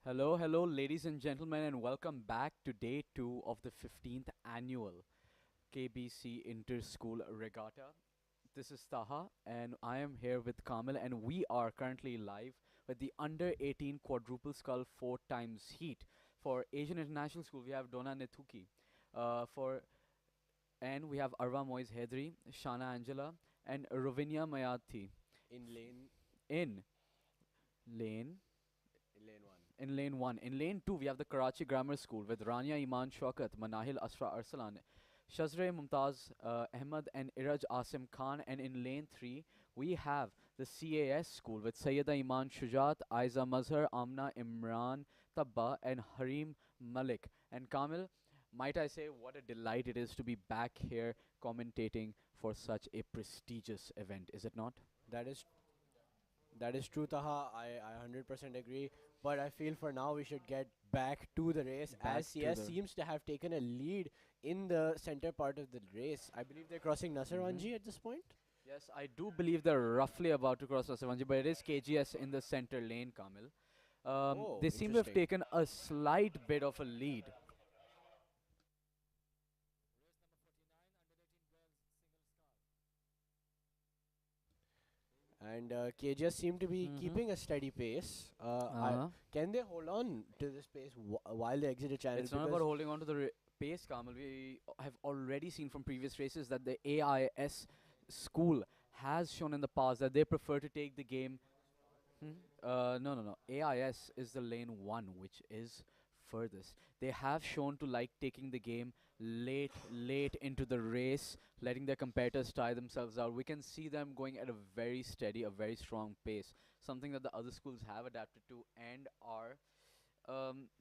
Hello, ladies and gentlemen, and welcome back to day two of the 15th annual KBC Inter-School Regatta. This is Taha, and I am here with Kamil, and we are currently live with the under 18 quadruple skull 4 times heat. For Asian International School, we have Donna Nethuki. For and we have Arva Moise Hedri, Shana Angela, and Rovinia Mayati in in lane lane one. In lane 1. In lane 2, we have the Karachi Grammar School with Rania Iman Shaukat, Manahil Asra Arsalan, Shazre Mumtaz Ahmad, and Iraj Asim Khan. And in lane 3, we have the CAS School with Sayyida Iman Shujat, Aiza Mazhar, Amna Imran Tabba, and Harim Malik. And Kamil, might I say, what a delight it is to be back here commentating for such a prestigious event, is it not? That is that is true, Taha. I 100% agree. But I feel for now we should get back to the race Back as to CS the. seems to have taken a lead in the center part of the race. I believe they're crossing Mhm. Nasarwanji at this point. Yes, I do believe they're roughly about to cross Rasavanji, but it is KGS in the center lane, Kamil. Oh, They seem to have interesting. taken a slight bit of a lead. And KGS seem to be Mm-hmm. keeping a steady pace. Uh-huh. Can they hold on to this pace while they exit a channel? It's not about Because holding on to the pace, Kamil. We have already seen from previous races that the AIS school has shown in the past that they prefer to take the game. Hmm? No. AIS is the lane 1, which is furthest. They have shown to like taking the game late into the race, letting their competitors tire themselves out. We can see them going at a very steady, a very strong pace, something that the other schools have adapted to and are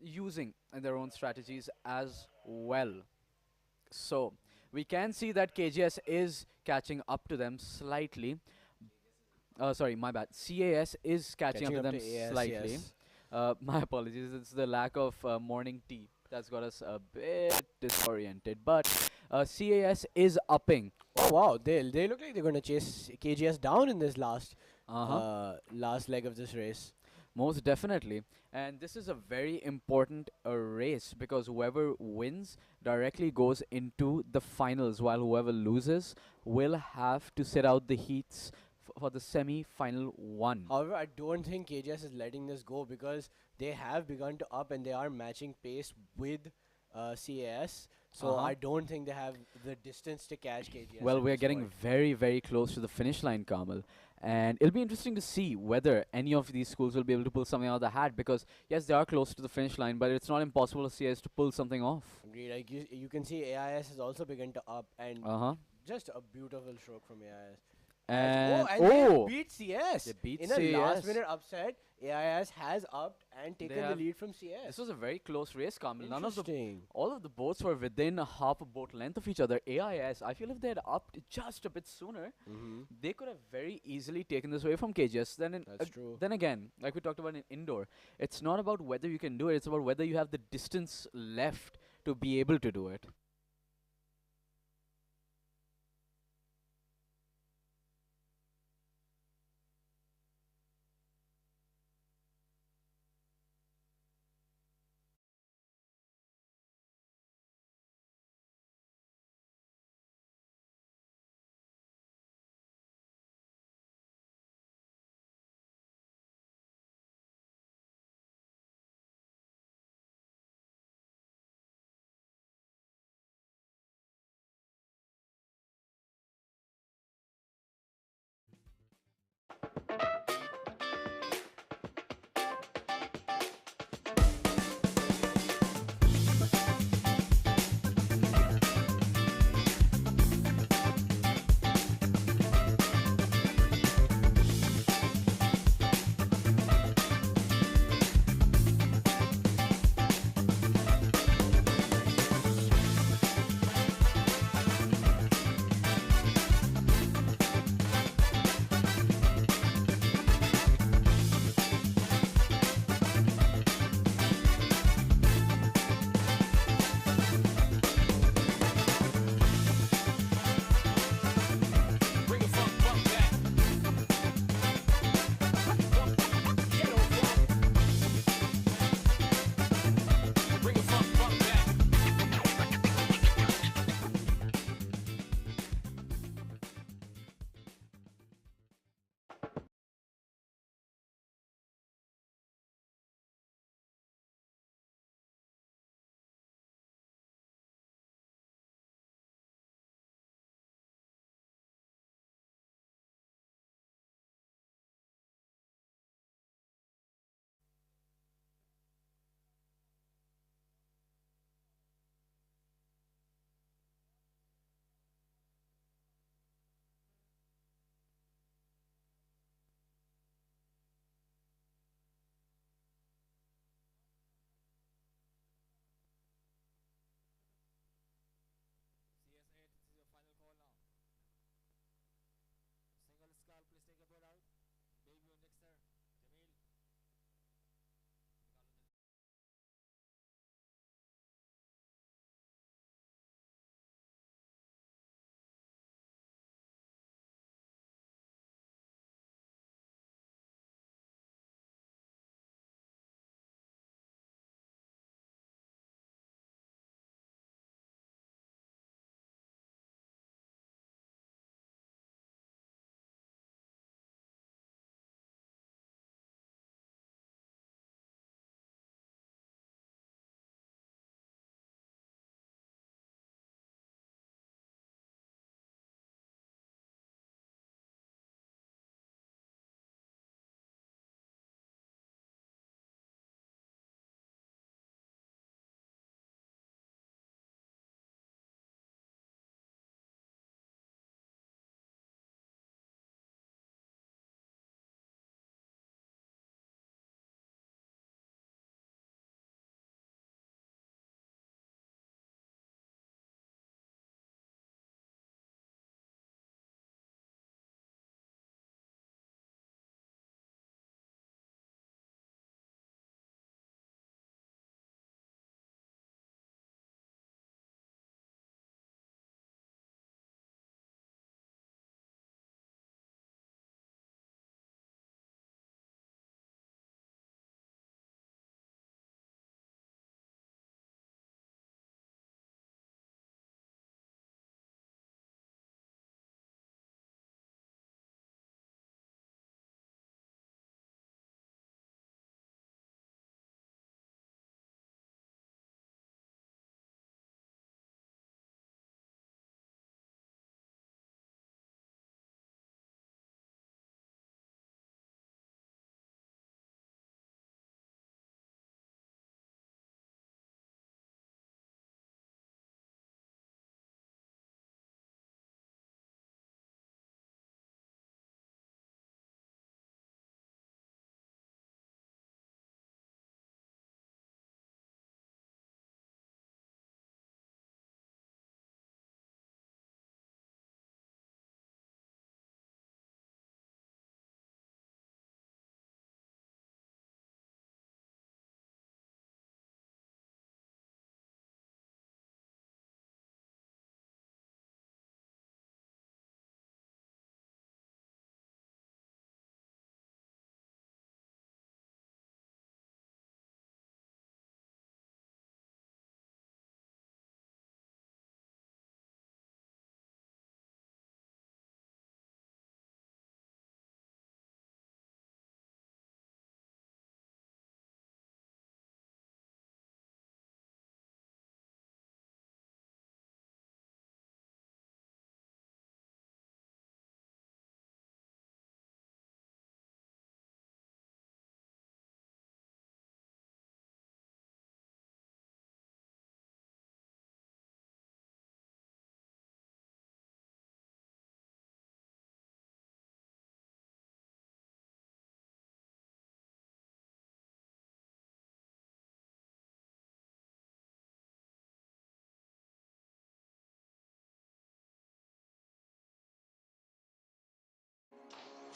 using in their own strategies as well. So we can see that KGS is catching up to them slightly. Sorry, my bad. CAS is catching up catching to up to them AS, slightly. yes. My apologies. It's the lack of morning tea that's got us a bit disoriented. But CAS is upping. Oh wow, they look like they're gonna chase KGS down in this Uh huh. last leg of this race. Most definitely. And this is a very important race because whoever wins directly goes into the finals, while whoever loses will have to sit out the heats for the semi final one. However, I don't think KGS is letting this go because they have begun to up and they are matching pace with CAS. Uh So huh. I don't think they have the distance to catch KGS Well, at we're this getting point. very close to the finish line, Kamal. And it'll be interesting to see whether any of these schools will be able to pull something out of the hat because, yes, they are close to the finish line, but it's not impossible to see us to pull something off. Agreed. Like you can see AIS has also begun to up and Uh huh. just a beautiful stroke from AIS. And, And they oh, beat CS they beat in a last CAS. minute upset. AIS has upped and They taken the have. lead from This CS. was a very close race, Kamil. Interesting. All of the boats were within a half a boat length of each other. AIS, I feel if they had upped just a bit sooner, Mm-hmm. they could have very easily taken this away from KGS. That's true. Then again, like we talked about in indoor, it's not about whether you can do it; it's about whether you have the distance left to be able to do it.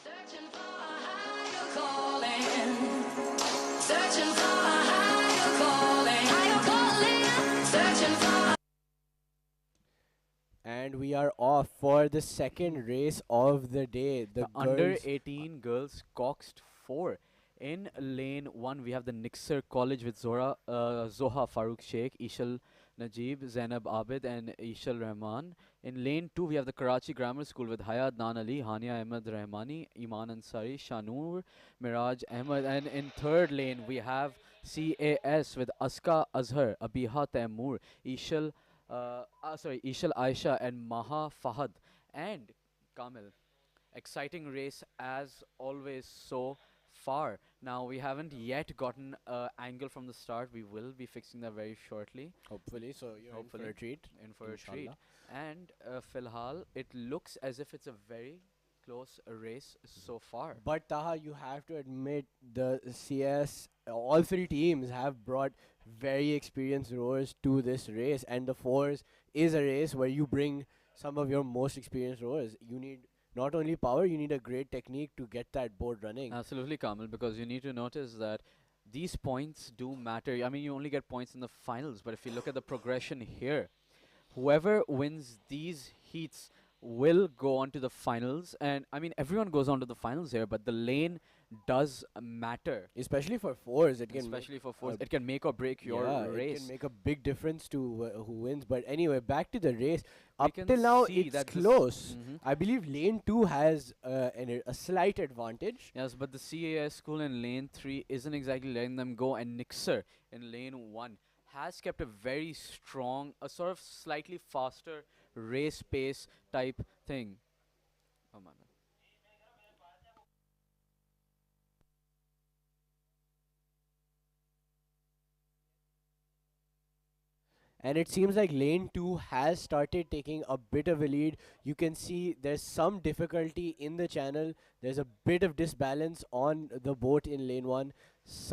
Searching for a higher calling. Searching for a higher calling. Higher calling. Searching for. And we are off for the second race of the day. The The under girls. 18 girls coxed 4. In lane 1, we have the Nixer College with Zoha Farooq Sheikh, Ishal Najib, Zainab Abid, and Ishal Rahman. In lane 2, we have the Karachi Grammar School with Hayat Nan Ali, Hania Ahmed Rahmani, Iman Ansari, Shanur, Miraj Ahmed. And in third lane, we have CAS with Aska Azhar, Abiha Taimur, Ishal Aisha, and Maha Fahad. And Kamil, exciting race as always so far. Now we haven't yet gotten angle from the start. We will be fixing that very shortly. Hopefully, so you're in for Hopefully, a treat. in for a treat. Inshallah. And Filhal, it looks as if it's a very close race so far. But Taha, you have to admit the CS, all three teams have brought very experienced rowers to this race, and the fours is a race where you bring some of your most experienced rowers. You need not only power, you need a great technique to get that boat running. Absolutely, Kamal, because you need to notice that these points do matter. I mean, you only get points in the finals, but if you look at the progression here, whoever wins these heats will go on to the finals. And I mean, everyone goes on to the finals here, but the lane does matter, Especially for fours, it can especially for a fours. It can make or break your yeah, it race. can make a big difference to who wins. But anyway, back to the race. We Up can till now, see it's that this- close. Mhm. I believe lane 2 has a slight advantage. Yes, but the CAS school in lane 3 isn't exactly letting them go, and Nixer in lane 1 has kept a very strong, a sort of slightly faster race pace type thing. Oh my man. And it seems like lane 2 has started taking a bit of a lead. You can see there's some difficulty in the channel. There's a bit of disbalance on the boat in lane 1. We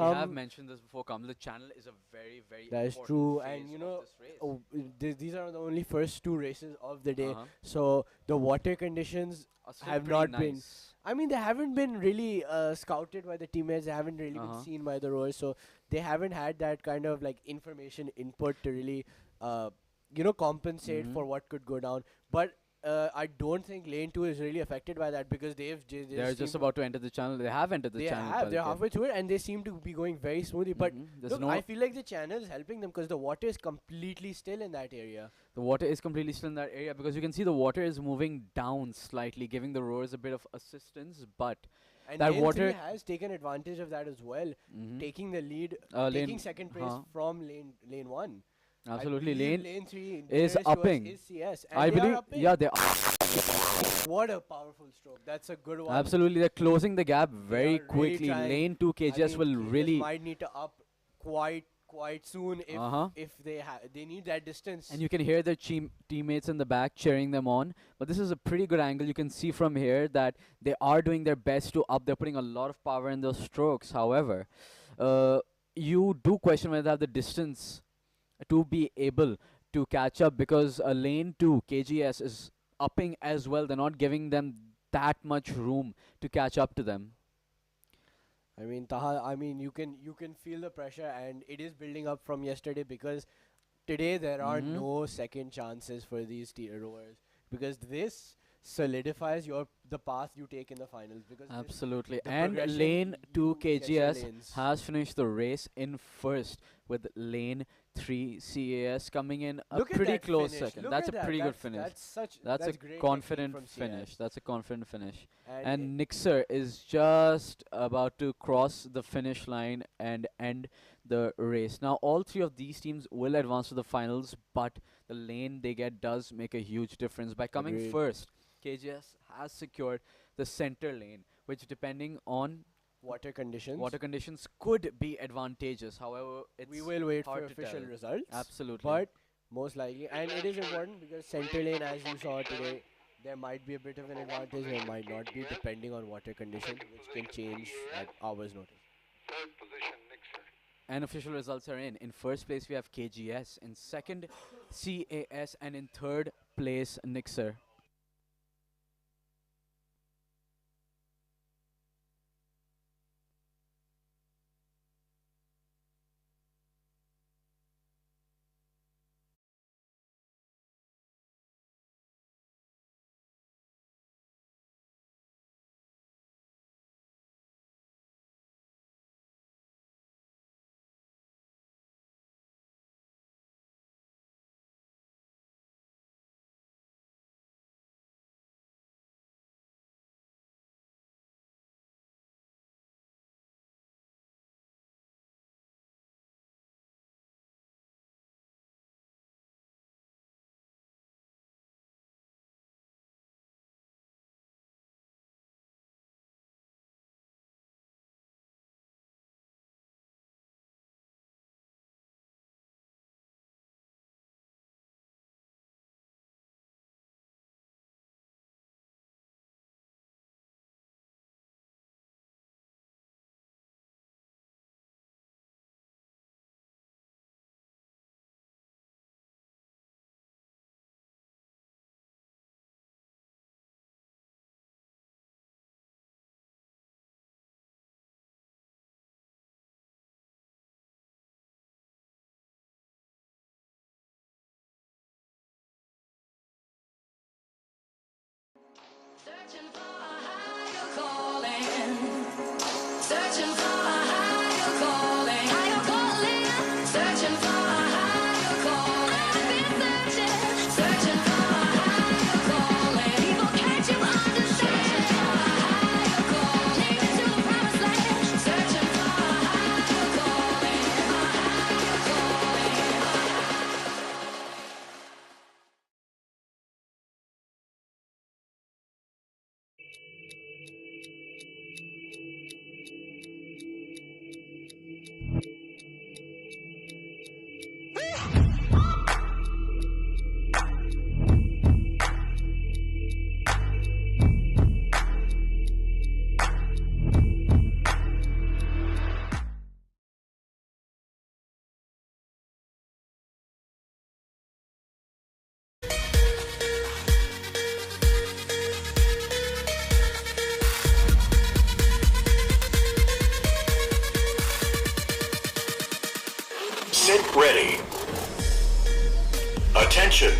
have Some mentioned this before, Kamal. The channel is a very, very That is important true, phase and you of know, this race. these are the only first two races of the day. Uh-huh. So the water conditions Are still have pretty not been. nice. I mean, they haven't been really scouted by the teammates. They haven't really Uh-huh. been seen by the rowers, so they haven't had that kind of like information input to really, uh, compensate Mhm. for what could go down. But I don't think lane 2 is really affected by that because They're just about to enter the channel. They have entered the they channel. have they're Balkan. halfway through it and they seem to be going very smoothly. But There's look, no I feel like the channel is helping them because the water is completely still in that area. The water is completely still in that area because you can see the water is moving down slightly, giving the rowers a bit of assistance. But And that lane water 3 has taken advantage of that as well, mhm. taking the lead, Lane taking second place huh. from lane 1. Absolutely, I believe lane lane 3 is nearest to us upping. is CS, and I they are believe, upping. yeah, they are. What a powerful stroke! That's a good one. Absolutely, they're closing the gap They are very really quickly. trying. Lane 2 I KGS mean, will KGS really, might need to up quite soon if uh-huh. if they need that distance. And you can hear their teammates in the back cheering them on. But this is a pretty good angle. You can see from here that they are doing their best to up. They're putting a lot of power in those strokes. However, you do question whether they have the distance to be able to catch up because lane 2 KGS is upping as well. They're not giving them that much room to catch up to them. I mean, Taha, I mean, you can feel the pressure, and it is building up from yesterday because today there are Mhm. no second chances for these rowers because this solidifies the path you take in the finals because Absolutely. the And progression, lane 2 you get your KGS lanes. has finished the race in first with lane 3 CAS coming in a Look at pretty that close finish. second. Look That's at a that. pretty good finish. That's a great technique confident from CS. finish. That's a confident finish. And And Nixer is just about to cross the finish line and end the race. Now, all three of these teams will advance to the finals, but the lane they get does make a huge difference. By coming Agreed. first, KGS has secured the center lane, which, depending on water conditions. could be advantageous. However, it's We will wait for hard to official tell. results. Absolutely. But most likely, and it is important because center lane, as you saw today, there might be a bit of an advantage, there might not be, depending on water conditions, which can change at hours' notice. And official results are in. In first place, we have KGS. In second, CAS. And in third place, Nixer. Sit ready. Attention.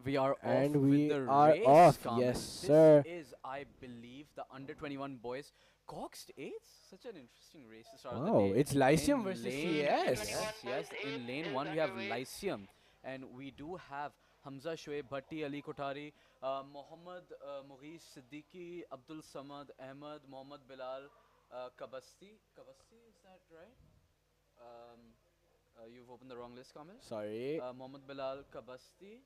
We are off And with we the are race, off. Kamil. Yes, This sir. is, I believe, the under 21 boys. Coxed eights? Such an interesting race to start the Wow, day. it's Lyceum In versus lane, CAS. yes. In lane one, we have Lyceum. And we do have Hamza Shoaib Bhatti, Ali Kotari, Mohammad Mughis Siddiqui, Abdul Samad Ahmad, Mohammad Bilal, Kabasti. Kabasti, is that right? Um, you've opened the wrong list, Kamil. Sorry. Mohammad Bilal, Kabasti.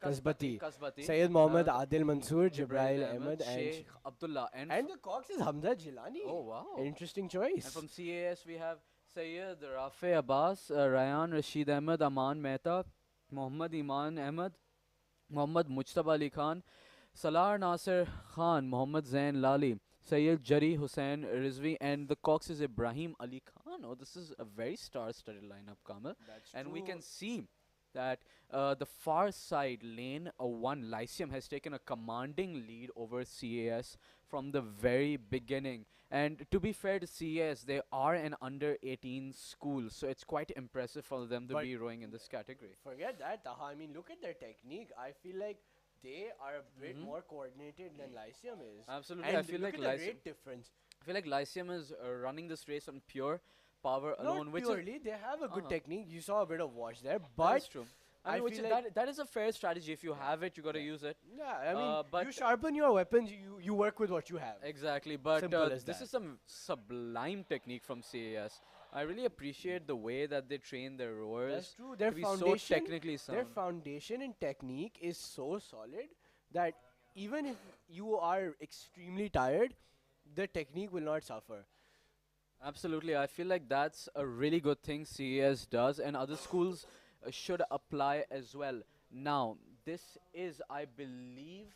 Kasbati. Kasbati. Sayyid Mohammed uh, Adil Mansoor, Jibrail Jibrail Ahmed, and Sheikh Abdullah. and the Cox is Hamza Jilani. Oh, wow. Interesting And choice. from CAS, we have Sayyid Rafe Abbas, Ryan Rashid Ahmed, Aman Mehta, Muhammad Iman Ahmed, Muhammad Mujtaba Ali Khan, Salar Nasir Khan, Muhammad Zain Lali, Sayyid Jari Hussain Rizvi, and the Cox is Ibrahim Ali Khan. Oh, this is a very star-studded lineup, Kamal. That's And we can see that the far side lane 1 Lyceum has taken a commanding lead over CAS from the very beginning. And to be fair to CAS, they are an under 18 school, so it's quite impressive for them to But be rowing in this category. Forget that, Taha. I mean, look at their technique. I feel like they are a bit Mhm. more coordinated than Lyceum is. Absolutely, And I feel look like at the Lyceum. rate difference. I feel like Lyceum is running this race on pure power alone, Not which purely, they have a good Uh-huh. technique. You saw a bit of wash there, that but is true. I which feel like that is a fair strategy. If you have it, you got to use it. yeah, I mean, but you sharpen your weapons. You work with what you have. Exactly, but Simple as this that. is some sublime technique from CAS. I really appreciate the way that they train their That's rowers true. to Their be so foundation, technically sound. their foundation and technique is so solid that even if you are extremely tired, the technique will not suffer. Absolutely, I feel like that's a really good thing CAS does, and other schools should apply as well. Now, this is, I believe,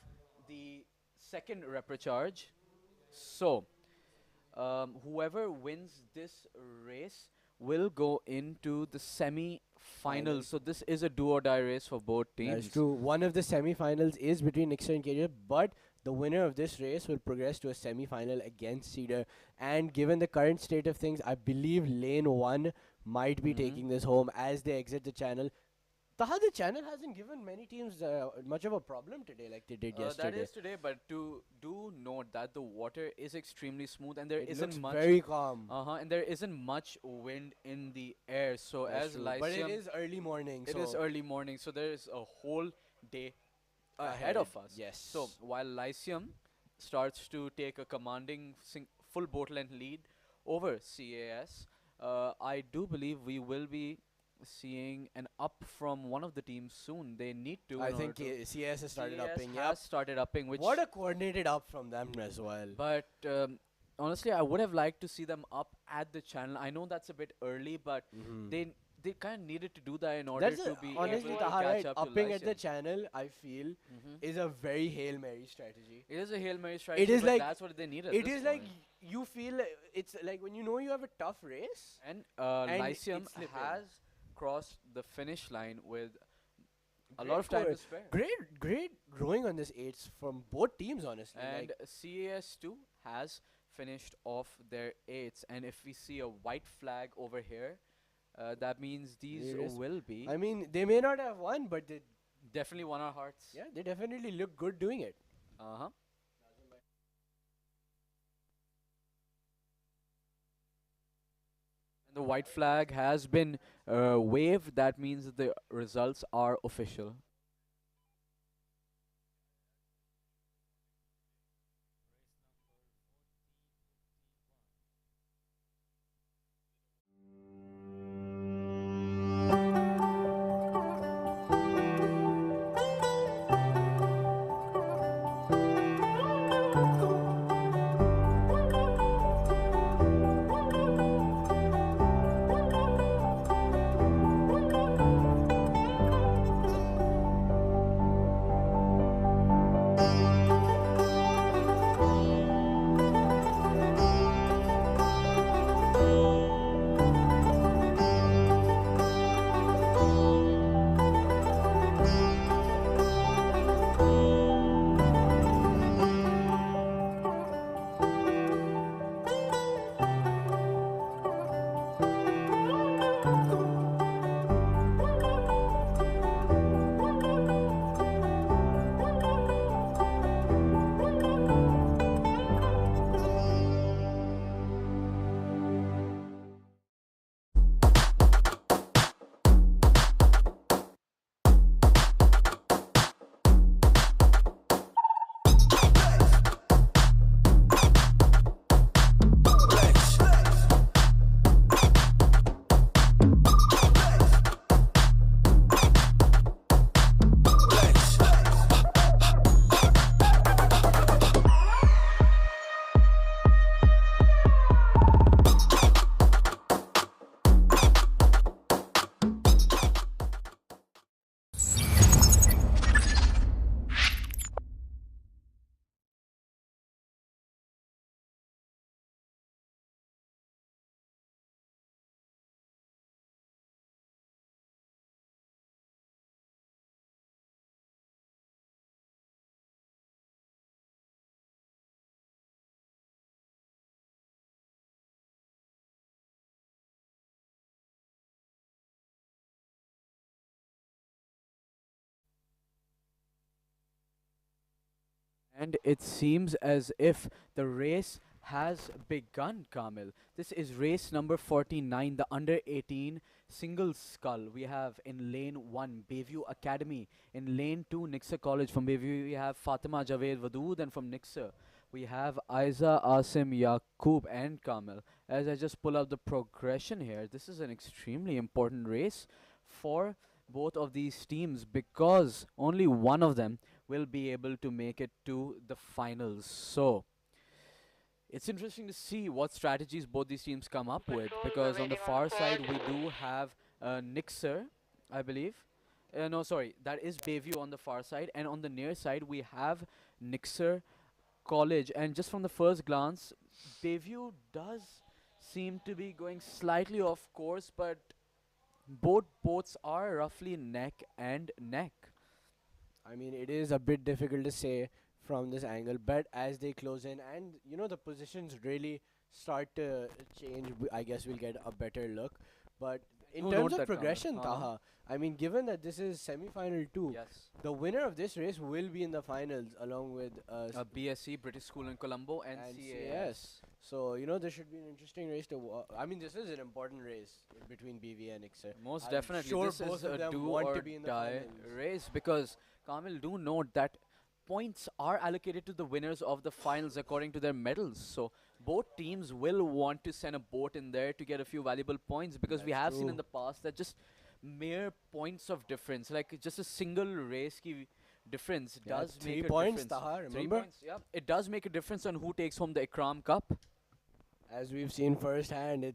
the second reprecharge. So, whoever wins this race will go into the semi-finals. Finals. So this is a do or die race for both teams. That's true. One of the semi-finals is between Nixon and KJ, but the winner of this race will progress to a semi-final against Cedar. And given the current state of things, I believe Lane 1 might be Mhm. taking this home as they exit the channel. Taha, the channel hasn't given many teams much of a problem today like they did That yesterday. is today, but to do note that the water is extremely smooth and there It isn't looks much. very calm. And there isn't much wind in the air. So That's as true. Lyceum, But it is early morning. it so is early morning, so there is a whole day ahead of us. Yes. So while Lyceum starts to take a commanding full boat length lead over CAS, I do believe we will be seeing an up from one of the teams soon. They need to. I in think order to- CS has started CS upping. has Yep. started upping, which What a coordinated up from them as well. but honestly, I would have liked to see them up at the channel. I know that's a bit early, but Mhm. they kind of needed to do that in order That's to a, be honestly, able to Taha, catch right? up to Upping at the Lyceum. channel, I feel, Mhm. is a very Hail Mary strategy. It is a Hail Mary strategy. is but like- that's what they need. At It this is like point. you feel it's like when you know you have a tough race. And and Lyceum it's slipping. has crossed the finish line with a Great lot of time score. to spare. Great rowing on this eights from both teams, honestly. And like, CAS2 has finished off their eights. And if we see a white flag over here, that means these Yes. will be I mean, they may not have won, but they, definitely won our hearts. yeah, they definitely look good doing it. Uh-huh. And the white flag has been waved. That means that the results are official. And it seems as if the race has begun, Kamil. This is race number 49, the under 18 single scull. We have in lane 1 Bayview Academy. In lane 2 Nixa College. From Bayview we have Fatima Javed Wadood, and from Nixa we have Aiza Asim Yaqub and Kamil. As I just pull up the progression here, this is an extremely important race for both of these teams because only one of them will be able to make it to the finals. So it's interesting to see what strategies both these teams come up with because on the far side we do have Nixer, I believe. No, sorry, that is Bayview on the far side, and on the near side we have Nixer College. And just from the first glance, Bayview does seem to be going slightly off course, but both boats are roughly neck and neck. I mean, it is a bit difficult to say from this angle, but as they close in and the positions really start to change, I guess we'll get a better look. But in Do terms note of that, Kamil. progression, Uh-huh. Taha, I mean, given that this is semi-final 2, Yes. the winner of this race will be in the finals along with BSc, British School in Colombo, and and CAS. So, this should be an interesting race to I mean, this is an important race between BV and Ixer. Most I'm definitely, sure this both is of a them do want or to be in the die finals. race because Kamil, do note that points are allocated to the winners of the finals according to their medals. So both teams will want to send a boat in there to get a few valuable points because we That's have seen in true. the past that just mere points of difference, like just a single race difference, Yeah, does 3 make a points, difference. Taha, 3 remember? points, yeah. It does make a difference on who takes home the Ikram Cup. As we've seen firsthand,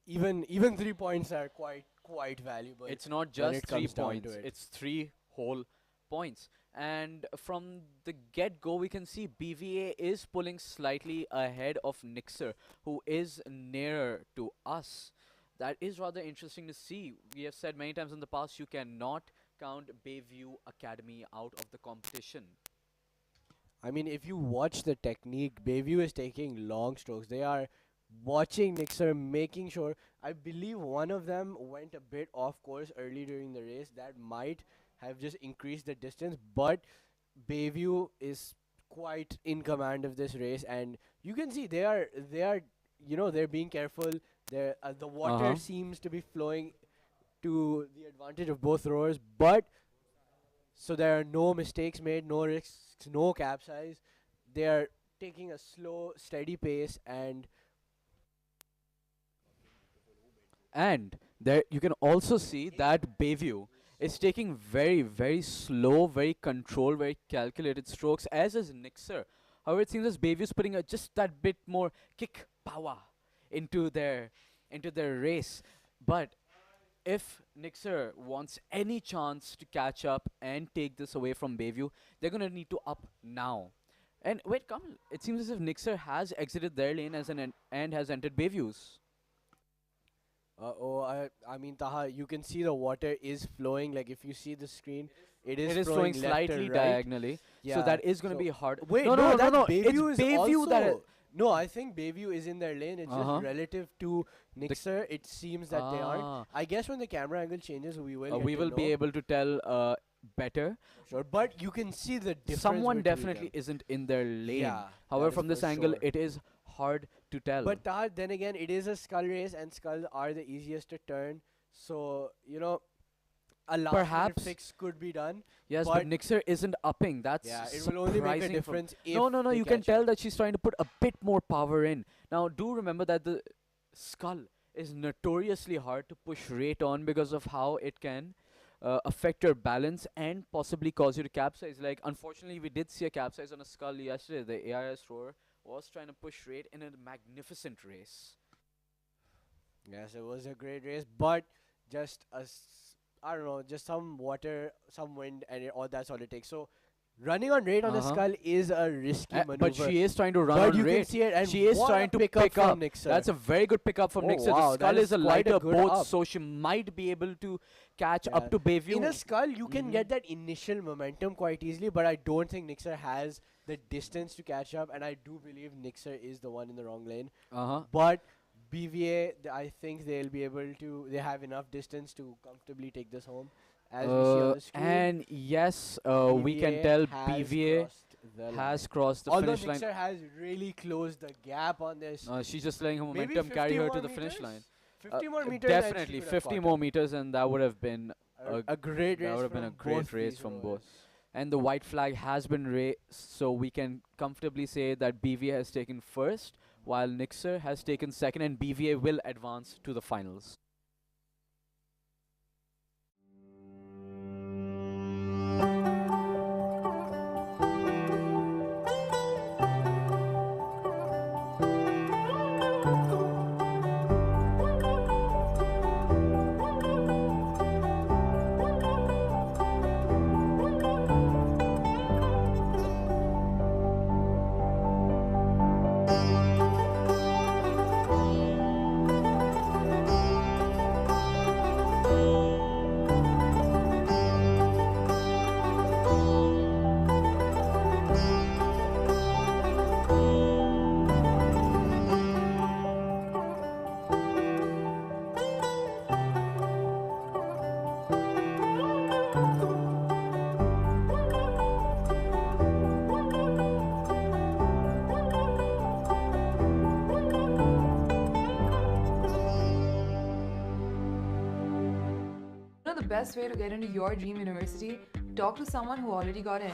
even 3 points are quite valuable. It's not when just it 3 comes down to points, it. it's 3 whole points. And from the get go, we can see BVA is pulling slightly ahead of Nixer, who is nearer to us. That is rather interesting to see. We have said many times in the past you cannot count Bayview Academy out of the competition. I mean, if you watch the technique, Bayview is taking long strokes. They are watching Nixer, making sure. I believe one of them went a bit off course early during the race. That might have just increased the distance, but Bayview is quite in command of this race, and you can see they're being careful. The water Uh-huh. seems to be flowing to the advantage of both rowers, but so there are no mistakes made, no risks, no capsize. They are taking a slow, steady pace, and And there you can also see that Bayview is taking very, very slow, very controlled, very calculated strokes, as is Nixer. However, it seems as Bayview is putting just that bit more kick power into their race. But if Nixer wants any chance to catch up and take this away from Bayview, they're gonna need to up now. And wait, come. It seems as if Nixer has exited their lane as and has entered Bayview's. I mean, Taha, you can see the water is flowing. Like if you see the screen, it It is flowing left slightly and right. diagonally, so that is going to so- be hard. Wait, no, no, no, that no. Bayview It's is Bayview that. also. No, I think Bayview is in their lane. It's Uh-huh. just relative to Nixer. It seems that they aren't. Ah. I guess when the camera angle changes, we will. We will be able to tell better. Sure, but you can see the difference. Someone between definitely them. isn't in their lane. Yeah, However, that is from this for angle, sure. it is hard to tell. But Taha, then again, it is a skull race, and skulls are the easiest to turn. So a last minute Perhaps- fix could be done. yes, but- but Nixer isn't upping. That's Yeah, it will only make a surprising for- difference if No, no, no. they You can catch tell up. that she's trying to put a bit more power in. Now, do remember that the skull is notoriously hard to push rate on because of how it can affect your balance and possibly cause you to capsize. Like, unfortunately, we did see a capsize on a skull yesterday. The AIS rower was trying to push rate in a magnificent race. Yes, it was a great race, but just I don't know, just some water, some wind, and all that's all it takes. So running on rate on a Uh-huh. skull is a risky maneuver. But she is trying to run But on you can rate. see it, and She is what a trying to pick pick up. from Nixer. That's a very good pickup from Oh, Nixer. wow, The that skull is a quite a lighter good boat, up. so she might be able to catch Yeah. up to Bayview. In a skull, you can Mhm. get that initial momentum quite easily, but I don't think Nixer has the distance to catch up, and I do believe Nixer is the one in the wrong lane. Uh-huh. But BVA, I think they'll be able to. They have enough distance to comfortably take this home, as we see on the screen. And yes, we can BVA tell has BVA. crossed the has line. crossed the Although finish line. Nixer has really closed the gap on this. She's just letting her Maybe momentum carry 50 her more to the finish meters? line. 50 more meters and she Definitely could have 50 caught more up. meters, and that would have been A great that race would have been a from great both race these from both. rowers. And the white flag has been raised, so we can comfortably say that BVA has taken first, while Nixer has taken second, and BVA will advance to the finals. You know the best way to get into your dream university? Talk to someone who already got in.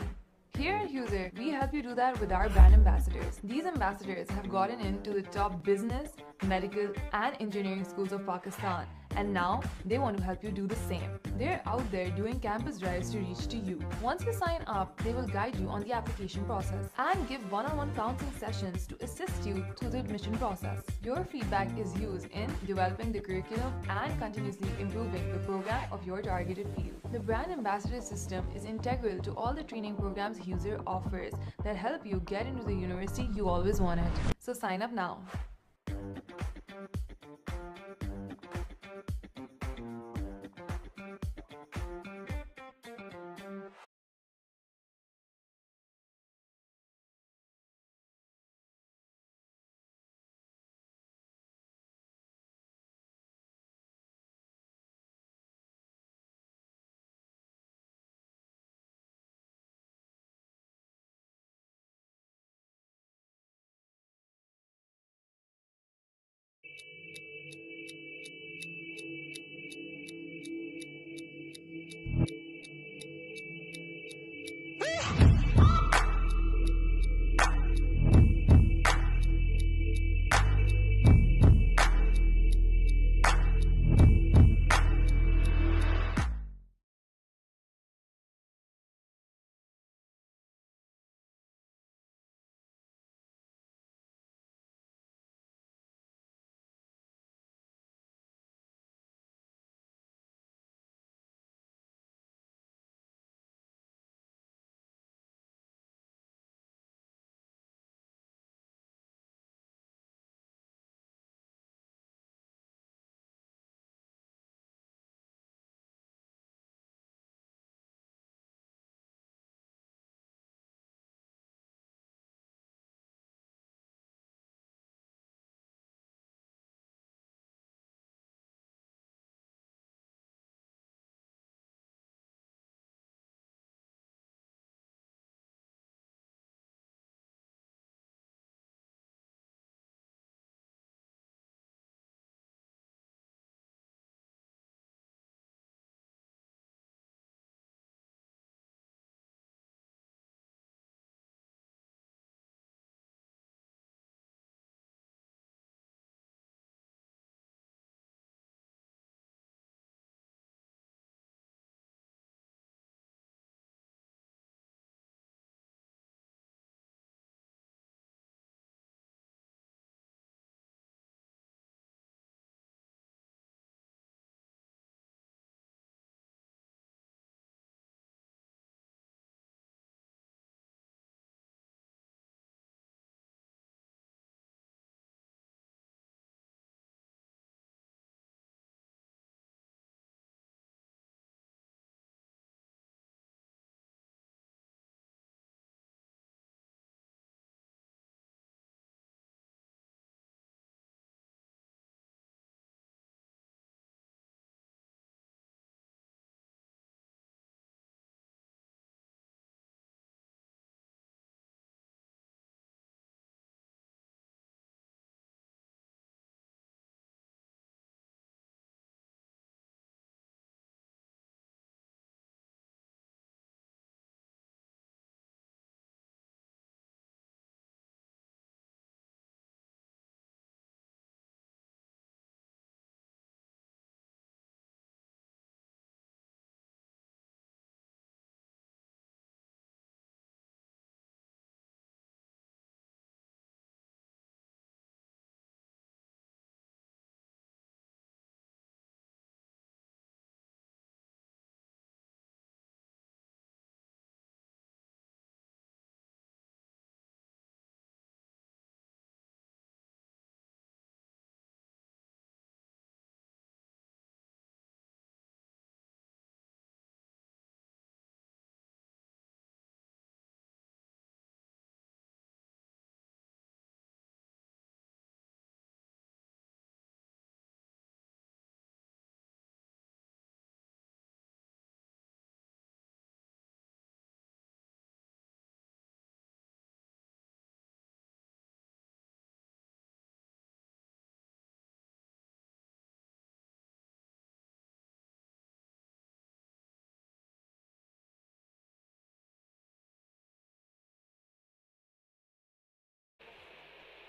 Here at User, we help you do that with our brand ambassadors. These ambassadors have gotten into the top business, medical, and engineering schools of Pakistan, and now they want to help you do the same. They're out there doing campus drives to reach to you. Once you sign up, they will guide you on the application process and give one-on-one counseling sessions to assist you through the admission process. Your feedback is used in developing the curriculum and continuously improving the program of your targeted field. The brand ambassador system is integral to all the training programs User offers that help you get into the university you always wanted. So sign up now.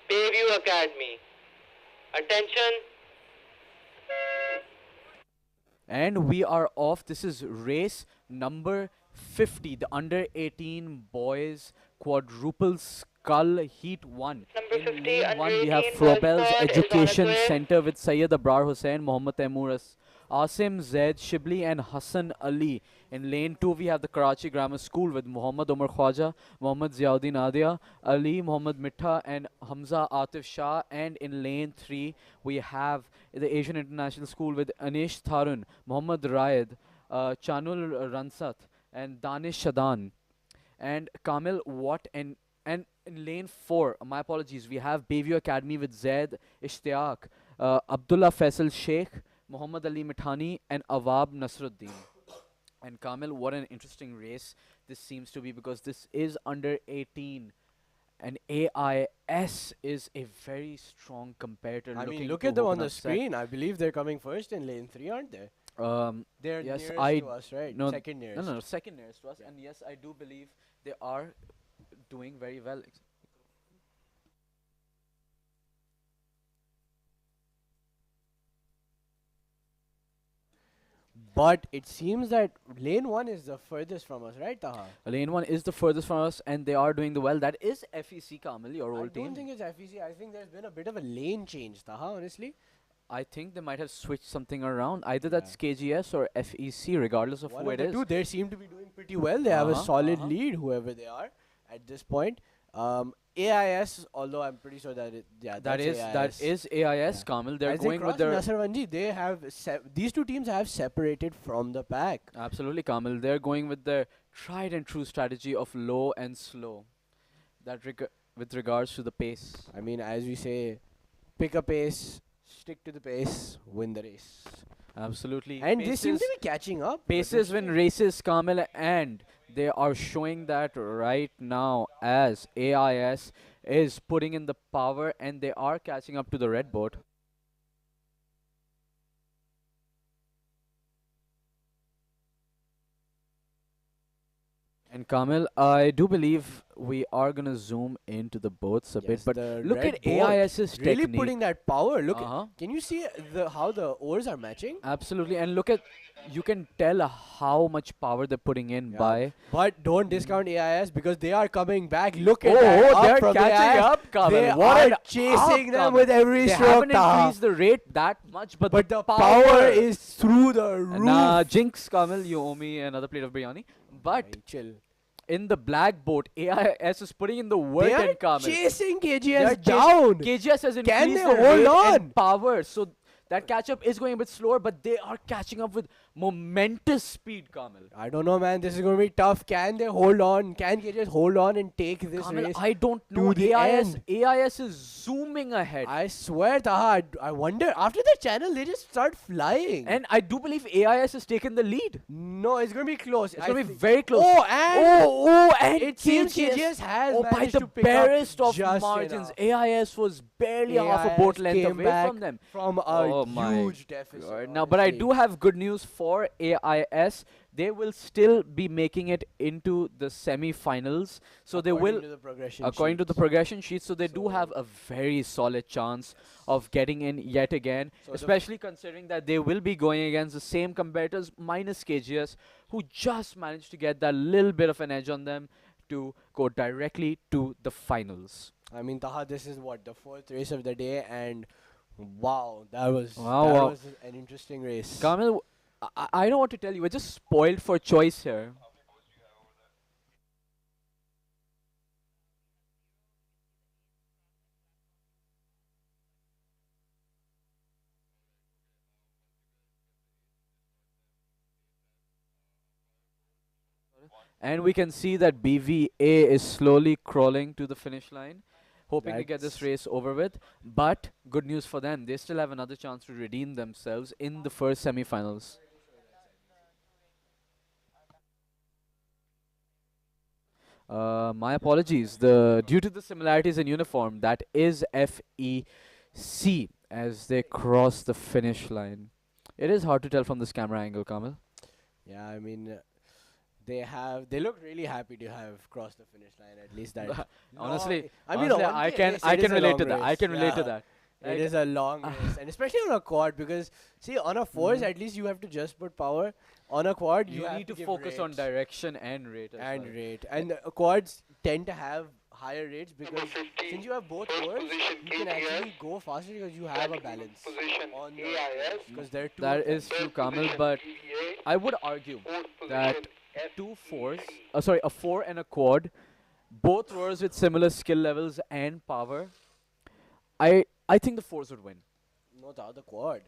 Bayview Academy. Attention. And we are off. This is race number 50, the under 18 boys quadruple skull heat 1. Number In 50, lane under 1, we have 18 boys Frobel's squad is on Education its way. Center with Sayyid Abrar Hussain, Mohammad Taimur Asim Zaid, Shibli, and Hassan Ali. In lane 2, we have the Karachi Grammar School with Muhammad Umar Khwaja, Muhammad Ziauddin Adia, Ali Muhammad Mitta, and Hamza Atif Shah. And in lane 3, we have the Asian International School with Anish Tharun, Muhammad Raid, Chanul Ransat, and Danish Shadan. And Kamil Watt and in lane 4, my apologies, we have Bayview Academy with Zaid Ishtiaq, Abdullah Faisal Sheikh, Muhammad Ali Mithani, and Awab Nasruddin. And Kamil, what an interesting race this seems to be, because this is under 18 and AIS is a very strong competitor. I mean, looking look to at them hook on an the upset. screen. I believe they're coming first in lane 3, aren't they? They're Yes, nearest I to us, right? no, Second nearest. no, second nearest to us. And yes, I do believe they are doing very well. But it seems that lane 1 is the furthest from us, right, Taha? Lane 1 is the furthest from us, and they are doing the well. That is FEC, Kamil, your I old don't team. think it's FEC. I think there's been a bit of a lane change, Taha, honestly. I think they might have switched something around. Either that's KGS or FEC, regardless of One who of it the is. two, they seem to be doing pretty well. They have a Uh-huh, solid uh-huh. lead, whoever they are, at this point. AIS, although I'm pretty sure that That that's is AIS. that is AIS, Yeah. Kamil. They're As going they with cross their Nasarwanji, they have these two teams have separated from the pack. absolutely, Kamil. They're going with their tried and true strategy of low and slow. That with regards to the pace. I mean, as we say, pick a pace, stick to the pace, win the race. Absolutely. And they seem to Paces- be catching up. but Paces this win race- races, Kamil, and they are showing that right now as AIS is putting in the power and they are catching up to the red boat. And Kamil, I do believe we are gonna zoom into the boats a bit, Yes, but the look red at boat AIS's really technique. putting that power. Look, Uh-huh. can you see how the oars are matching? Absolutely, and look at, you can tell how much power they're putting in Yeah. by. But don't discount AIS because they are coming back. Look at Oh, that. oh, up they're from catching AIS. up, Kamil. They What are an chasing up, them Kamil. with every They stroke. haven't Taha. increased the rate that much, but But the the power is through the roof. Nah, Jinx, Kamil, you owe me another plate of biryani. But Hey, chill. in the black boat, AIS is putting in the work They are and Kamil. chasing They are KGS chas- down. KGS has Can increased they their hold rate on? and power, so that catch up is going a bit slower, but they are catching up with momentous speed, Kamil. I don't know, man. This is going to be tough. Can they hold on? Can KGS hold on and take this Kamil, race? I don't know. the end? AIS is zooming ahead. I swear, Taha, I wonder, after the channel, they just start flying. And I do believe AIS has taken the lead. no, it's going to be close. It's I going to be think- very close. Oh, and it seems KGS has Oh, by managed the to pick up barest of just margins. enough. AIS was barely half a AIS boat length came away back from them. from a Oh my huge deficit. God. Now, but I honestly. do have good news for AIS. They will still be making it into the semi-finals. So they will, According to the progression according to the sheets. progression sheet, so they do So- have a very solid chance of getting in yet again, So the especially considering that they will be going against the same competitors minus KGS, who just managed to get that little bit of an edge on them to go directly to the finals. I mean, Taha, this is what, the fourth race of the day, and wow, that was Wow. an interesting race. Kamil, I know what to tell you. We're just spoiled for choice here. And we can see that BVA is slowly crawling to the finish line, hoping to get this That's- race over with. But good news for them, they still have another chance to redeem themselves in the first semi-finals. My apologies. Due to the similarities in uniform, that is FEC as they cross the finish line. It is hard to tell from this camera angle, Kamil. Yeah, I mean, They look really happy to have crossed the finish line. At least that. Honestly, I mean, honestly, a I 1K can race, I it can is a relate long to that. I race. can relate to Yeah. that. It Like, is a long race, and especially on a quad, because see, on a fours at least you have to just put power. On a quad you, you have need to give focus on rates direction and rate as and well. rate, and quads tend to have higher rates because since you have both fours, you can actually go faster because you have a balance on the because there are two That of them. is true, Kamal, but I would argue that two fours, a four and a quad, both wars with similar skill levels and power, I think the fours would win. No, the other quad.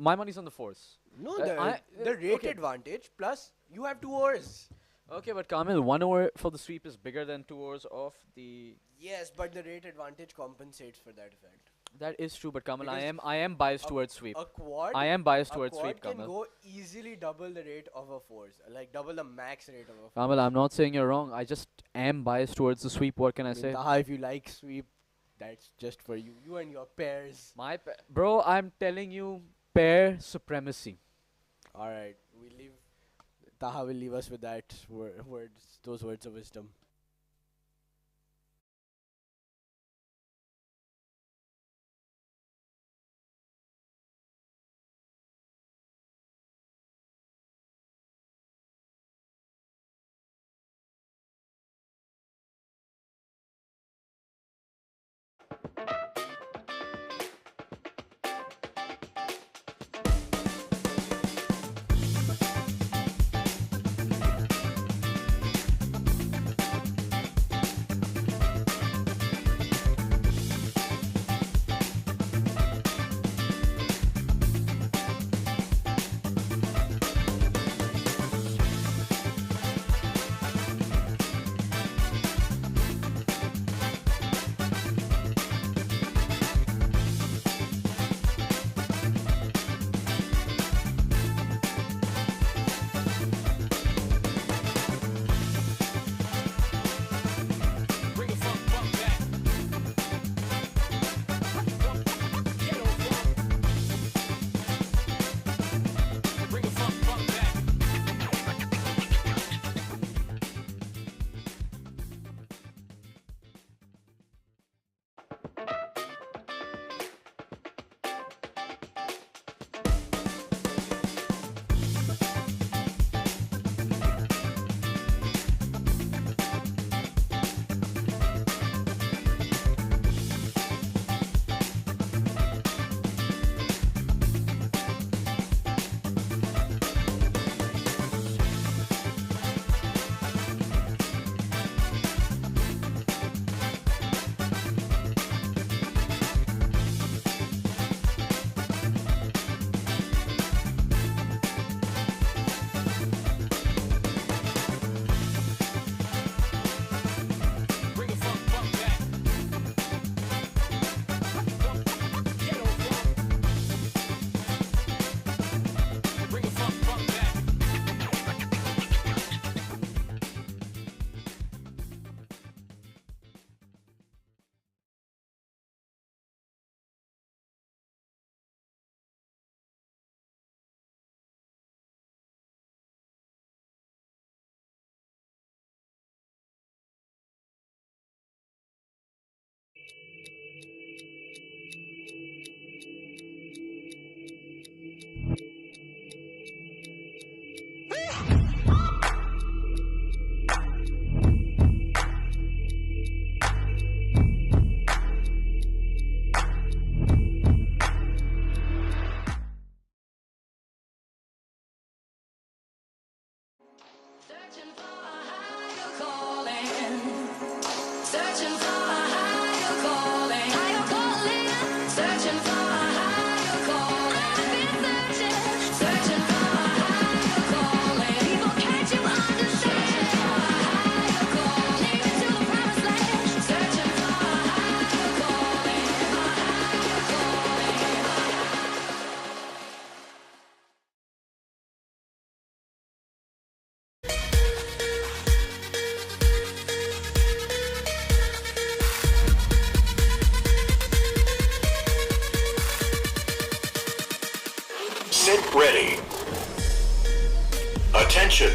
My money's on the fours. No, I- the rate okay. advantage plus you have 2 hours. Okay, but Kamil, 1 hour for the sweep is bigger than 2 hours of the. Yes, but the rate advantage compensates for that effect. That is true, but Kamil, Because I am biased a- towards sweep. A quad. I am biased a towards quad sweep, can Kamil. go easily double the rate of a fours, like double the max rate of a fours. Kamil, I'm not saying you're wrong. I just am biased towards the sweep. What can I I mean, say? Taha, if you like sweep, that's just for you. You and your pairs. Bro, I'm telling you, pair supremacy. All right, we leave. Taha will leave us with that words, those words of wisdom. Searching for a higher calling. Searching for a higher calling. Higher calling. Searching for a higher calling. I've been searching. Searching for a higher calling. People, can't you understand? Searching for a higher calling. Take me to the promised land. Searching for a higher calling. A higher calling. Sit ready. Attention.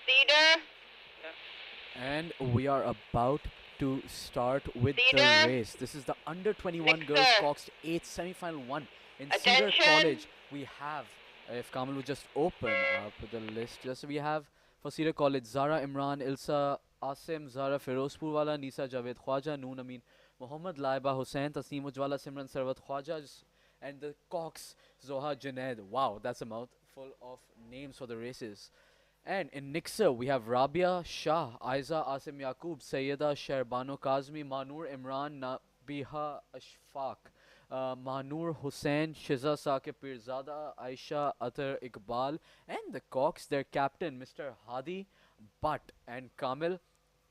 Cedar, And we are about to start with the Cedar, race. This is the under 21 girls Mixer. coxed 8 semi-final 1 in Cedar Attention. College. We have, if Kamal would just open up the list, just we have for Cedar College Zara Imran, Ilsa Asim, Zara Firozpurwala, Nisa Javed Khwaja, Noon Amin, Mohammad Laiba Hussain, Tasneem Ujwala, Simran Sarwat Khwaja, and the Cox Zoha Junaid. Wow, that's a mouthful of names for the races. And in Nixa, we have Rabia Shah, Aiza Asim Yaqub, Sayyida Sherbano Kazmi, Manur Imran, Nabiha Ashfaq, Manur Hussain, Shiza Saqib Pirzada, Aisha Atar Iqbal, and the Cox, their captain, Mr. Hadi Butt, and Kamil.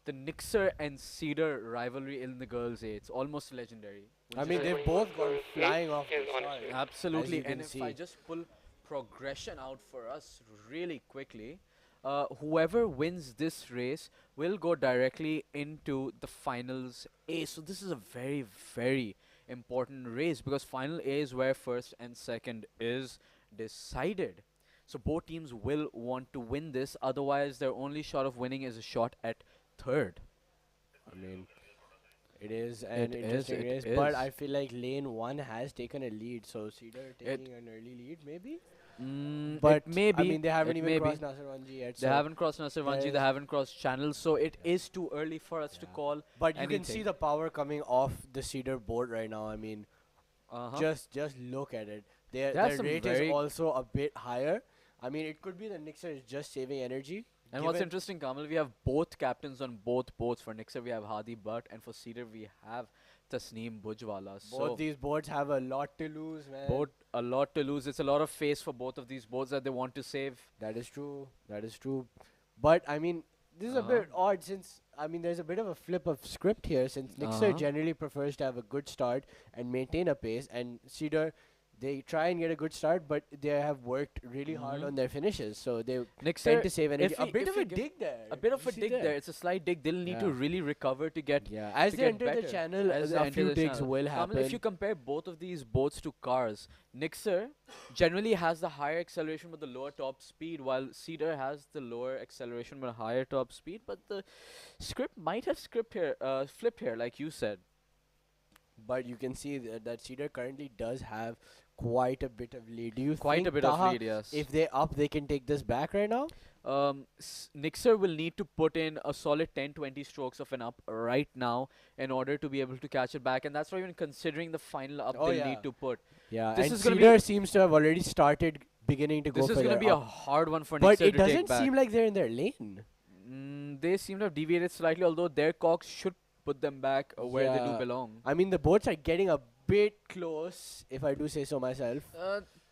The Nixer and Cedar rivalry in the girls' A. It's almost legendary. I Wouldn't you mean, say? they've both gone flying off Is the honestly. start. Absolutely, you can and if I see. just pull progression out for us really quickly, whoever wins this race will go directly into the finals A. So this is a very, very important race because final A is where first and second is decided. So both teams will want to win this, otherwise their only shot of winning is a shot at third. I mean, it is It an is, interesting it race, but is. I feel like lane 1 has taken a lead, so Cedar It taking an early lead maybe. It But may I be. mean, they haven't It even may be. crossed Nasserwanji yet, They so haven't crossed Nasirvanji, they there's haven't crossed channels, so it yeah. is too early for us to Yeah. call But you can see anything. the power coming off the Cedar board right now. I mean, Uh-huh. just look at it. They have Their some rate is very also a bit higher. I mean, it could be the Nixer is just saving energy. And what's given interesting, Kamal, we have both captains on both boats. For Nixer, we have Hadi Butt, and for Cedar, we have Tasneem Bujwala. both So, these boards have a lot to lose, man. both a lot to lose. It's a lot of face for both of these boats that they want to save. That is true. That is true. But I mean, this is a bit odd since I mean there's a bit of a flip of script here since Nixer Uh-huh. generally prefers to have a good start and maintain a pace, and Cedar they try and get a good start, but they have worked really hard Mhm. on their finishes, so they Nixer, tend to save energy. if A we- bit if of we a give dig there. a bit of You a see dig there. It's a slight dig. They'll need to Yeah. really recover to get Yeah, as to they get enter the better. channel, As they a enter few the digs channel. will Kamal, happen. if you compare both of these boats to cars, Nixer generally has the higher acceleration but the lower top speed, while Cedar has the lower acceleration but higher top speed. But the script might have flipped here, like you said. But you can see that Cedar currently does have quite a bit of lead. Do you Quite think a bit Taha, of lead, yes. if they up, they can take this back right now? Nixer will need to put in a solid 10-20 strokes of an up right now in order to be able to catch it back, and that's why even considering the final up Oh, they'll yeah. need to put. Yeah, This and is gonna be- Cedar seems to have already started beginning to This go is for going to their be a up. hard one for But Nixer it to take doesn't back. seem like they're in their lane. They seem to have deviated slightly, although their cox should put them back where they do Yeah. belong. I mean, the boats are getting a bit close, if I do say so myself.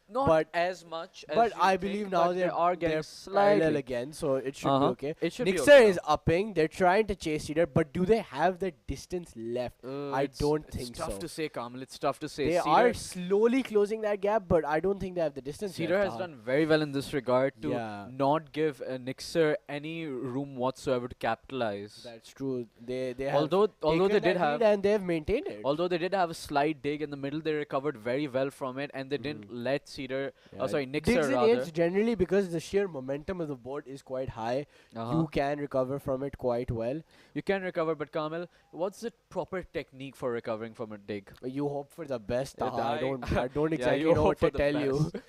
Not But- as much as But you I think, believe but now they they're are getting parallel slightly. again, so it should be Uh-huh. okay. It should be Nixer okay is now. upping. They're trying to chase Cedar, but do they have the distance left? I It's- don't it's think tough so. to say, Kamal. It's tough to say. They Cedar, are slowly closing that gap, but I don't think they have the distance Cedar left. has Taha. done very well in this regard to Yeah. not give Nixer any room whatsoever to capitalize. That's true. They have Although taken they that did have lead and they've maintained it. Although they did have a slight dig in the middle, they recovered very well from it, and they didn't let Cedar, Yeah, sorry, digs Nixer and rather. aids generally because the sheer momentum of the board is quite high. You can recover from it quite well. You can recover, but Kamil, what's the proper technique for recovering from a dig? You hope for the best. Yeah, Taha. I I- don't Yeah, exactly you know hope what to for the tell you. best.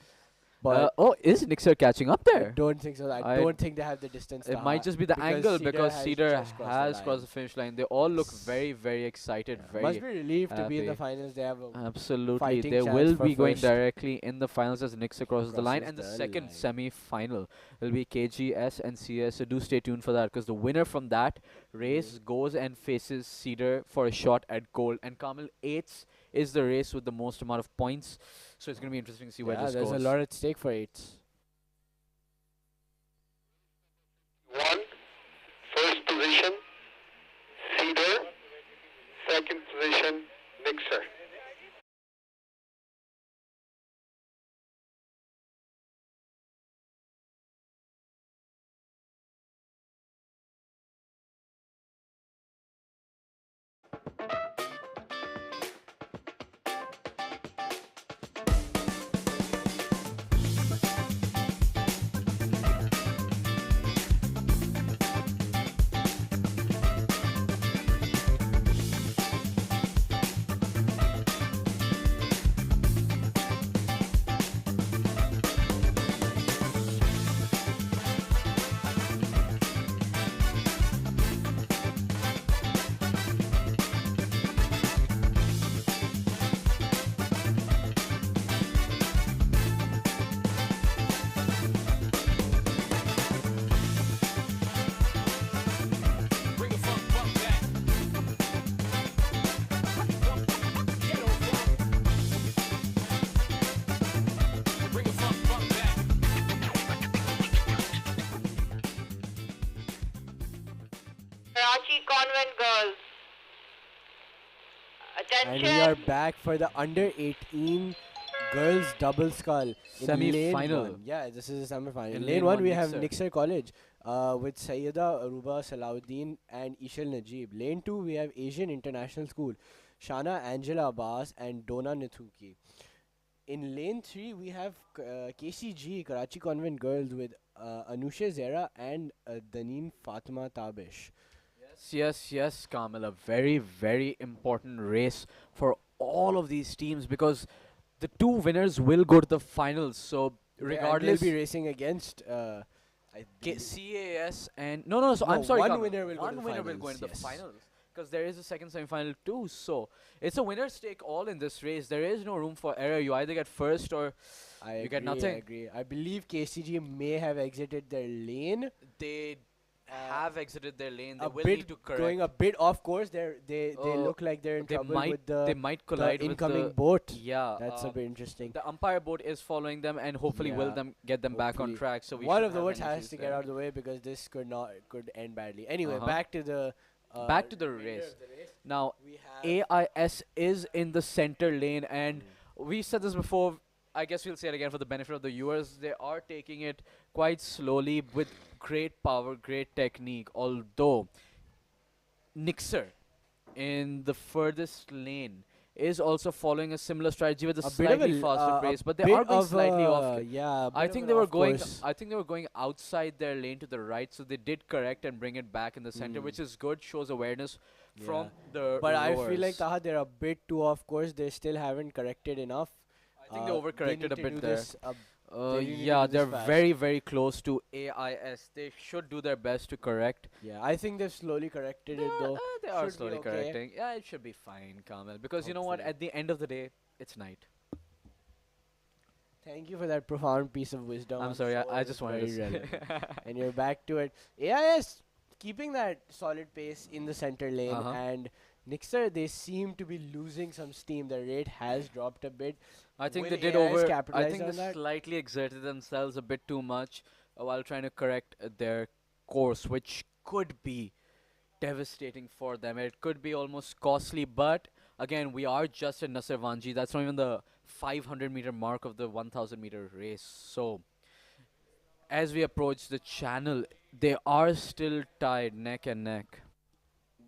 But Is Nixer catching up I there? don't think so. I I- don't think they have the distance. It Taha, might just be the because angle Cedar because has Cedar just crossed the has line. crossed the finish line. They all look Yes. very, very excited. Yeah. Very Must be relieved to be in the happy. finals. They have a Absolutely. fighting They chance will for be going first. directly in the finals as Nixer crosses the line. Crosses And the the second line. semi-final will be KGS and CS. So do stay tuned for that because the winner from that race goes and faces Cedar for a shot at gold. And Kamil, 8th is the race with the most amount of points. So it's going to be interesting to see where yeah, this there's goes. a lot at stake for eights. 1, first position, Cedar. Second position, Mixer. Karachi Convent Girls. And Attention. we are back for the under 18 girls double skull in lane Semi-final. 1. Yeah, this is a semi-final. In In lane lane 1 one, we have Nixer. Nixer College. with Sayyida Aruba Salahuddin and Ishal Najib. Lane 2, we have Asian International School, Shana Angela Abbas and Dona Nithuki. In lane 3, we have KCG, Karachi Convent Girls, with Anusha Zera and Daneen Fatima Tabish. Yes, yes, yes, Kamil. A very, very important race for all of these teams because the two winners will go to the finals. So And regardless, they'll be racing against, I believe, CAS and no. So no, I'm sorry, one Kamil. winner will go to One the winner will go into the finals, yes. finals because there is a second semi-final too. So it's a winner's take all in this race. There is no room for error. You either get first or I You agree, get nothing. I agree. I believe KCG may have exited their lane. they Uh, have exited their lane. They a will bit need to correct. going a bit off course. They Uh, look like they're in they trouble might with they the, might the collide with incoming the boat. yeah. That's a bit interesting. The umpire boat is following them and hopefully will Yeah, get them back on hopefully. track. So we One should of the have boats any has issues to get there. out of the way because this could end badly. Anyway, Uh-huh. back to the Back to the remainder race. of the race. Now We have AIS is in the center lane, and we said this before. I guess we'll say it again for the benefit of the viewers. They are taking it quite slowly with great power, great technique. Although Nixer in the furthest lane is also following a similar strategy with a a bit of slightly a faster a pace, but they bit are going of slightly a- off. Yeah, a I bit think of they an were off going. course. I think they were going outside their lane to the right, so they did correct and bring it back in the center, which is good. Shows awareness from the. But I feel like rowers. Taha, they're a bit too off course. They still haven't corrected enough. I think they They overcorrected need a to bit do there. this Uh, they need to yeah, do this they're fast. very, very close to AIS. They should do their best to correct. Yeah, I think they've slowly corrected it though. They are Should be slowly okay. correcting. Yeah, it should be fine, Kamil. Because you know what? Hopefully. At the end of the day, it's night. Thank you for that profound piece of wisdom. I'm I'm sorry, sure I it's just wanted to very say. relevant. And you're back to it. AIS keeping that solid pace in the center lane, Uh-huh. and Nixer, they seem to be losing some steam. The rate has dropped a bit. I think Will they did AIS over. I capitalize think on they that? slightly exerted themselves a bit too much while trying to correct their course, which could be devastating for them. It could be almost costly, but again, we are just at Nasirvanji. That's not even the 500-meter mark of the 1,000-meter race. So, as we approach the channel, they are still tied neck and neck.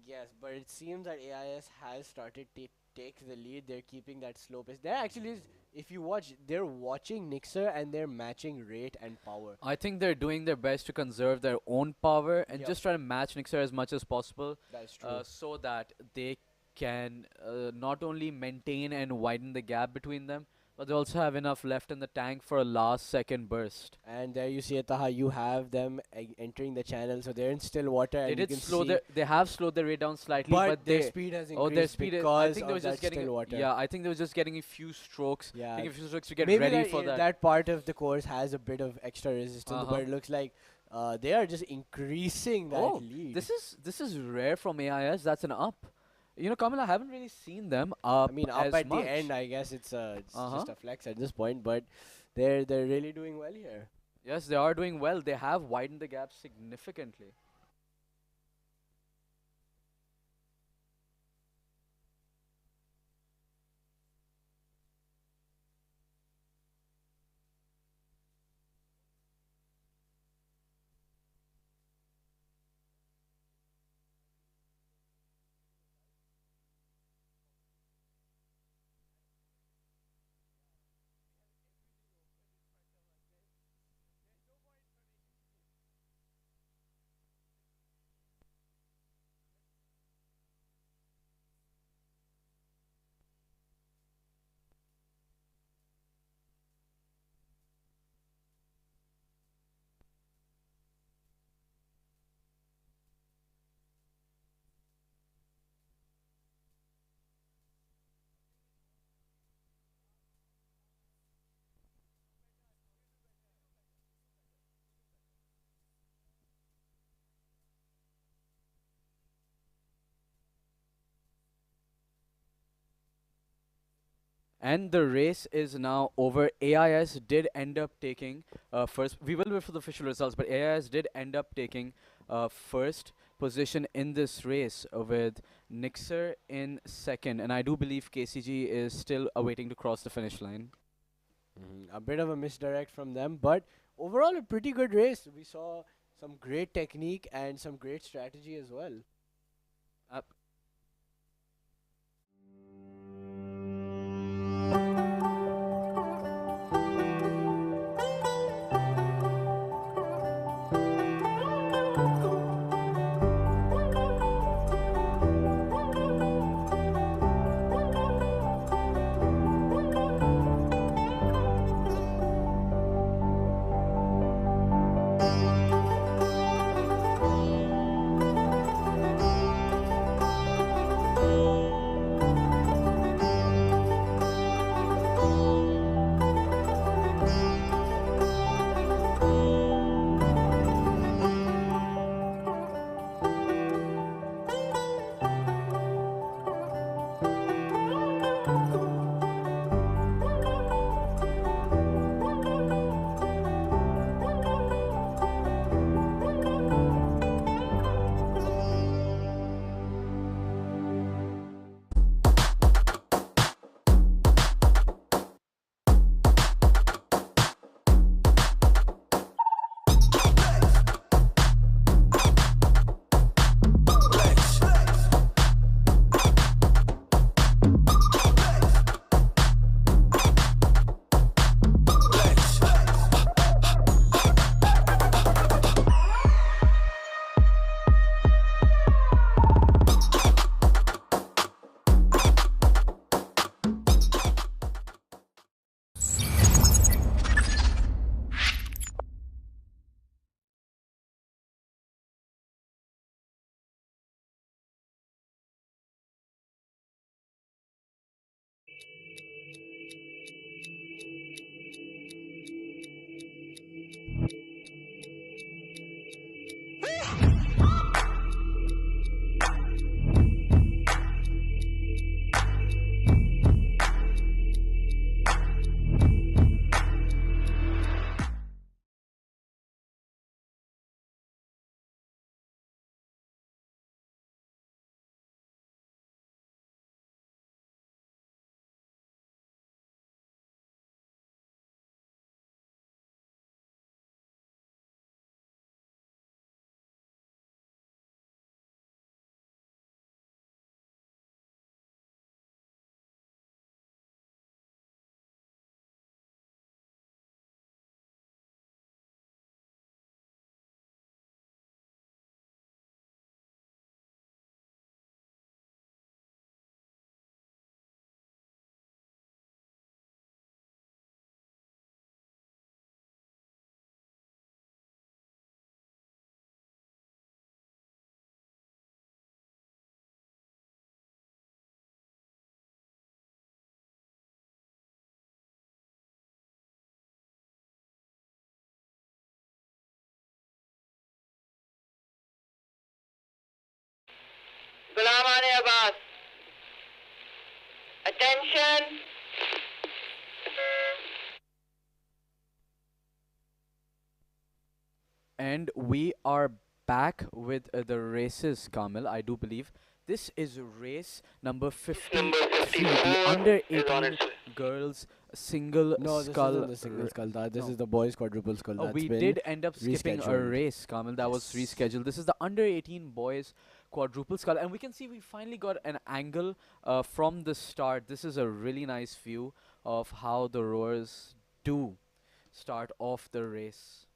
Yes, but it seems that AIS has started to take the lead. They're keeping that slow pace. They're actually, if you watch, they're watching Nixer and they're matching rate and power. I think they're doing their best to conserve their own power and Yep. just try to match Nixer as much as possible. That's true. So that they can not only maintain and widen the gap between them, but they also have enough left in the tank for a last second burst. And there you see it, Taha, you have them entering the channel, so they're in still water. They and you did can slow see their, they have slowed their rate down slightly, but their they speed has increased oh their speed because I think they were of just that getting still water. yeah I think they were just getting a few strokes, Yeah. taking a few strokes to get Maybe ready that, for that. that part of the course has a bit of extra resistance, Uh-huh. but it looks like they are just increasing that Oh, lead. This is rare from AIS. That's an up. You know, Kamil, I haven't really seen them up. I mean, up as at much. the end, I guess it's Uh-huh. just a flex at this point, but they're really doing well here. Yes, they are doing well. They have widened the gap significantly. And the race is now over. AIS did end up taking first. We will wait for the official results, but AIS did end up taking first position in this race with Nixer in second. And I do believe KCG is still awaiting to cross the finish line. A bit of a misdirect from them, but overall a pretty good race. We saw Some great technique and some great strategy as well. Ab- Gulamane Abbas. Attention. And we are back with the races, Kamil, I do believe. This is race number Number 53, 54 the under is on 18 its way. girls single No, this skull. isn't the single skull. This no. is the boys quadruple skull. Oh, That's we been did end up skipping a rescheduled. race, Kamil. That was Yes. rescheduled. This is the under 18 boys quadruple skull, and we can see we finally got an angle from the start. This is a really nice view of how the rowers do start off the race.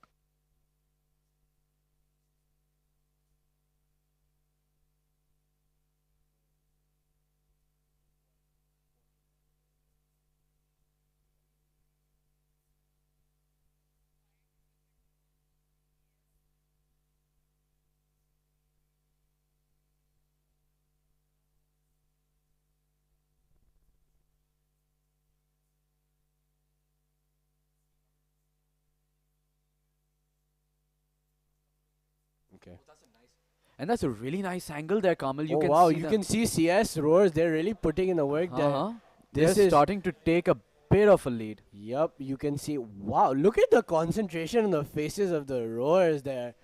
Okay. And that's a really nice angle there, Kamal. You Oh can wow, see you them. can see CS rowers. They're really putting in the work there. Uh-huh. This They're is starting to take a bit of a lead. Yup, you can see. Wow, look at the concentration on the faces of the rowers there.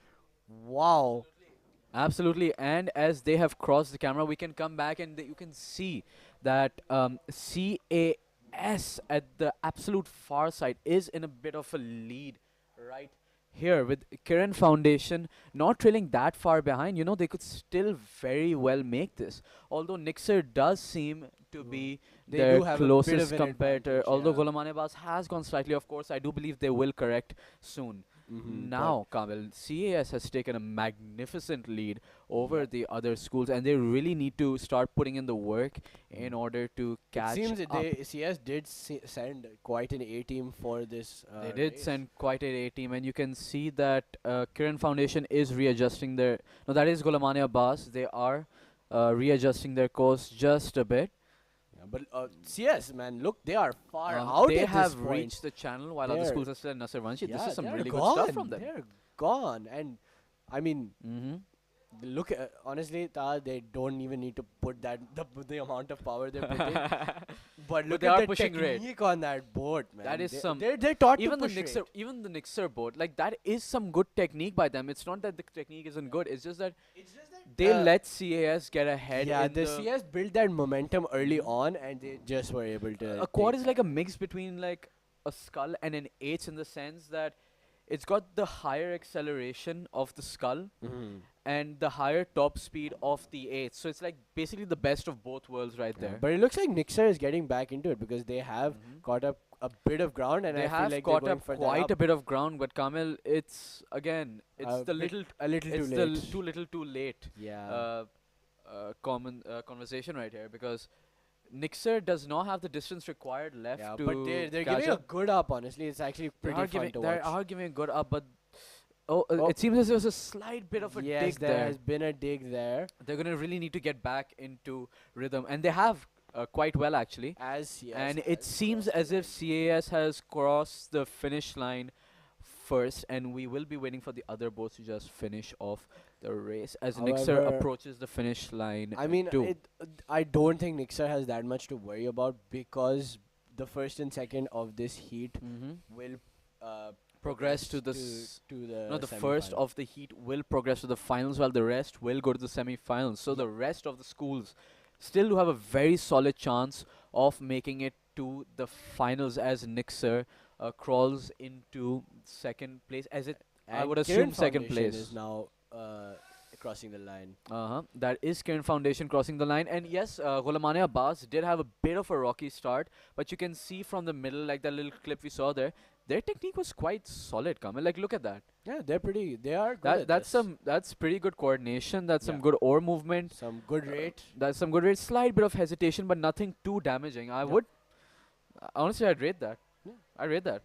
Wow. Absolutely. And as they have crossed the camera, we can come back and you can see that CAS at the absolute far side is in a bit of a lead right here with Kiran Foundation not trailing that far behind, they could still very well make this. Although Nixer does seem to be They their do have a bit closest of an competitor, advantage, although yeah. Ghulam Abbas has gone slightly off course. I do believe they will correct soon. Mm-hmm. Now, Kamil, CAS has taken a magnificent lead over Yep. the other schools, and they really need to start putting in the work in order to It catch seems that up. CS did send quite an A team for this. They did race. send quite an A team, and you can see that Kiran Foundation is readjusting their. No, that is Golamane Abbas. They are readjusting their course just a bit. Yeah, but CS, man, look, they are far out They at have this point. reached the channel while other They're- schools are still in Nasser Vanshi. This Yeah, is some they're really gone. good stuff from them. They're gone, and I mean, Mm-hmm. look, honestly, they don't even need to put the amount of power they're putting. But look they at are the pushing rate. technique on that board, man. That is some- They're taught Even to the push Nixer, rate. even the Nixer board, like that is some good technique by them. It's not that the technique isn't good. It's just that they let CAS get ahead. Yeah, in the CS built that momentum early on, and they just were able to. A quad take is like a mix between like a skull and an H in the sense that it's got the higher acceleration of the skull Mhm. and the higher top speed of the H. So it's like basically the best of both worlds right Yeah, there. but it looks like Nixer is getting back into it because they have Mhm. caught up a bit of ground, and They I feel have like caught they're going up further quite up. a bit of ground, but Kamil, it's again, it's A the bit- little, a little it's too the late. too little, too late. Yeah. Conversation right here because Nixer does not have the distance required left Yeah, to but they're catch giving a up. good up. Honestly, it's actually They pretty are fun giving, to they watch. are giving a good up, but Oh. it seems as there was a slight bit of a Yes, dig there there. has been a dig there. They're gonna really need to get back into rhythm, and they have quite well actually. As CS And it has seems crossed as the if line. CAS has crossed the finish line first, and we will be waiting for the other boats to just finish off the race as Nixer However, approaches the finish line. I mean, too. I don't think Nixer has that much to worry about because the first and second of this heat Mhm. will Progress to the to the No, the first semi-final. of the heat will progress to the finals, while the rest will go to the semi-finals. So the rest of the schools still do have a very solid chance of making it to the finals as Nixer crawls into second place. As it, I And would Kiran assume second Foundation place. is now crossing the line. That is Kiran Foundation crossing the line. And yes, Ghulamane Abbas did have a bit of a rocky start, but you can see from the middle, like that little clip we saw there, their technique was quite solid, Kamal. Like, look at that. Yeah, they are good at That's this. that's pretty good coordination. That's some Yeah. good oar movement. Some good rate. That's some good rate. Slight bit of hesitation, but nothing too damaging. I Yep. would honestly, I'd rate that. Yeah. I rate that.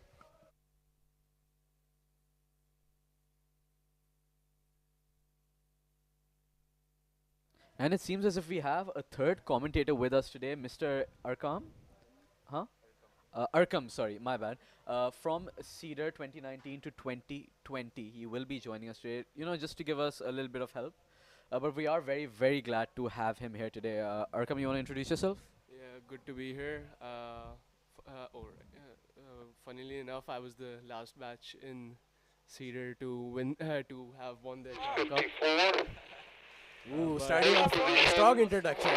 And it seems as if we have a third commentator with us today, Mr. Arkam. Huh? Arkam, sorry, my bad. From Cedar 2019 to 2020, he will be joining us today. Just to give us a little bit of help. But we are very, very glad to have him here today. Arkam, you want to introduce yourself? Yeah, good to be here. Funnily enough, I was the last batch in Cedar to win to have won the Cup. 54. Ooh, but- starting off with a strong introduction.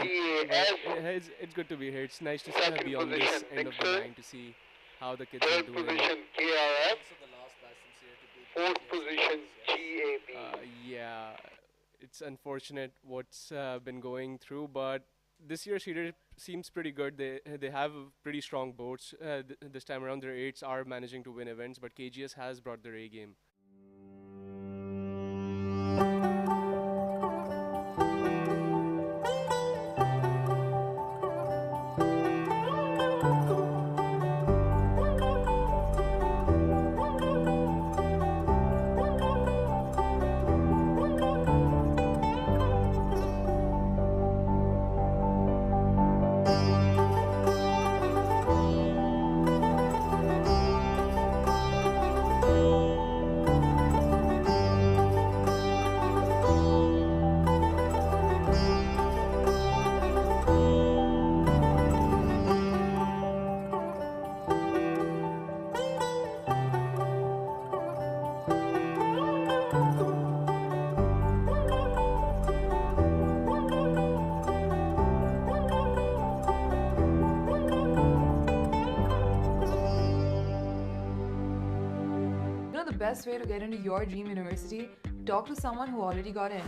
CAS. It's good to be here. It's nice to be on this Position, end of the Victor. line to see how the kids are Third doing. position KRF. Fourth position GAB. Yeah, it's unfortunate what's been going through, but this year Cedar seems pretty good. They have pretty strong boats. This time around, their eights are managing to win events, but KGS has brought their A game. best way to get into your dream university? Talk to someone who already got in.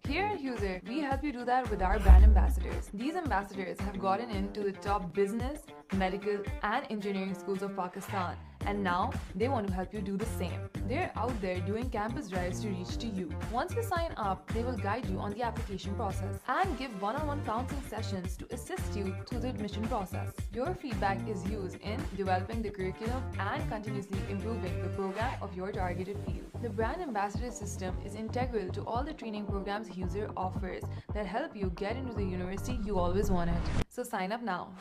Here at User, we help you do that with our brand ambassadors. These ambassadors have gotten into the top business, medical, and engineering schools of Pakistan, and now they want to help you do the same. They're out there doing campus drives to reach to you. Once you sign up, they will guide you on the application process and give one-on-one counseling sessions to assist you through the admission process. Your feedback is used in developing the curriculum and continuously improving the program of your targeted field. The brand ambassador system is integral to all the training programs User offers that help you get into the university you always wanted. So sign up now.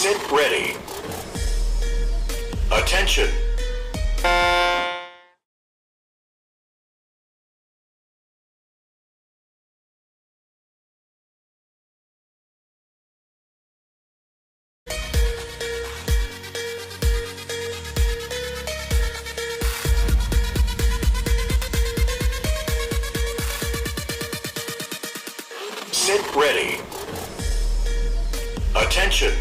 Sit ready. Attention. Sit ready. Attention.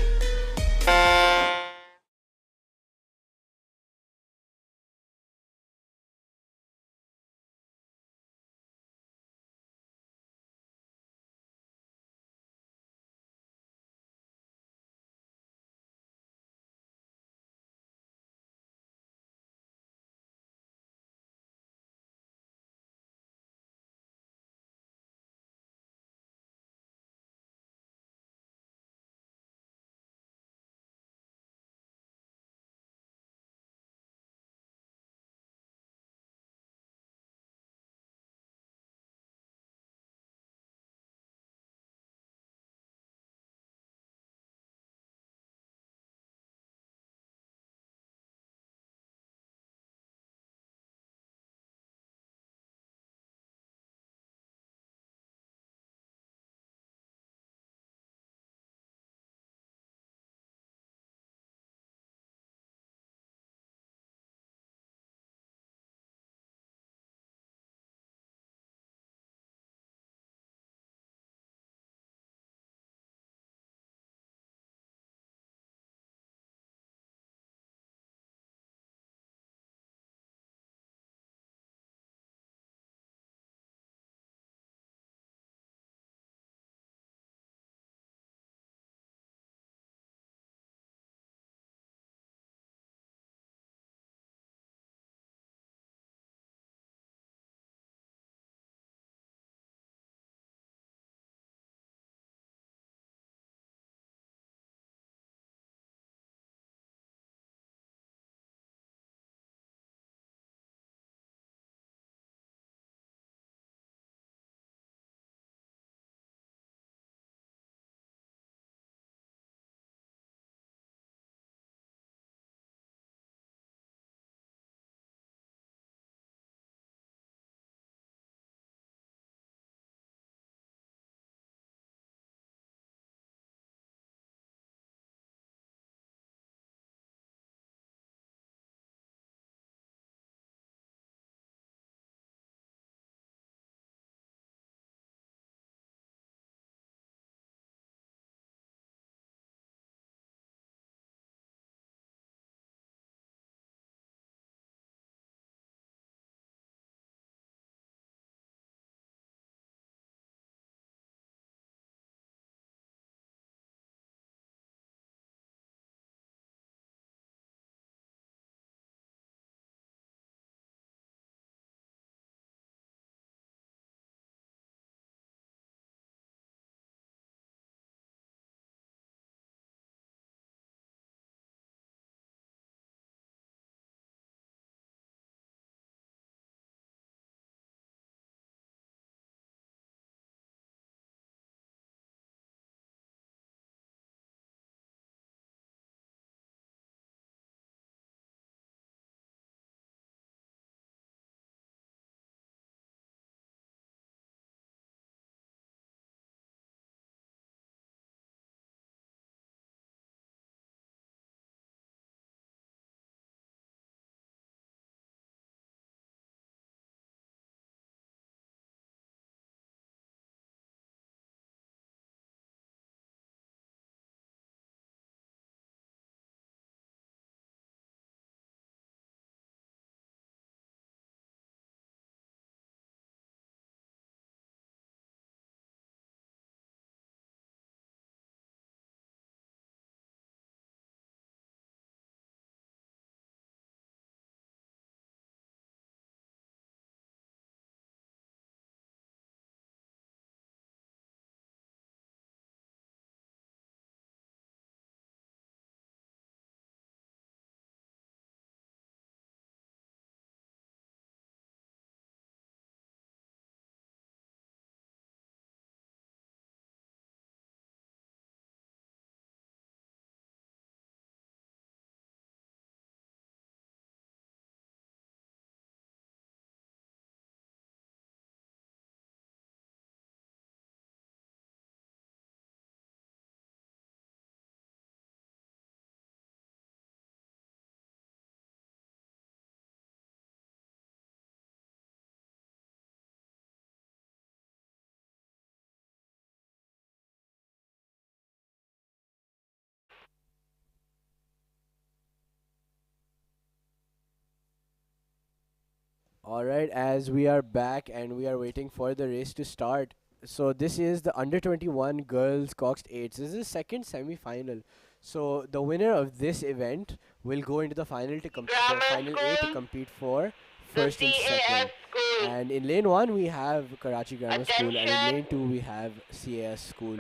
All right, as we are back and we are waiting for the race to start. So this is the under 21 girls coxed eights. This is the second semi-final. So the winner of this event will go into the final to the Grammar final A to School, compete for the first and CAS second. School. And in lane 1 we have Karachi Grammar School, and in lane Attention. 2 we have CAS School.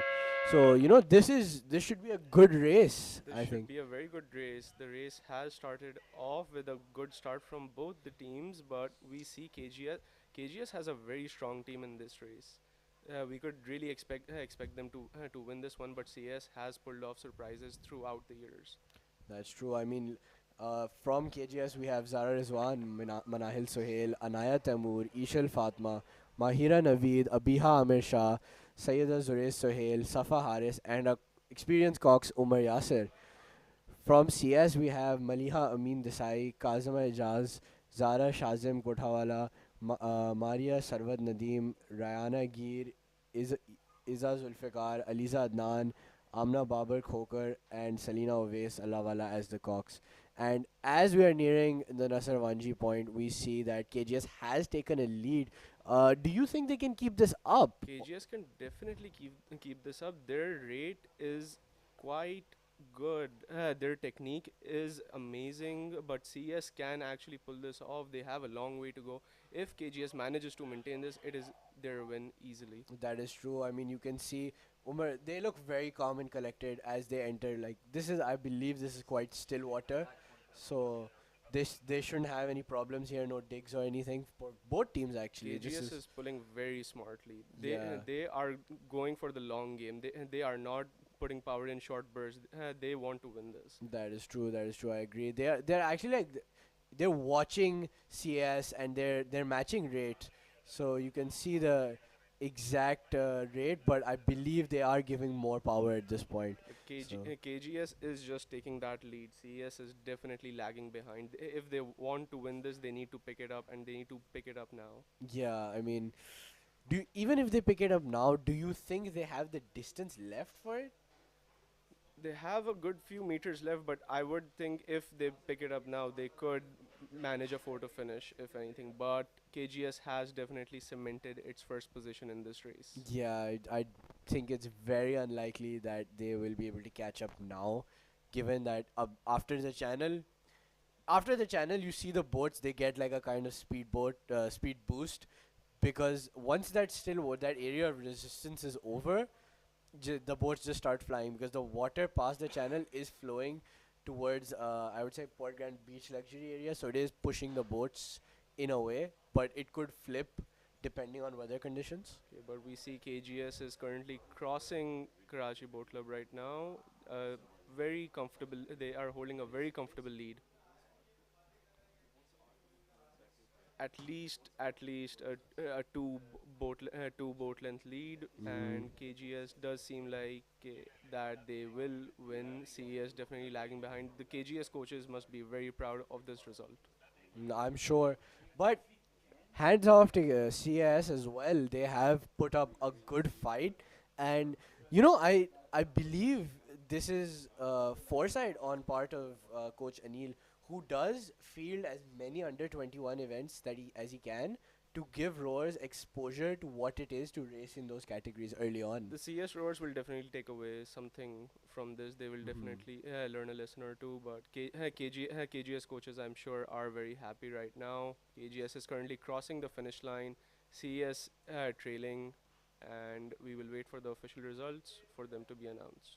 So this should be a good race, This I should think. be a very good race. The race has started off with a good start from both the teams, but we see KGS has a very strong team in this race. We could really expect them to win this one, but CS has pulled off surprises throughout the years. That's true. I mean, from KGS we have Zara Rizwan, Manahil Sohail, Anaya Taimur, Ishal Fatma, Mahira Naveed, Abiha Amir Shah, Sayyida Zuresh Sohail, Safa Haris, and a experienced cox Umar Yasir. From CS we have Maliha Amin Desai, Kazima Ijaz, Zara Shazim Kothawala, Maria Sarwad Nadeem, Rayana Gir, Iz- Iza Zulfikar, Aliza Adnan, Amna Babar Khokar, and Salina Ovais Allahwala as the Cox. And as we are nearing the Nasser Wanji point, we see that KGS has taken a lead. Do you think they can keep this up? KGS can definitely keep this up. Their rate is quite good. Their technique is amazing, but CS can actually pull this off. They have a long way to go. If KGS manages to maintain this, it is their win easily. That is true. I mean, you can see Umar. They look very calm and collected as they enter. Like this is, I believe, this is quite still water, so they shouldn't have any problems here. No digs or anything for both teams actually. This KGS is is pulling very smartly. yeah. They are going for the long game. They are not putting power in short bursts. They want to win this. That is true. That is true. I agree. They're actually like they're watching CS and they're matching rate, so you can see the exact rate. But I believe they are giving more power at this point. But So KGS is just taking that lead. CS is definitely lagging behind. If they want to win this, they need to pick it up, and they need to pick it up now. yeah, I mean, even if they pick it up now, do you think they have the distance left for it? They have a good few meters left, but I would think if they pick it up now, they could manage a photo finish, if anything. But KGS has definitely cemented its first position in this race. Yeah, I think it's very unlikely that they will be able to catch up now, given that after the channel you see the boats, they get like a kind of speed boost, because once that area of resistance is over, the boats just start flying because the water past the channel is flowing towards I would say Port Grand Beach luxury area, so it is pushing the boats in a way, but it could flip depending on weather conditions. Okay, but we see KGS is currently crossing Karachi Boat Club right now. Very comfortable. They are holding a very comfortable lead. At least a two boat length lead, and KGS does seem like that they will win. CES definitely lagging behind. The KGS coaches must be very proud of this result. I'm sure, but hands off to CS as well. They have put up a good fight, and I believe this is foresight on part of Coach Anil, who does field as many under 21 events as he can to give rowers exposure to what it is to race in those categories early on. The CS rowers will definitely take away something from this. They will definitely learn a lesson or two. But KGS coaches, I'm sure, are very happy right now. KGS is currently crossing the finish line. CES trailing, and we will wait for the official results for them to be announced.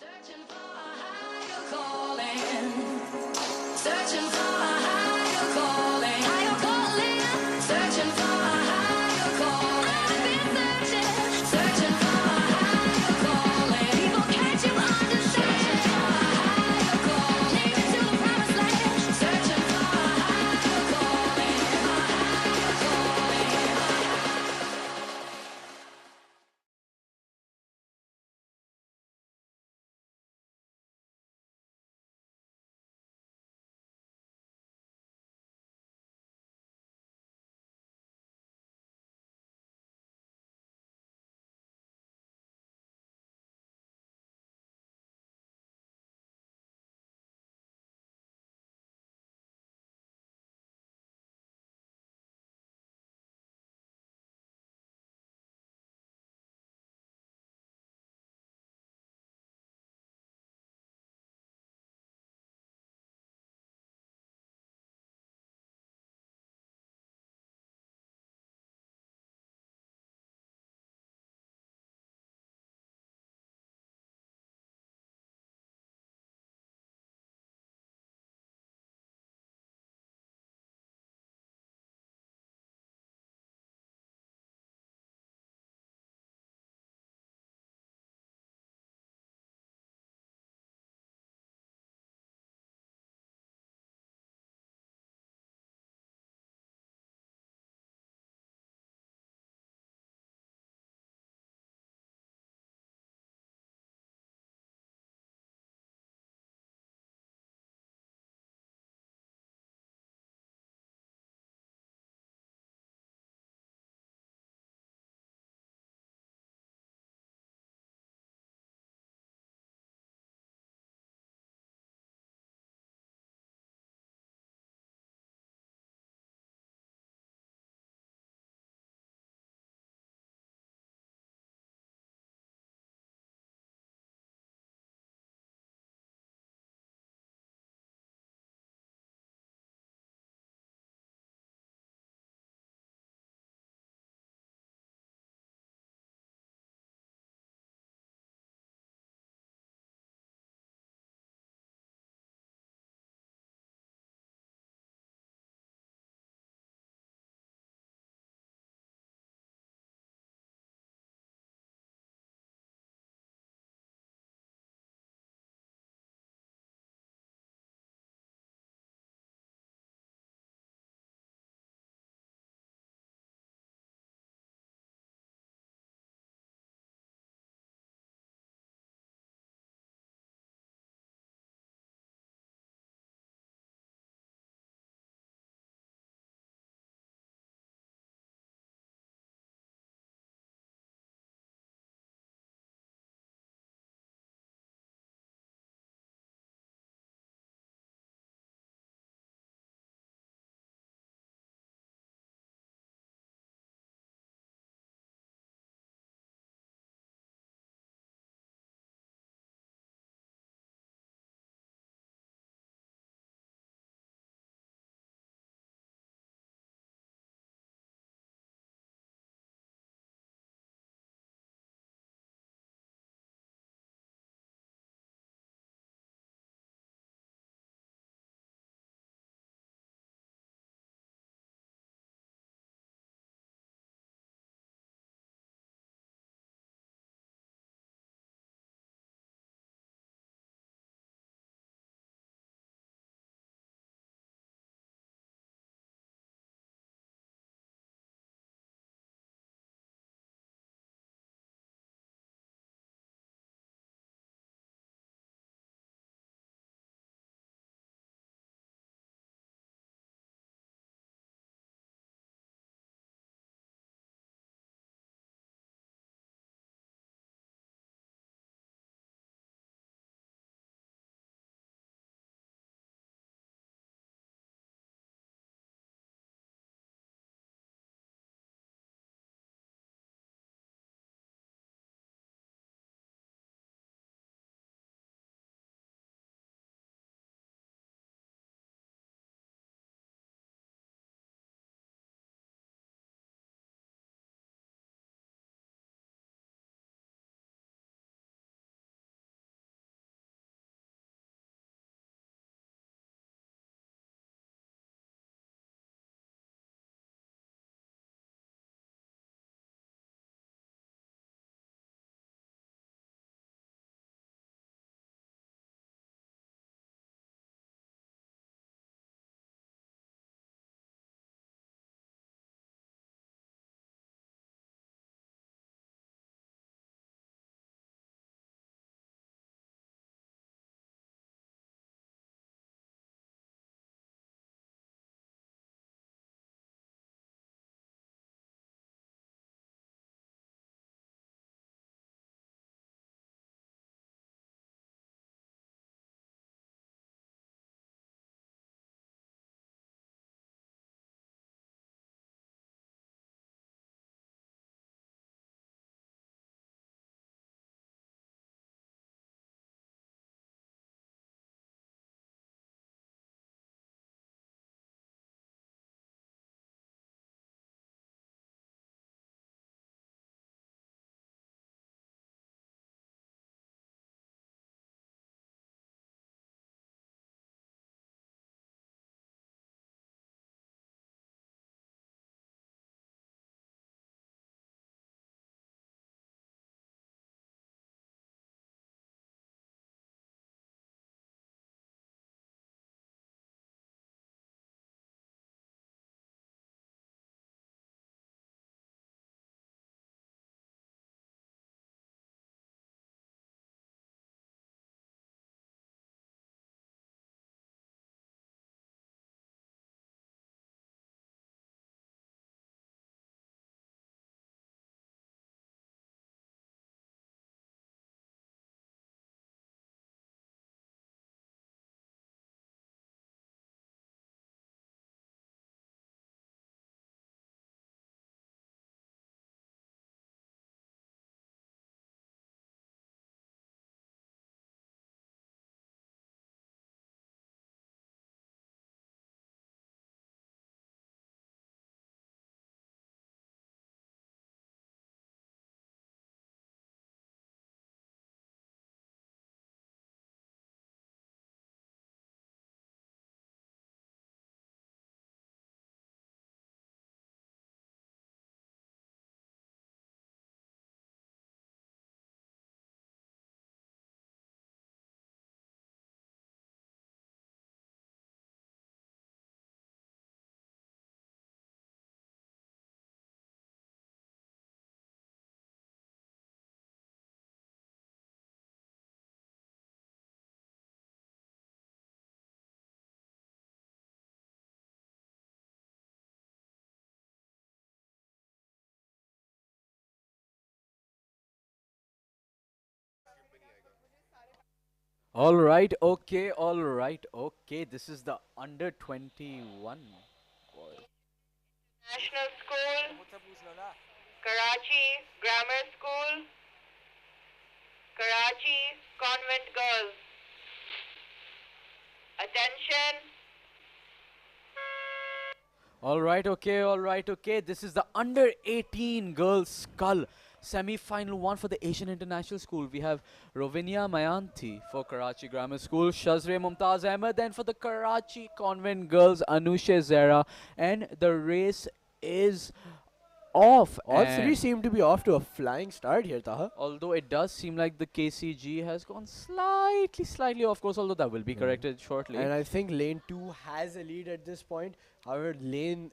Searching for a higher calling. Searching for a higher calling. Higher calling. Searching for a higher calling. I've been searching. Searching for a higher calling. People, can't you understand? Searching for a higher calling. Take me to the promised land. Searching for a higher calling. A higher calling. All right, okay, all right, okay. This is the under 21 boys. National School, Karachi Grammar School, Karachi Convent Girls. Attention, All right, okay, all right, okay. This is the under 18 girls skull semi-final one for the Asian International School. We have Rovinia Mayanti for Karachi Grammar School, Shazre Mumtaz Ahmed, and for the Karachi Convent Girls, Anusha Zera. And the race is off. All three And seem to be off to a flying start here, Taha. although it does seem like the KCG has gone slightly off course, although that will be corrected shortly. And I think lane 2 has a lead at this point. However, lane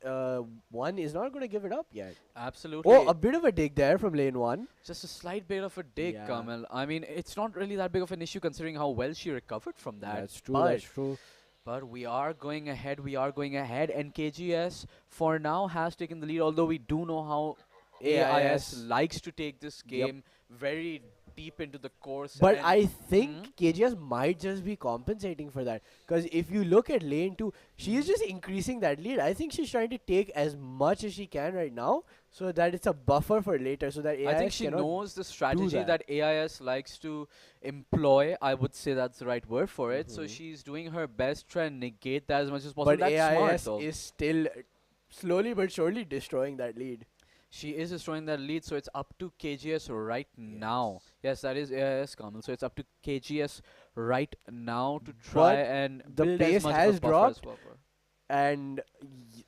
1 is not going to give it up yet. Absolutely. Oh, a bit of a dig there from lane 1. Just a slight bit of a dig, Yeah. Kamil. I mean, it's not really that big of an issue considering how well she recovered from that. That's true, But, that's true. but we are going ahead, and KGS for now has taken the lead, although we do know how AIS likes to take this Yep. game very deep into the course. But and I think Mhm. KGS might just be compensating for that. Because if you look at lane 2, she is just increasing that lead. I think she's trying to take as much as she can right now so that it's a buffer for later so that AIS I think she cannot knows the strategy that. that AIS likes to employ. I would say that's the right word for it. So Mhm. she's doing her best to try and negate that as much as possible. But That's AIS smart, though. is still slowly but surely destroying that lead. She is destroying that lead, so it's up to KGS right now. Yes, that is AIS, Kamal. So it's up to KGS right now to try But and the build pace as much has of a buffer as dropped. possible. And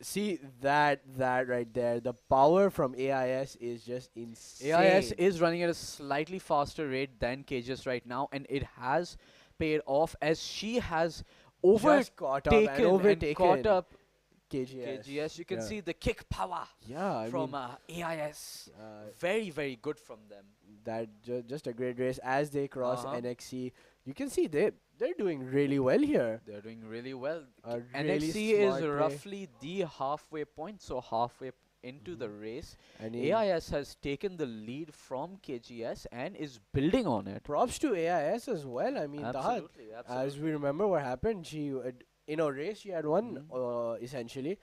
see that right there, the power from AIS is just insane. AIS is running at a slightly faster rate than KGS right now, and it has paid off as she has just caught up and overtaken and overtaken caught up KGS. KGS. You can Yeah. see the kick power Yeah, I from mean, AIS. uh, Very, very good from them. that just a great race as they cross Uh-huh. NXC. You can see they're doing really well here. They're doing really well. A NXC really is smart play. roughly the halfway point, so halfway into the race. And AIS has taken the lead from KGS and is building on it. props to AIS as well. I mean, Taha, Absolutely, as absolutely. we remember what happened, she in a race she had won essentially.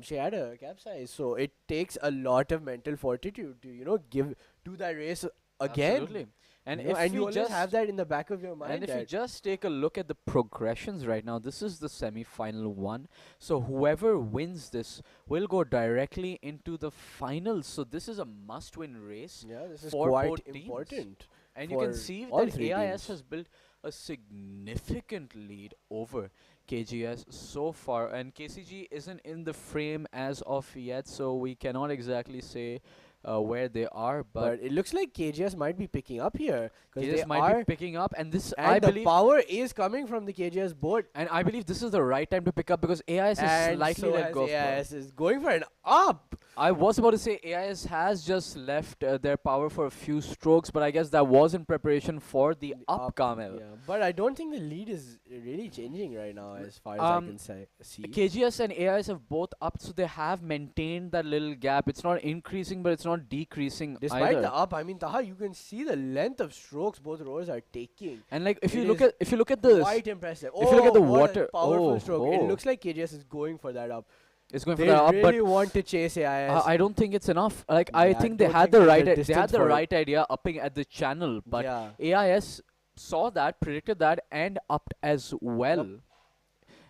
She had a capsize, so it takes a lot of mental fortitude to give do that race again. Absolutely. And You know, if and we you always just have that in the back of your mind. and if you that just take a look at the progressions right now, this is the semi-final one. So whoever wins this will go directly into the finals. So this is a must-win race. yeah, this is for quite both teams. important. And you can for see all that three AIS teams. has built a significant lead over KGS so far. And KCG isn't in the frame as of yet, so we cannot exactly say where they are. But it looks like KGS might be picking up here because KGS they might are, be picking up, and this and I the believe. power is coming from the KGS board. And I believe this is the right time to pick up because AIS is And slightly so let has go of power. AIS is going for an up. I was about to say AIS has just left their power for a few strokes, but I guess that was in preparation for the up, Kamel. Yeah, but I don't think the lead is really changing right now as far as I can see. KGS and AIS have both upped, so they have maintained that little gap. It's not increasing, but it's not decreasing Despite either. the up, I mean, Taha, you can see the length of strokes both rowers are taking. And like if It you look is at the Quite impressive. if you look at the what a water- powerful oh, stroke. It oh. looks like KGS is going for that up. it's going for They the up, really but want to chase AIS. I don't think it's enough. Like I Yeah, I think they don't had think the there's right a they had distance the for it. right idea upping at the channel, but yeah. AIS saw that, predicted that, and upped as well.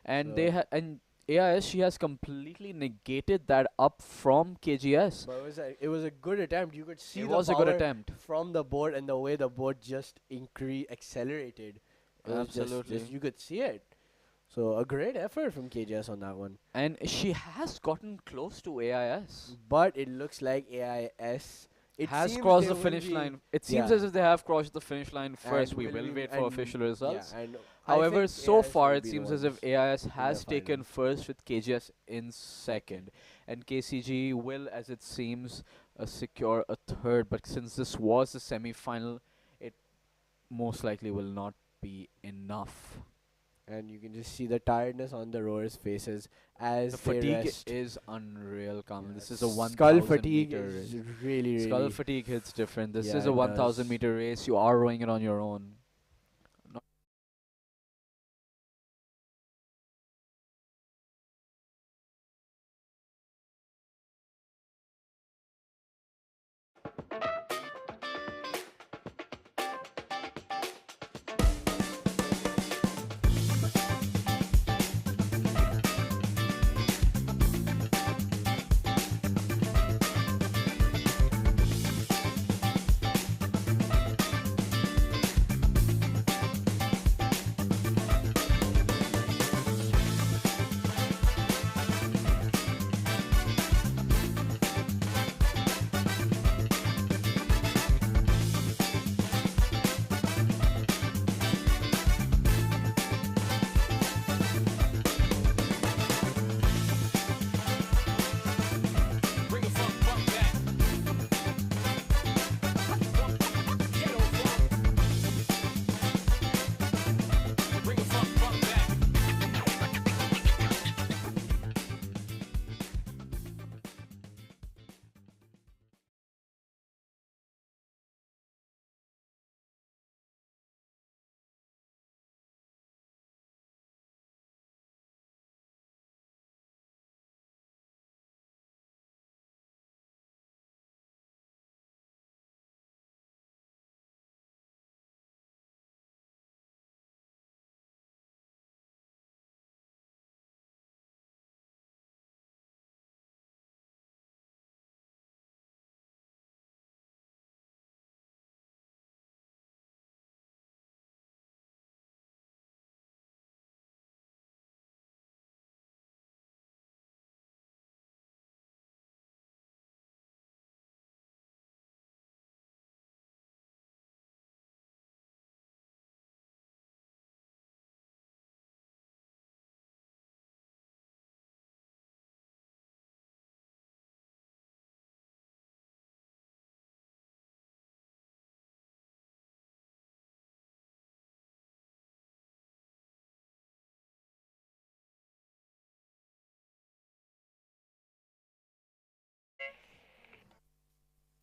And they So- and AIS, she has completely negated that up from KGS. But it was a good attempt. You could see It the was a good power attempt. from the board and the way the board just accelerated. It was Absolutely. just you could see it. So a great effort from KGS on that one. And she has gotten close to AIS. But it looks like AIS Has seems crossed they the will finish be- line. It seems yeah. as if they have crossed the finish line first. and We will wait for and official results. Yeah, and I However, think so AIS far will it be the seems as if ones AIS in has the taken final. first with KGS in second. And KCG will, as it seems, secure a third. But since this was the semi-final, it most likely will not be enough. And you can just see the tiredness on the rowers' faces as The they fatigue rest. is unreal, Kamal. Yeah, This is a 1,000 skull fatigue meter is race. really. Skull fatigue hits different. This Yeah, is a it 1,000 does. meter race. You are rowing it on your own.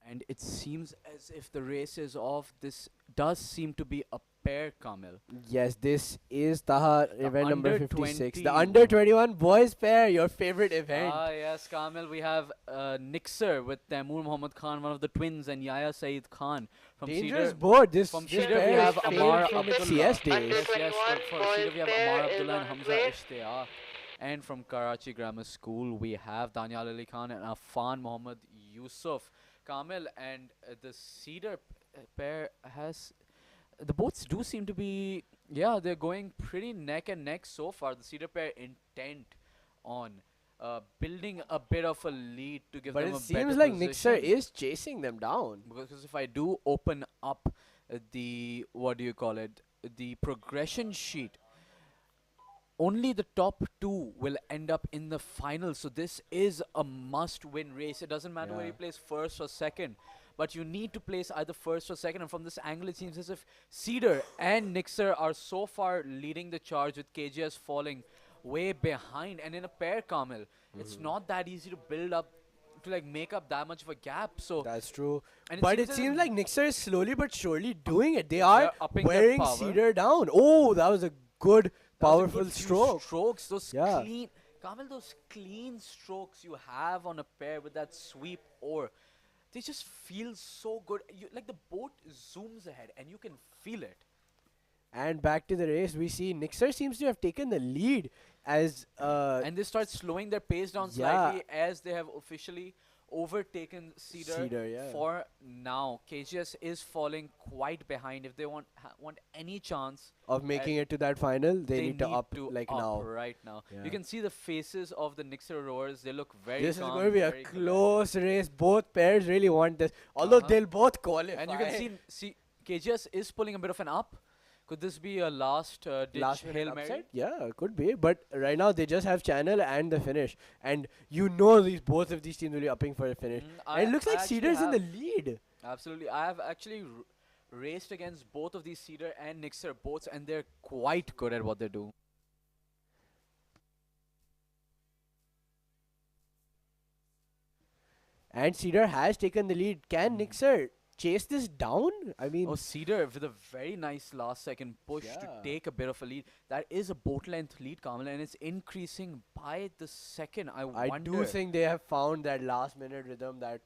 And it seems as if the race is off. This does seem to be a pair, Kamil. Yes, this is Taha The event number under 56. The 20 under 21 boys pair, your favorite event. Ah, yes, Kamil. We have Nixer with Taimur Muhammad Khan, one of the twins, and Yahya Saeed Khan from Dangerous Cedar. board. This From this Cedar pair we is have famed Amar from its Abdullah. CS days. Under Yes, 21 for Cedar we have boys Amar pair is Abdullah and on Hamza way. Ishtiyaq. And from Karachi Grammar School, we have Daniel Ali Khan and Afan Muhammad Yusuf. Kamil and the Cedar pair has. The boats do seem to be. Yeah, they're going pretty neck and neck so far. The Cedar pair intent on building a bit of a lead to give But them it a seems better like position. Nixer is chasing them down. Because if I do open up the what do you call it, the progression sheet, only the top two will end up in the final. So this is a must-win race. It doesn't matter where you Yeah. place first or second, but you need to place either first or second. And from this angle, it seems as if Cedar and Nixer are so far leading the charge, with KGS falling way behind. And in a pair, Kamil, it's not that easy to build up, to like make up that much of a gap. So That's true. and But it as seems if like Nixer is slowly but surely doing it. They They're are upping their wearing power. Cedar down. Oh, that was a good, that was a powerful good few stroke. strokes, those Yeah. clean, Kamil, those clean strokes you have on a pair with that sweep or they just feel so good. You, like the boat zooms ahead and you can feel it. And back to the race, we see Nixer seems to have taken the lead as And they start slowing their pace down yeah. slightly as they have officially overtaken Cedar, Cedar, yeah. for now. KGS is falling quite behind. If they want any chance, of making it to that final, they need to up like up now. right now. Yeah. You can see the faces of the Nixer rowers. They look very This is calm, going to be a very collected. close race. Both pairs really want this, although Uh-huh. they'll both qualify. And you can see KGS is pulling a bit of an up. Could this be a last ditch last minute Hail Mary? upset? Yeah, could be. But right now they just have channel and the finish, and you know both of these teams will be upping for a finish. And it looks like actually Cedar's in the have- lead. Absolutely. I have actually raced against both of these Cedar and Nixer boats, and they're quite good at what they do. And Cedar has taken the lead. Can Nixer chase this down? I mean, Oh, Cedar with a very nice last second push to Yeah. take a bit of a lead. That is a boat length lead, Kamal, and it's increasing by the second. I I wonder. do think they have found that last minute rhythm, that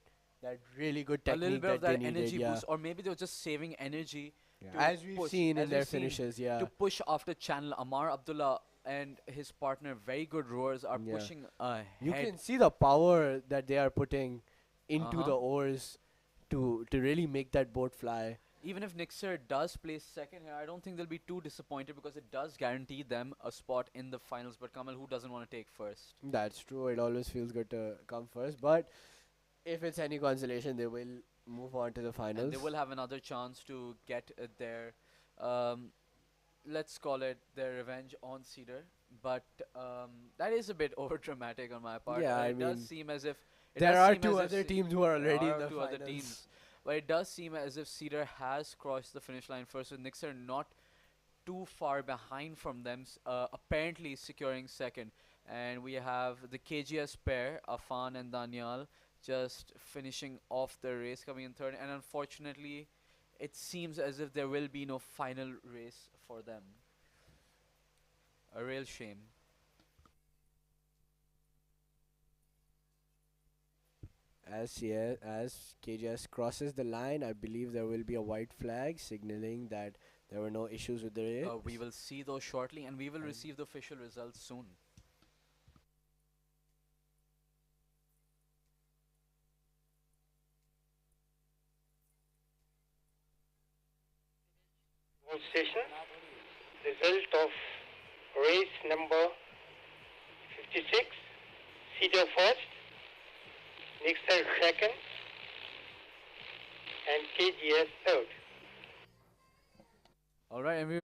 really good a technique little bit of that that they needed. energy Yeah. boost, or maybe they were just saving energy to As we've push, seen as in their we've seen, finishes, yeah. to push after channel. Amar Abdullah and his partner, very good rowers, are Yeah. pushing ahead. You can see the power that they are putting into the Uh-huh. oars to really make that boat fly. Even if Nixer does place second here, I don't think they'll be too disappointed because it does guarantee them a spot in the finals. But Kamal, who doesn't want to take first? That's true. It always feels good to come first, but if it's any consolation, they will move on to the finals. And they will have another chance to get their, let's call it their revenge on Cedar. But that is a bit over dramatic on my part. Yeah, I it does mean, seem as if there are two other teams who are already in the two finals. other teams. But it does seem as if Cedar has crossed the finish line first, with Nixer not too far behind from them, apparently securing second. And we have the KGS pair, Afan and Daniel, just finishing off the race, coming in third. And unfortunately, it seems as if there will be no final race for them. A real shame. As KJS crosses the line, I believe there will be a white flag signaling that there were no issues with the race. We will see those shortly, and we will And- receive the official results soon. Station. Result of race number 56. Cedar first, Nixer second, and KGS third. All right, and we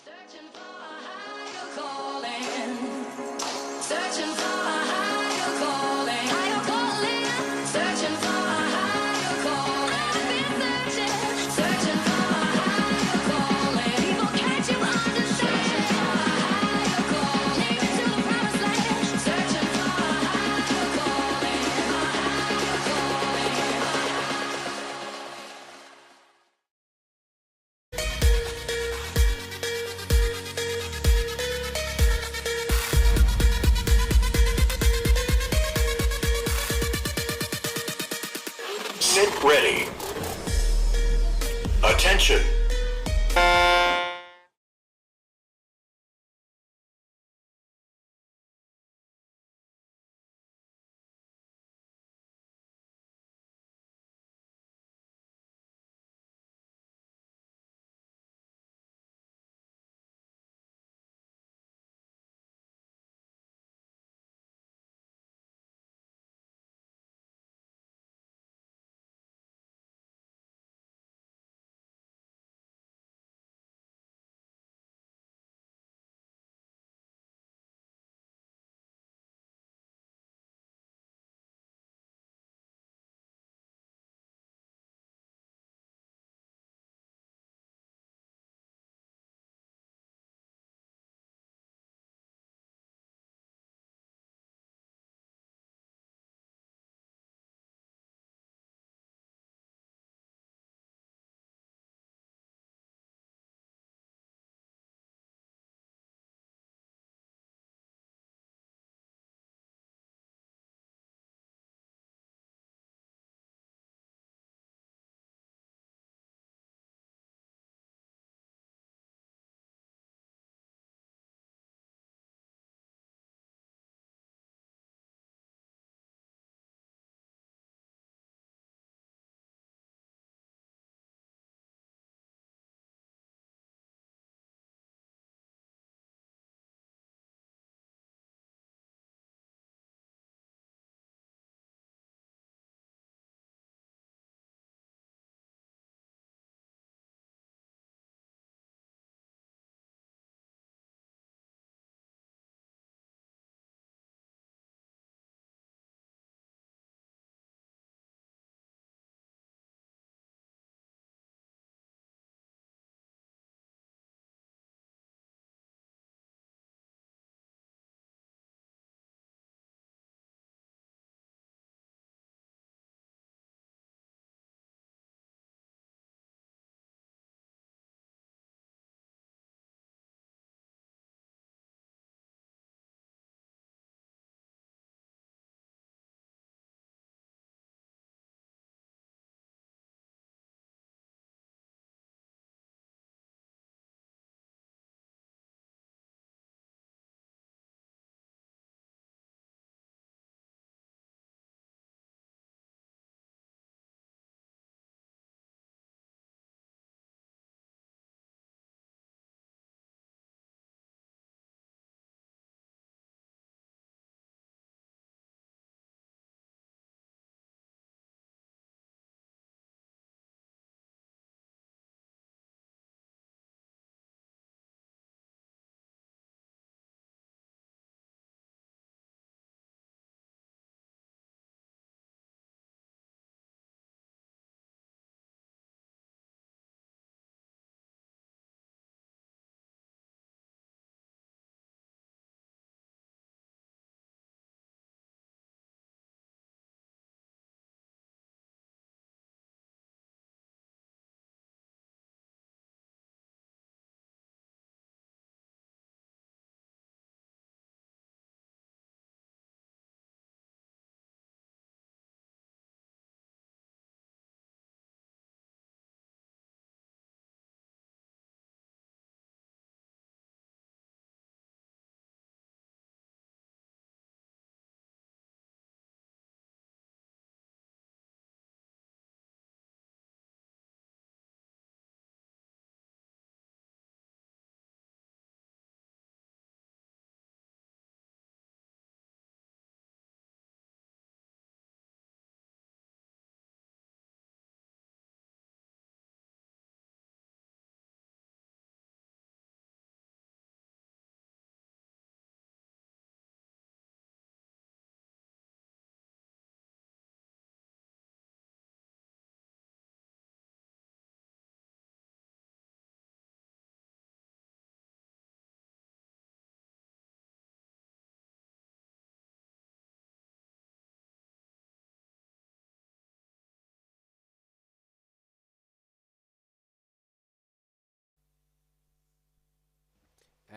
Searching for a higher calling. Searching for a higher calling. Higher calling. Searching for a higher calling. I've been searching. Searching for a higher calling. People, can't you understand? Searching for a higher calling. Lead me to the promised land. Searching for a higher calling. A higher calling. Get ready. Attention.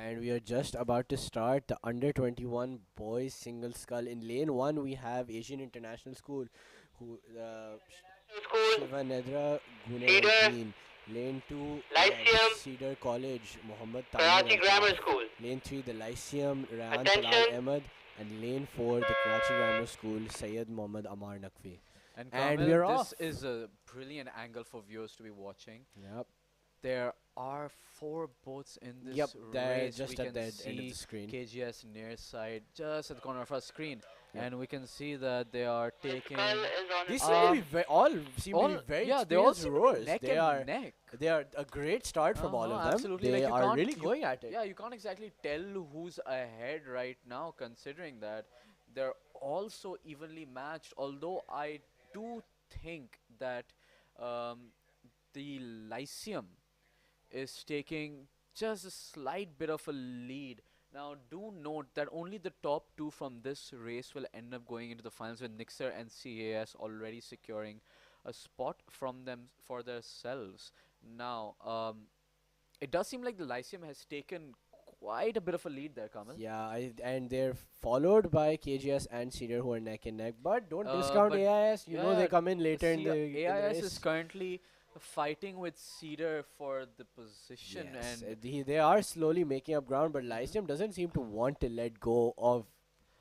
And we are just about to start the under 21 boys single scull. In lane 1, we have Asian International School, who School, Shiva Nedra Cedar, Gunaradeen. Lane 2, Lyceum, Cedar College, Muhammad Karachi Tamir Grammar Altaf. School. Lane 3, the Lyceum, Rayan Attention. Talal Ahmed. And lane 4, the Karachi Grammar School, Sayyid Muhammad Amar Naqvi. And, And Kamil, we are this off. is a brilliant angle for viewers to be watching. Yep. There are 4 boats in this Yep, they're race. just We at can the end of see the screen. KGS near side, just at the corner of our screen. Yep. And we can see that they are taking... Skull is on These its seem to Um, be all seem to be very yeah, they all experienced seem to be rowers. neck They and are neck. a great start from all of them. Absolutely. They like you are can't- really you- going at it. Yeah, you can't exactly tell who's ahead right now, considering that they're also evenly matched. Although I do think that the Lyceum is taking just a slight bit of a lead. Now, do note that only the top 2 from this race will end up going into the finals, with Nixer and CAS already securing a spot from them for themselves. Now, it does seem like the Lyceum has taken quite a bit of a lead there, Kamal. Yeah, and they're followed by KGS and Cedar, who are neck and neck. But don't discount But AIS. You know yeah, they come in later in See, the AIS race. is currently fighting with Cedar for the position, Yes, and they are slowly making up ground, but Lyceum doesn't seem to want to let go of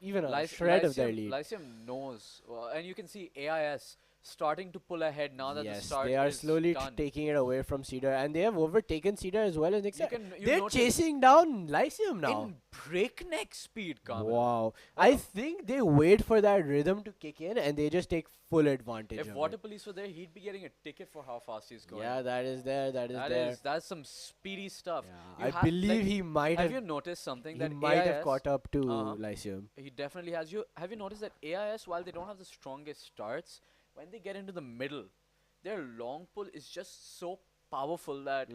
even a shred of their lead. Lyceum knows, and you can see AIS starting to pull ahead now that the Yes, start they are is slowly done. taking it away from Cedar, and they have overtaken Cedar as well as Nixer. You They're notice chasing down Lyceum now. in breakneck speed, Kamal. Wow. I think they wait for that rhythm to kick in and they just take full advantage If of water it. police were there, he'd be getting a ticket for how fast he's going. Yeah, that is there. That is there. That's some speedy stuff. Yeah, You I ha- believe like, he might Have have you noticed something he that might have AIS caught up to Uh-huh. Lyceum. He definitely has. Have you noticed that AIS, while they don't have the strongest starts, when they get into the middle, their long pull is just so powerful that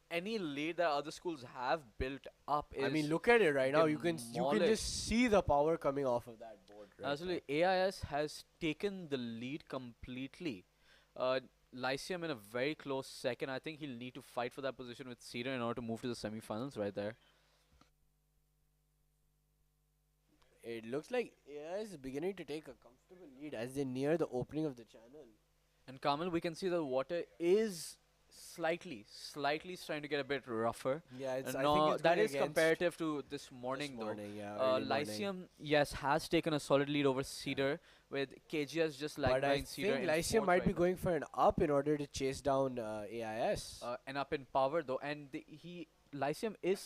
any lead that other schools have built up is I mean, look at it right now. You can demolished. just see the power coming off of that board. Right absolutely. AIS has taken the lead completely. Lyceum in a very close second. I think he'll need to fight for that position with Cedar in order to move to the semi-finals right there. It looks like AIS is beginning to take a comfortable lead as they near the opening of the channel. And Kamal, we can see the water is slightly starting to get a bit rougher. Yeah, it's, I no, think it's that going is against comparative to this morning, though. yeah, early morning. Lyceum, yes, has taken a solid lead over Cedar, with KGS just lagging But I behind Cedar. think in Lyceum fourth might right be now. going for an up in order to chase down AIS. And up in power though, and Lyceum is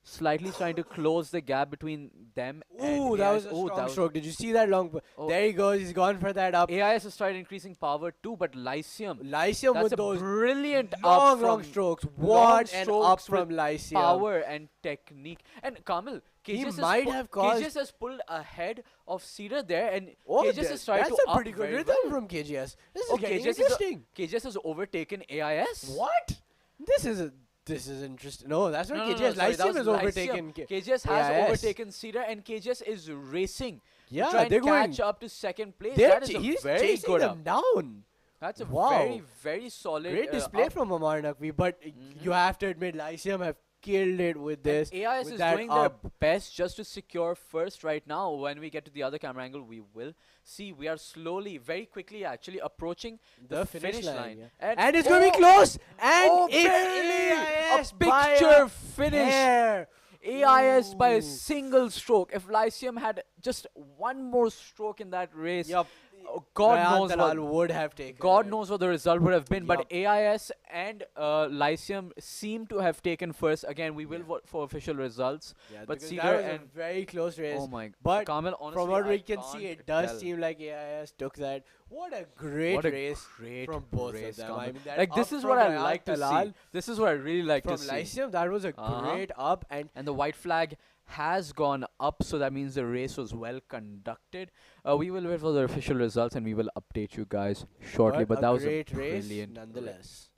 slightly trying to close the gap between them and Ooh, that was AIS. a Ooh, strong that was- stroke. Did you see that long? Oh. There he goes. He's gone for that up. AIS has started increasing power too, but Lyceum, Lyceum that's with a those brilliant long, up long from strokes. long What an up strokes from with Lyceum. power and technique. And Kamal, He KGS might have caused- KGS has pulled ahead of Cedar there, and Oh, KGS has tried that's to a up pretty good very rhythm well. from KGS. This is Oh, getting KGS is a- interesting. KGS has overtaken AIS. What? This is interesting. No, that's not No, no, no, KGS. sorry, that Lyceum was has Lyceum. overtaken. KGS has AIS. overtaken Cedar, and KGS is racing to Yeah, try they're and going. catch up to second place. They're That is he's a very chasing good them up. down. That's a Wow. very, very solid Great display up. from Amar Naqvi, but you have to admit Lyceum have killed it with this. And AIS with is that doing up. their best just to secure first right now. When we get to the other camera angle, we will see. We are slowly, very quickly actually approaching the finish line. yeah. And it's going to be close. And oh, it's barely! AIS A by picture a finish. hair. AIS by Ooh. a single stroke. If Lyceum had just one more stroke in that race, Yup. God Rayan knows Talal what. would have taken God it. knows what the result would have been, Yup. but AIS and Lyceum seem to have taken first. Again, we will Yeah. vote for official results. Yeah, but because Cedar that was a and- very close race. Oh my! But Kamil, honestly, from what I we can see, can't it does tell. seem like AIS took that. What a great What a race great from both race, of them. I Kamil. mean, that Like this up is from what I Rayan like to Talal see. This is what I really like from to see. Lyceum. That was a Uh-huh. great up, and And the white flag has gone up, so that means the race was well conducted. We will wait for the official results and we will update you guys shortly. But a that was a great race brilliant nonetheless.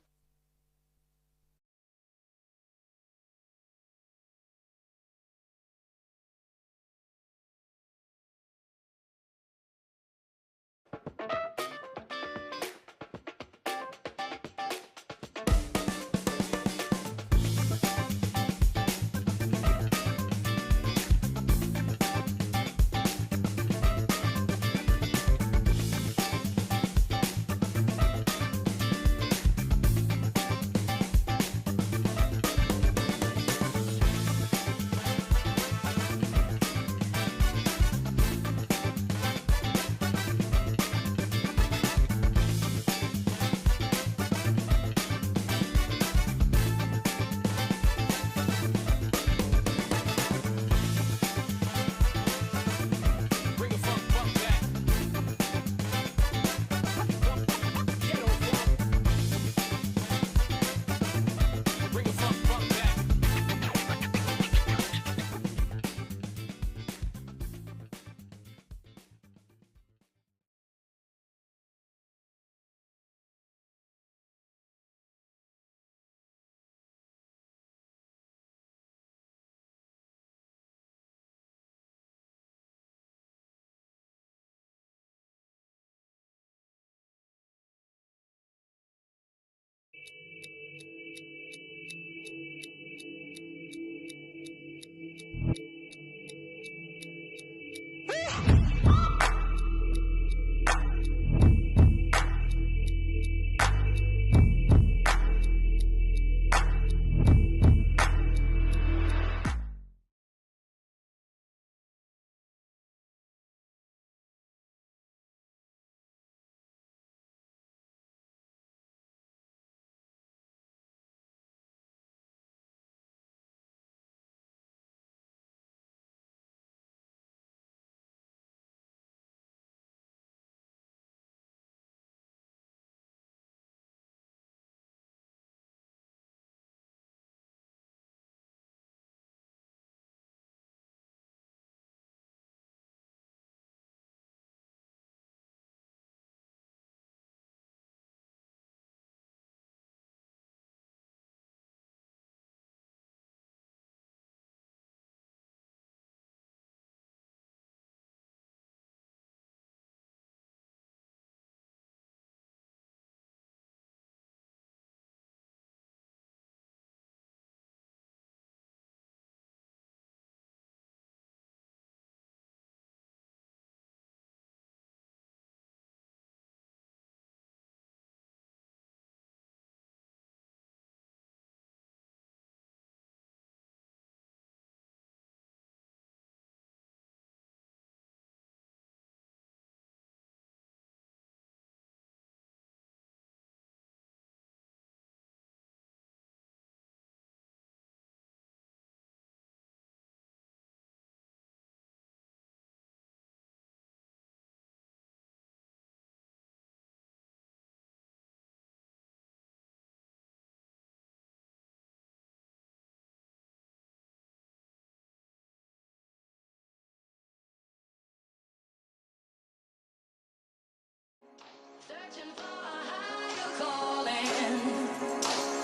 Searching for a higher calling.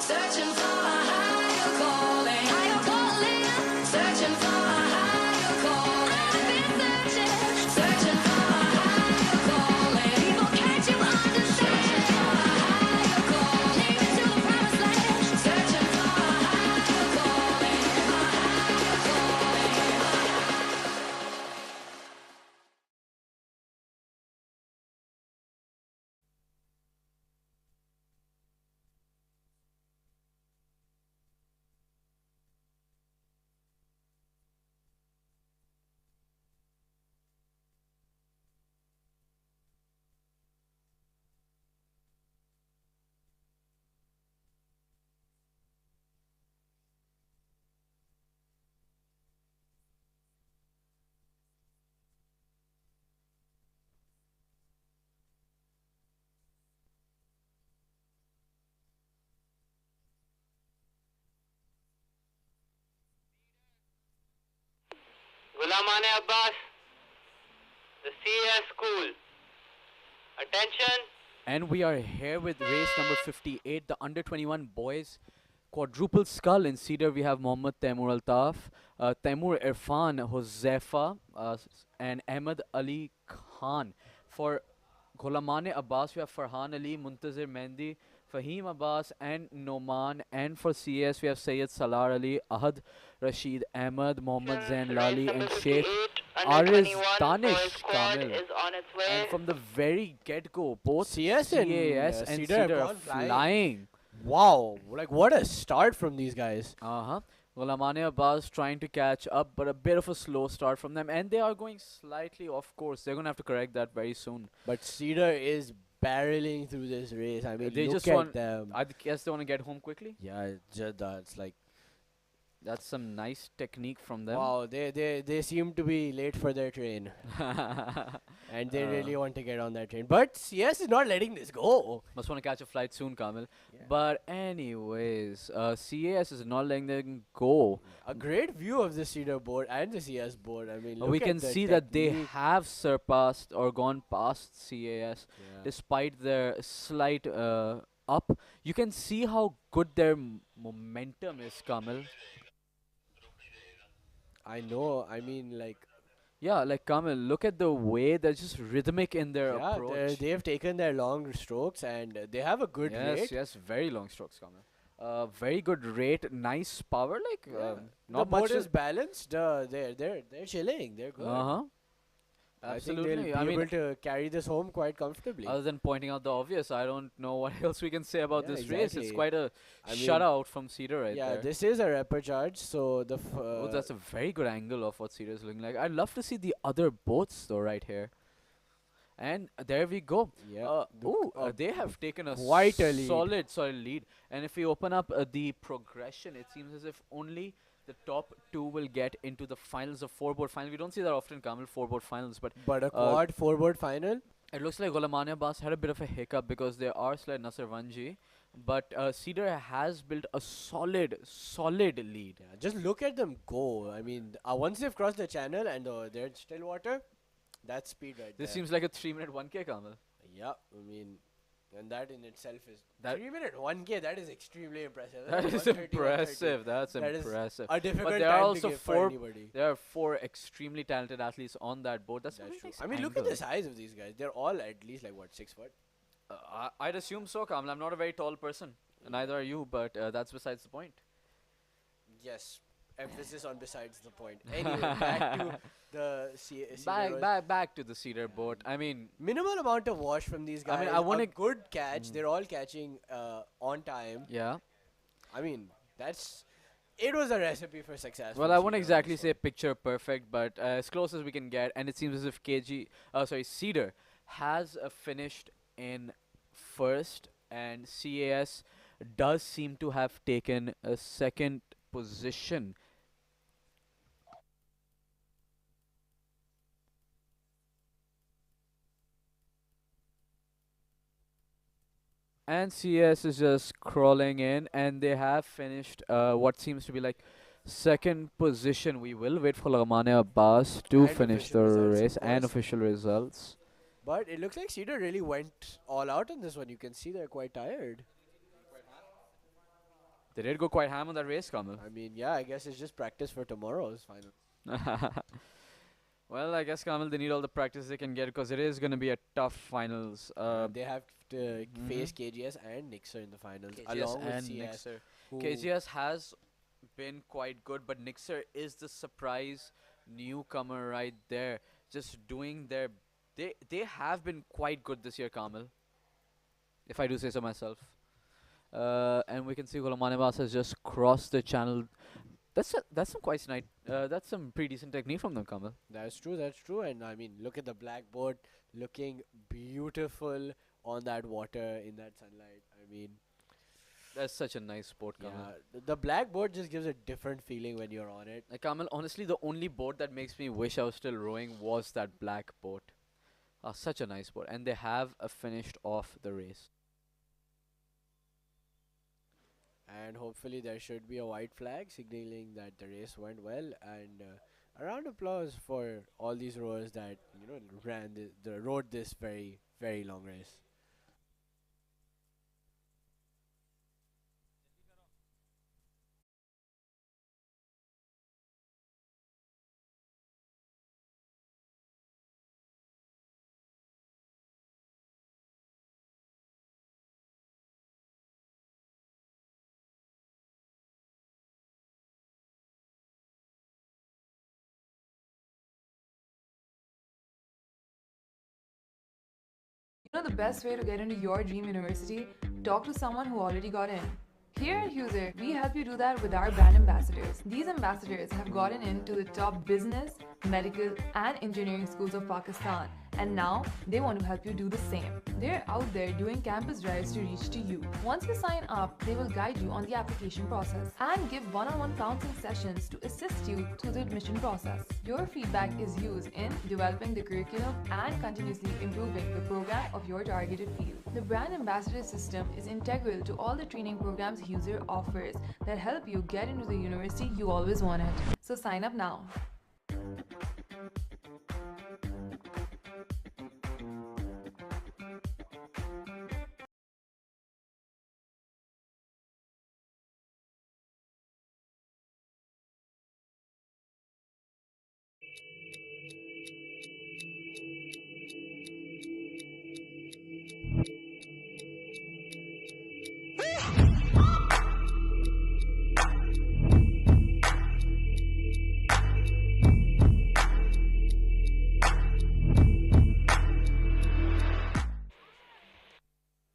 Searching for a higher calling. Higher calling. Searching for a higher calling. I've been searching. Searching for a higher calling. People, can't you understand? Searching for a higher calling. Take me to the promised land. Searching for a higher calling. A higher calling. Ghulamane Abbas, the CS school. Attention. And we are here with race number 58, the under 21 boys quadruple skull. In Cedar, we have Mohammad Taimur Altaf, Taimur Irfan Huzaifa, and Ahmed Ali Khan. For Ghulamane Abbas, we have Farhan Ali, Muntazir Mehndi, Fahim Abbas, and Noman. And for CS, we have Sayyid Salar Ali, Ahad Rashid Ahmed, Mohammad Zain Race Lali, number and Sheikh 58, under Ariz 21 Danish boys squad Kamil. is on its way. And from the very get-go, both CS and, CAS and Cedar have Cedar are gone flying. flying. Wow, like what a start from these guys. Uh-huh. Ghulamane Abbas trying to catch up, but a bit of a slow start from them. And they are going slightly off course. They're going to have to correct that very soon. But Cedar is barreling through this race. I mean, They look just at want- them. I guess they want to get home quickly. Yeah, that's like That's some nice technique from them. wow. They seem to be late for their train, and they really want to get on that train. But CS is not letting this go. Must want to catch a flight soon, Kamil. Yeah. But anyways, CAS is not letting them go. A great view of the Cedar board and the CS board. I mean, We look can at the see that they technique. have surpassed or gone past CAS. Yeah. Despite their slight up. You can see how good their momentum is, Kamil. I know. I mean, like Yeah, like Kamil, look at the way they're just rhythmic in their yeah, approach. they have taken their long strokes and they have a good Yes, rate. yes, very long strokes, Kamil. Very good rate, nice power. Like Yeah. not the much. board is balanced. They're chilling. They're good. Uh huh. I Absolutely. think they'll I be mean, able to carry this home quite comfortably. other than pointing out the obvious, I don't know what else we can say about Yeah, this race. It's exactly. quite a I mean, shutout from Cedar right yeah, there. this is a repper charge, so the Oh, that's a very good angle of what Cedar is looking like. I'd love to see the other boats though right here. And there we go. yeah. They have taken a quite a lead. solid lead. And if we open up the progression, it seems as if only the top two will get into the finals of four-board final. We don't see that often, Kamil, four-board finals, but But a quad four-board final. it looks like Ghulamane Abbas had a bit of a hiccup because there are slight Nasser Vanji. But Cedar has built a solid lead. Yeah, just look at them go. I mean, once they've crossed the channel and they're in still water, that's speed right This there. seems like a 3-minute 1K, Kamil. Yeah, I mean, and that in itself is That- 3-minute 1K. That is extremely impressive. That That's is 130, 130. impressive. That's That is impressive. A difficult there are time also to give for four- anybody. There are 4 extremely talented athletes on that board. That's a That's very true. nice I mean, look at angle. the size of these guys. They're all at least like what 6 foot. I'd assume so, Kamil. I'm not a very tall person. Neither are you, but that's besides the point. Yes. Emphasis on besides the point. Anyway, back to the Back to the Cedar boat. I mean, minimal amount of wash from these guys. I mean, I wanna- a good catch. They're all catching on time. yeah. I mean, it was a recipe for success. Well, from I won't Cedar on exactly this say one. picture perfect, but as close as we can get. And it seems as if Cedar has finished in first, and CAS does seem to have taken a second position. And CS is just crawling in, and they have finished what seems to be like second position. We will wait for Ghulamane Abbas to And finish the official results, of race and course. official results. But it looks like Cedar really went all out in this one. You can see they're quite tired. They did go quite ham on that race, Kamal. I mean, yeah, I guess it's just practice for tomorrow's final. Well, I guess Kamal, they need all the practice they can get because it is going to be a tough finals. They have to face mhm. KGS and Nixer in the finals, KGS along with and CS. Nixer. who- KGS has been quite good, but Nixer is the surprise newcomer right there. Just doing their, they have been quite good this year, Kamal, if I do say so myself. And we can see Gulamanebas has just crossed the channel. That's some quite nice. That's some pretty decent technique from them, Kamal. That's true, that's true. And I mean, look at the blackboard looking beautiful on that water in that sunlight. I mean, That's such a nice sport, Kamal. yeah, the blackboard just gives a different feeling when you're on it. Like Kamal, honestly, the only boat that makes me wish I was still rowing was that black boat. Such a nice boat, and they have finished off the race. And hopefully there should be a white flag signaling that the race went well. And a round of applause for all these rowers that rode this very long race. You know the best way to get into your dream university? Talk to someone who already got in. Here at Huser, we help you do that with our brand ambassadors. These ambassadors have gotten into the top business, medical, and engineering schools of Pakistan, and now they want to help you do the same. They're out there doing campus drives to reach to you. Once you sign up, they will guide you on the application process and give one-on-one counseling sessions to assist you through the admission process. Your feedback is used in developing the curriculum and continuously improving the program of your targeted field. The brand ambassador system is integral to all the training programs Huser offers that help you get into the university you always wanted. So sign up now.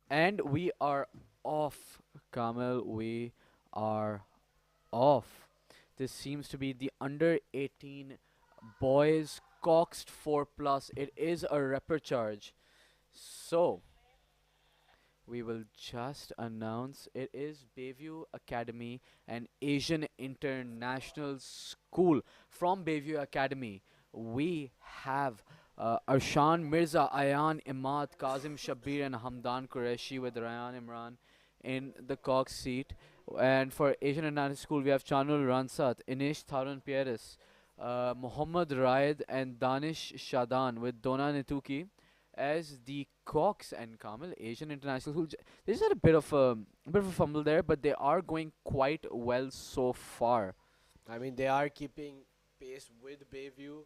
And we are off, Kamal. We are off. This seems to be the under 18 boys coxed 4 plus. It is a repechage. So we will just announce it is Bayview Academy, an Asian International School. From Bayview Academy, we have Arshan Mirza, Ayan Imad, Kazim Shabir, and Hamdan Qureshi with Ryan Imran in the Cox seat. And for Asian International School, we have Chanul Ransat, Inish Tharun Pieris, Muhammad Raid, and Danish Shadan with Dona Nituki as the Cox and Kamal Asian International School. They just had a bit of a fumble there, but they are going quite well so far. I mean, they are keeping pace with Bayview.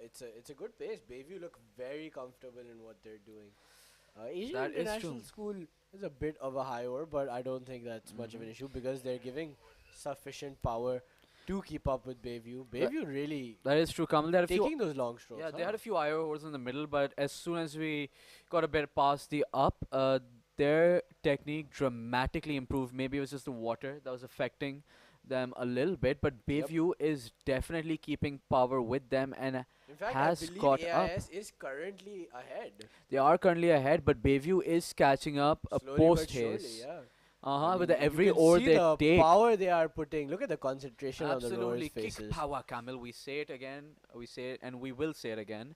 It's a good pace. Bayview look very comfortable in what they're doing. Asian That is International true. School is a bit of a high over, but I don't think that's much of an Mhm. issue because they're giving sufficient power to keep up with Bayview. Bayview really That is true, Kamal. They had a few. taking those long strokes. Yeah, they had a few IO holes in the middle, but as soon as we got a bit past the up, their technique dramatically improved. Maybe it was just the water that was affecting them a little bit, but Yep. Bayview is definitely keeping power with them, and In fact, has I believe caught up. AIS is currently ahead. they are currently ahead, but Bayview is catching up Slowly post but surely, haste. yeah. With mean, the you every can oar see they the take. power they are putting. Look at the concentration on the Absolutely, rowers' kick faces. power, Camel. We say it again. We say it, and we will say it again.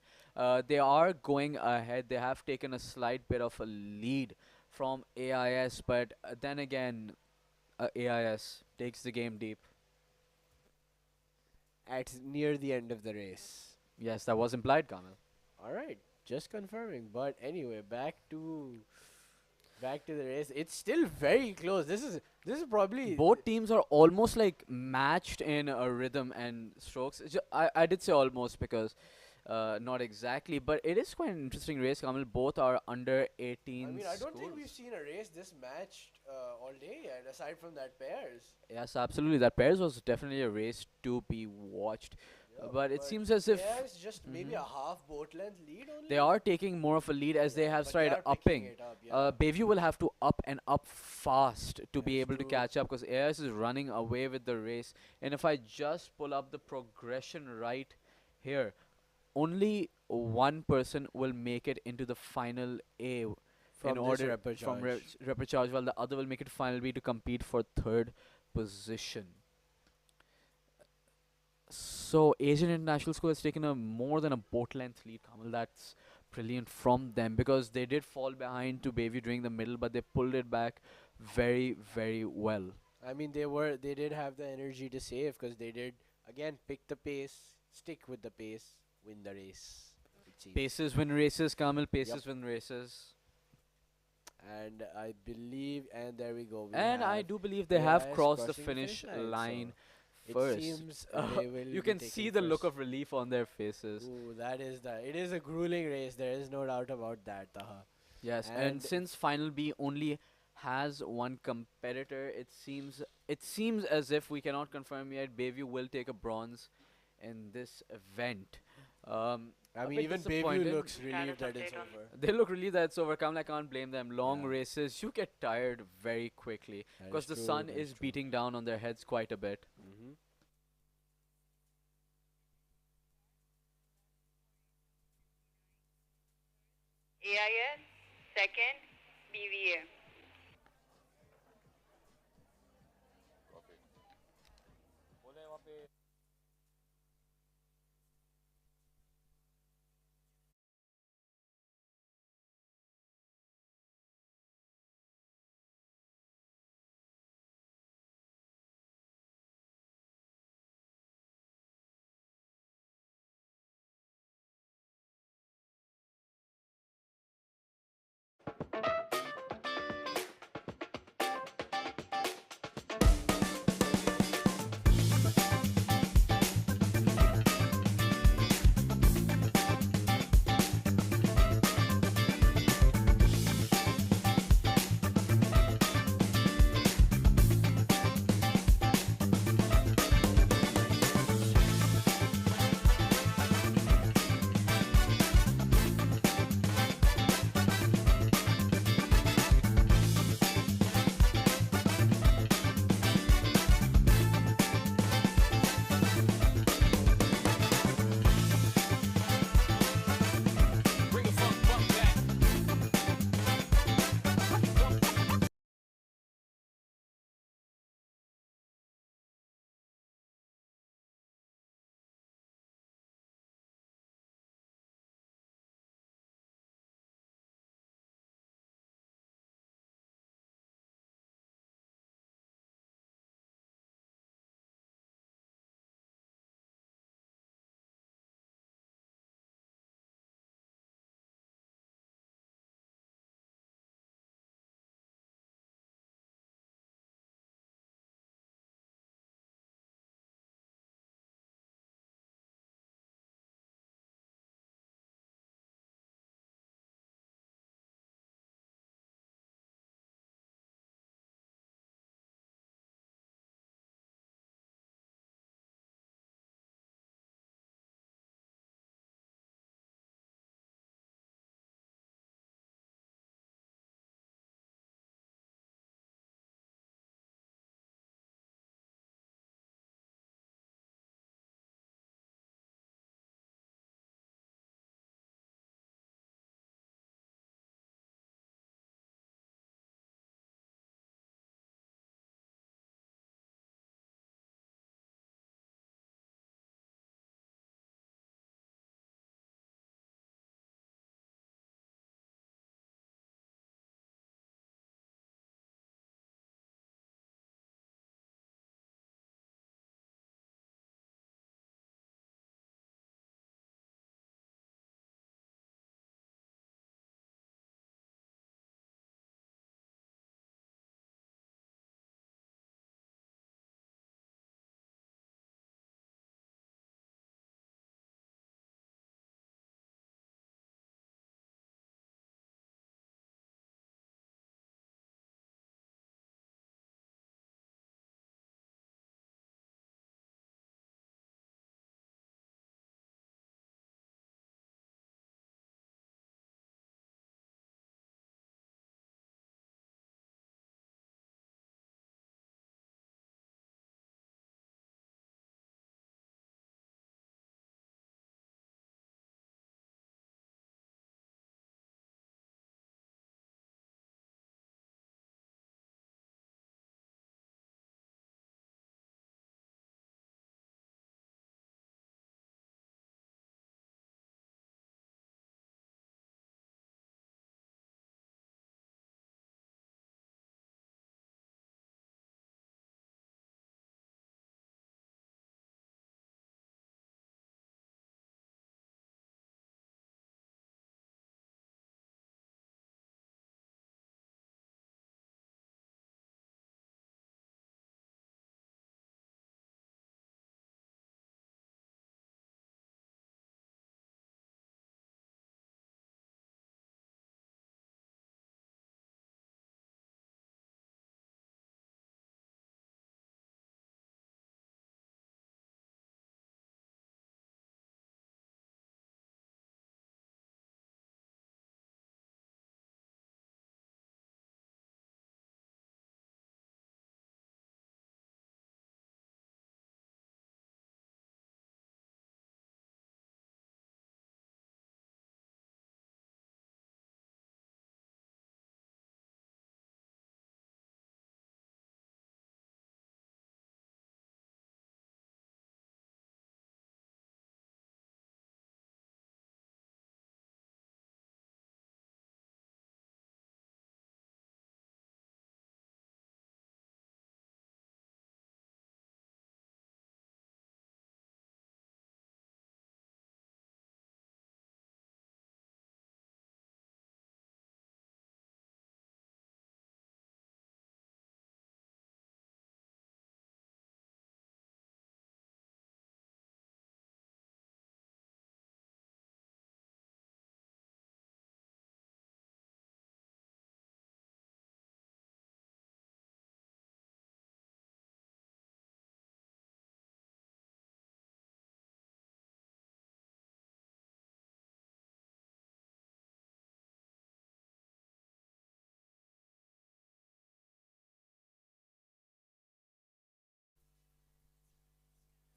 They are going ahead. They have taken a slight bit of a lead from AIS, but then again, AIS takes the game deep. At near the end of the race. Yes, that was implied, Camel. All right, just confirming. But anyway, back to the race. It's still very close. This is probably Both teams are almost like matched in rhythm and strokes. I did say almost because not exactly, but it is quite an interesting race. Kamal, both are under 18 I mean, I don't think schools. we've seen a race this matched all day yet, aside from that pairs. Yes, absolutely. That pairs was definitely a race to be watched. But it seems as if There's just maybe a half boat length lead only. they are taking more of a lead as they have but started are picking upping. it up, yeah. Bayview will have to up and up fast to be That's able to true. catch up because AIS is running away with the race. And if I just pull up the progression right here, only one person will make it into the final A From in this order repechage. repechage, while the other will make it final B to compete for third position. So Asian International School has taken a more than a boat length lead, Kamal. That's brilliant from them because they did fall behind to Bayview during the middle, but they pulled it back very, very well. I mean, they did have the energy to save because they did again pick the pace, stick with the pace, win the race. It seems. Paces win races, Kamal. Paces win races. And I believe, and there we go. And I do believe they have AIS crossed the crossing finish line so first. It seems they will You be can see taking the look first. of relief on their faces. Ooh, it is a grueling race. There is no doubt about that, Taha. Yes, and And- since Final B only has one competitor, it seems as if we cannot confirm yet. Bayview will take a bronze in this event. I A mean, bit even Bayview disappointed. looks relieved that it's update on- over. They look relieved that it's over. Kamal, I can't blame them. Long Yeah. races, you get tired very quickly That because is the true, sun that is true. beating down on their heads quite a bit. Mm-hmm. AIS, second, BVA.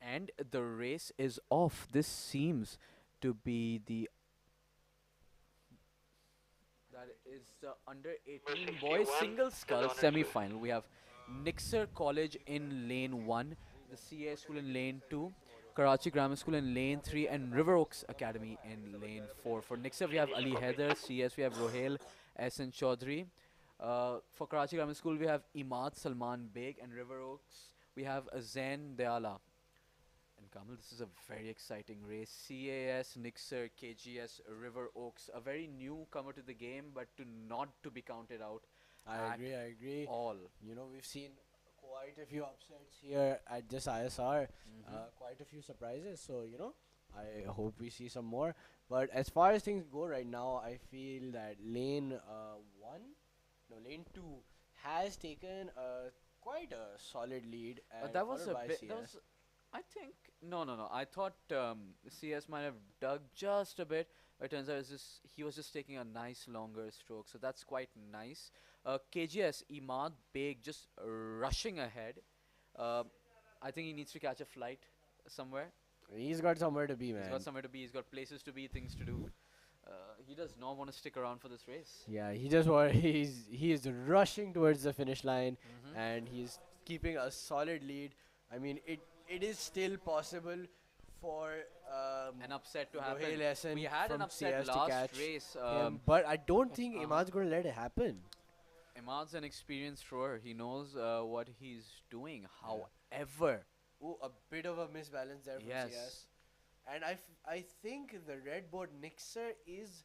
And the race is off. This seems to be the that is the under 18 boys 61 single is skull on its way. semi-final. We have Nixer College in lane 1, the CA School in lane 2, Karachi Grammar School in lane 3, and River Oaks Academy in lane 4. For Nixer, we have Ali Haider. CS, we have Rohel S. and Chaudhry. For Karachi Grammar School, we have Imad Salman Beg, and River Oaks, we have Zain Deala. And Kamal, this is a very exciting race. CAS, Nixer, KGS, River Oaks, a very newcomer to the game, but not to be counted out I at agree. I agree. all. You know, we've seen quite a few upsets here at this ISR. Quite a few surprises. So I hope we see some more. But as far as things go right now, I feel that lane one, no, lane two has taken quite a solid lead, and That was followed a by bit. That CS. was, I think, no. I thought CS might have dug just a bit. But it turns out he was just taking a nice longer stroke, so that's quite nice. KGS Imad Beg just rushing ahead. Uh, I think he needs to catch a flight somewhere. He's got somewhere to be, He's man. got somewhere to be. He's got places to be, things to do. He does not want to stick around for this race. Yeah, he is rushing towards the finish line, and he's keeping a solid lead. I mean, it is still possible for An upset to happen. Rohel Hassan We had an from upset CS to last catch race. him, but I don't think uh-huh. Imad's going to let it happen. Imad's an experienced thrower. He knows what he's doing. However, Ooh, a bit of a misbalance there from CS. yes, And I think the red board Nixer is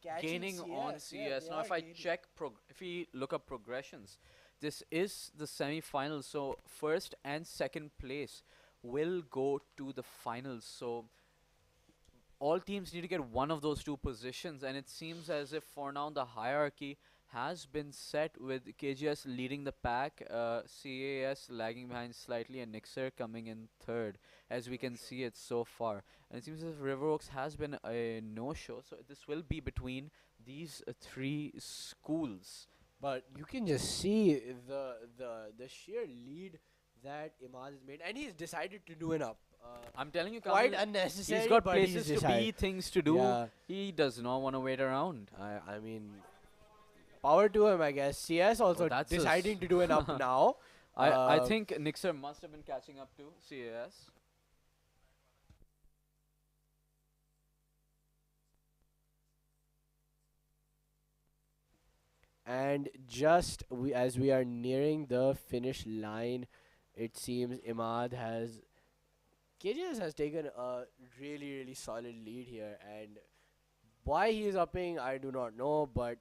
catching gaining CS. on Yeah, CS. they Now, are if I gaining. check, if we look up progressions, this is the semi-final. So first and second place will go to the finals. So all teams need to get one of those two positions, and it seems as if for now the hierarchy has been set with KGS leading the pack, CAS lagging behind slightly, and Nixer coming in third, as we can see it so far. And it seems as if River Oaks has been a no-show, so this will be between these three schools. But you can just see the sheer lead that Imad has made, and he's decided to do an up. I'm telling you, Quite Kamil, unnecessary. he's got but places he's to be, decided. things to do. Yeah, He does not want to wait around. I mean, power to him, I guess. CS also that's a deciding to do an up now. I think Nixer must have been catching up to CAS. And just as we are nearing the finish line, it seems Imad has KJS has taken a really solid lead here, and why he is upping, I do not know, but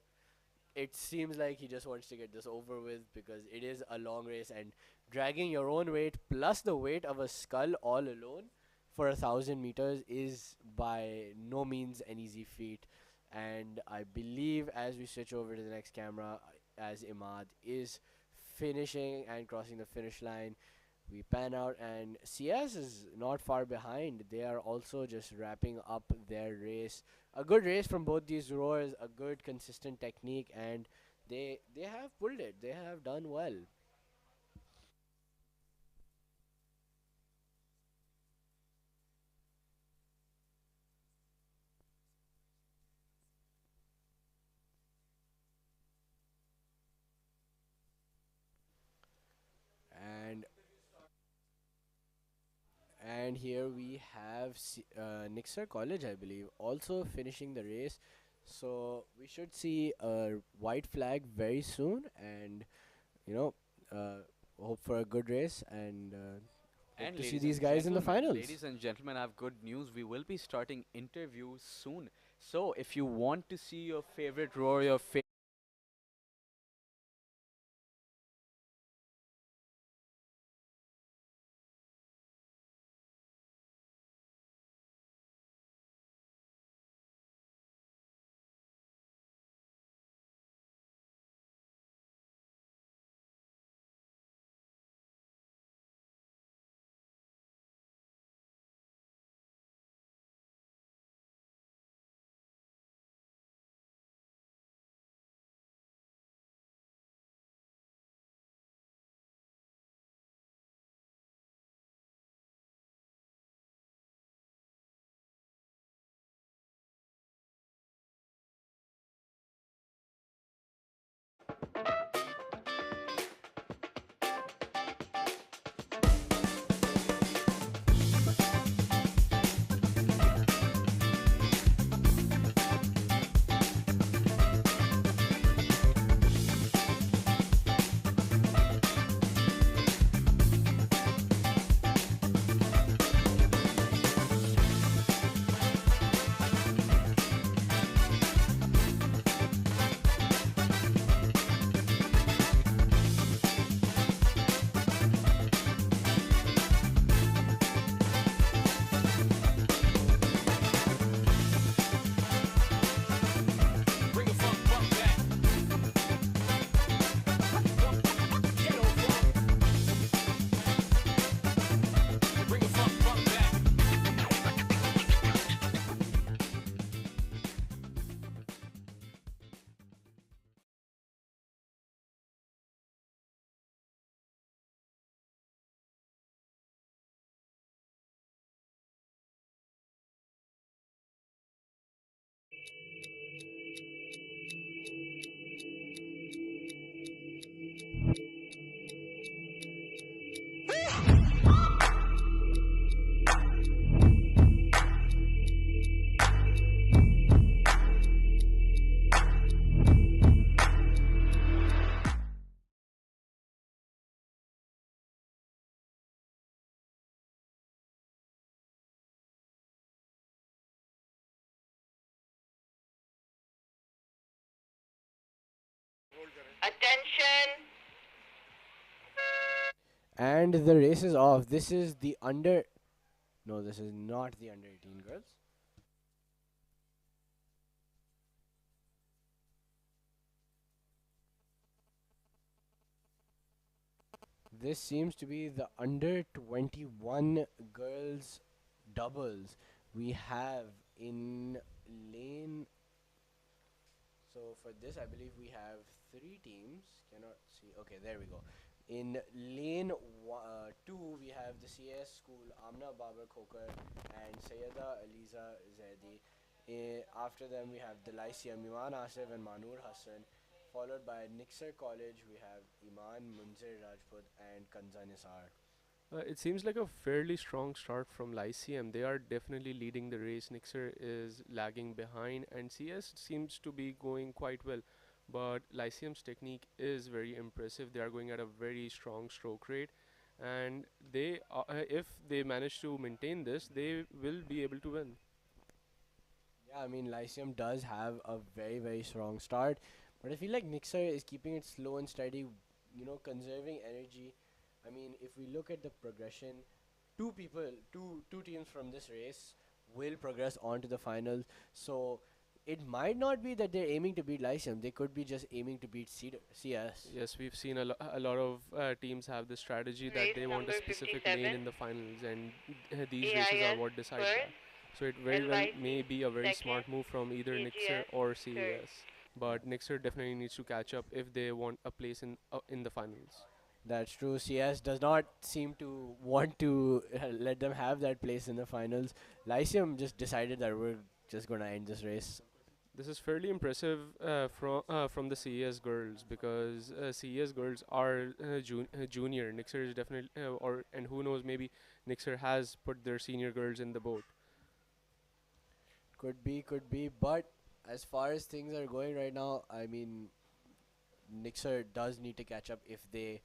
it seems like he just wants to get this over with because it is a long race, and dragging your own weight plus the weight of a skull all alone for 1,000 meters is by no means an easy feat. And I believe as we switch over to the next camera, as Imad is finishing and crossing the finish line, we pan out, and CS is not far behind. They are also just wrapping up their race. A good race from both these rowers, a good consistent technique, and they have pulled it. They have done well. And here we have Nixer College, I believe, also finishing the race. So we should see a white flag very soon, and you know, hope for a good race, and hope And to see ladies these and guys in the gentlemen, finals. ladies and gentlemen, I have good news. We will be starting interviews soon. So if you want to see your favorite rower, your favorite Attention. And the race is off. This is the under. No, this is not the under 18 girls. This seems to be the under 21 girls doubles we have in lane. So for this, I believe we have three teams. Cannot see. Okay, there we go. In lane 2, we have the CS school Amna Babar Khokar and Sayyida Aliza Zaidi. After them, we have the Lyceum Iman Asif and Manur Hassan. Followed by Nixer College, we have Iman Munzir Rajput and Kanza Nisar. It seems like a fairly strong start from Lyceum. They are definitely leading the race. Nixer is lagging behind, and CS seems to be going quite well. But Lyceum's technique is very impressive. They are going at a very strong stroke rate, and if they manage to maintain this, they will be able to win. Yeah, I mean, Lyceum does have a very, very strong start, but I feel like Nixer is keeping it slow and steady, conserving energy. I mean, if we look at the progression, two teams from this race will progress on to the finals. So it might not be that they're aiming to beat Lyceum. They could be just aiming to beat CS. Yes, we've seen a lot of teams have this strategy that Race they want a number specific lane 57. in the finals, and these races are AIS what decide that. first. So it very well may LYC be a very second. smart move from either Nixer KGS or third. CES, but Nixer definitely needs to catch up if they want a place in the finals. That's true. CS does not seem to want to let them have that place in the finals. Lyceum just decided that we're just going to end this race. This is fairly impressive from the CES girls, because CES girls are junior. Nixer is definitely or and who knows, maybe Nixer has put their senior girls in the boat. Could be, could be. But as far as things are going right now, I mean, Nixer does need to catch up if they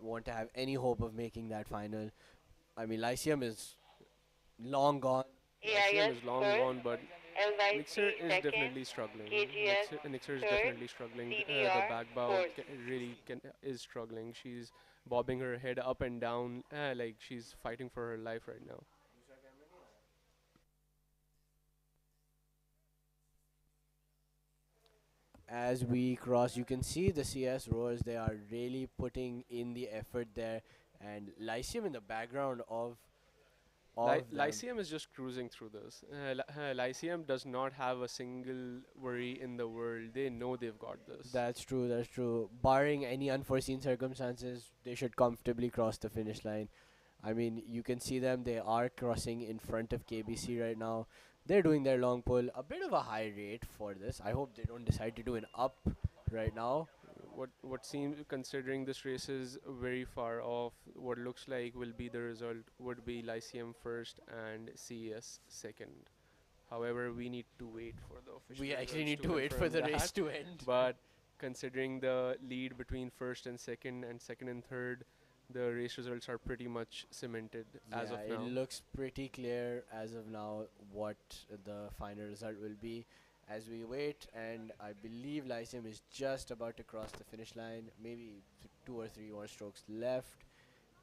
want to have any hope of making that final. I mean, Lyceum is long gone. Lyceum AIS is long first. gone, but Nixer LYC is second. definitely struggling. KGS Nixer is third. definitely struggling. The CBR back bow fourth. really is struggling. She's bobbing her head up and down like she's fighting for her life right now. As we cross, you can see the CS rowers. They are really putting in the effort there, and Lyceum in the background of them. Lyceum is just cruising through this. Lyceum does not have a single worry in the world. They know they've got this. That's true. That's true. Barring any unforeseen circumstances, they should comfortably cross the finish line. I mean, you can see them. They are crossing in front of KBC right now. They're doing their long pull. A bit of a high rate for this. I hope they don't decide to do an up right now. What seems, considering this race is very far off, what looks like will be the result would be Lyceum first and CES second. However, we need to wait for the official We actually results need to to wait for confirm the that. race to end. But considering the lead between first and second and third, the race results are pretty much cemented as of Yeah, now. it looks pretty clear as of now what the final result will be as we wait, and I believe Lyceum is just about to cross the finish line. Maybe two or three more strokes left,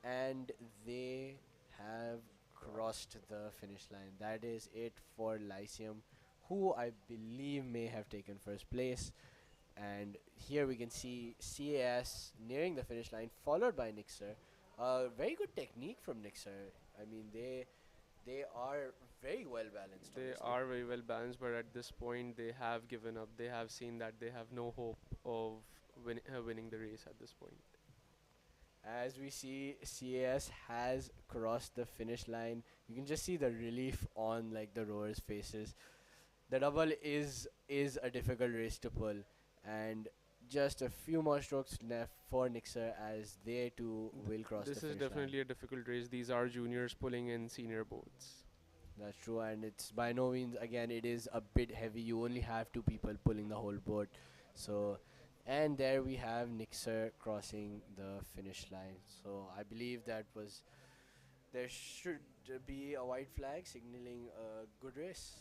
and they have crossed the finish line. That is it for Lyceum, who I believe may have taken first place. And here we can see CAS nearing the finish line, followed by Nixer. Very good technique from Nixer. I mean, they are very well balanced. They honestly. are very well balanced, but at this point they have given up. They have seen that they have no hope of winning the race at this point. As we see, CAS has crossed the finish line. You can just see the relief on like the rowers' faces. The double is a difficult race to pull, and just a few more strokes left for Nixer as they too will cross This the is finish line. definitely a difficult race. These are juniors pulling in senior boats. That's true, and it's by no means, again, it is a bit heavy. You only have two people pulling the whole boat. So, and there we have Nixer crossing the finish line. So I believe that was, there should be a white flag signaling a good race.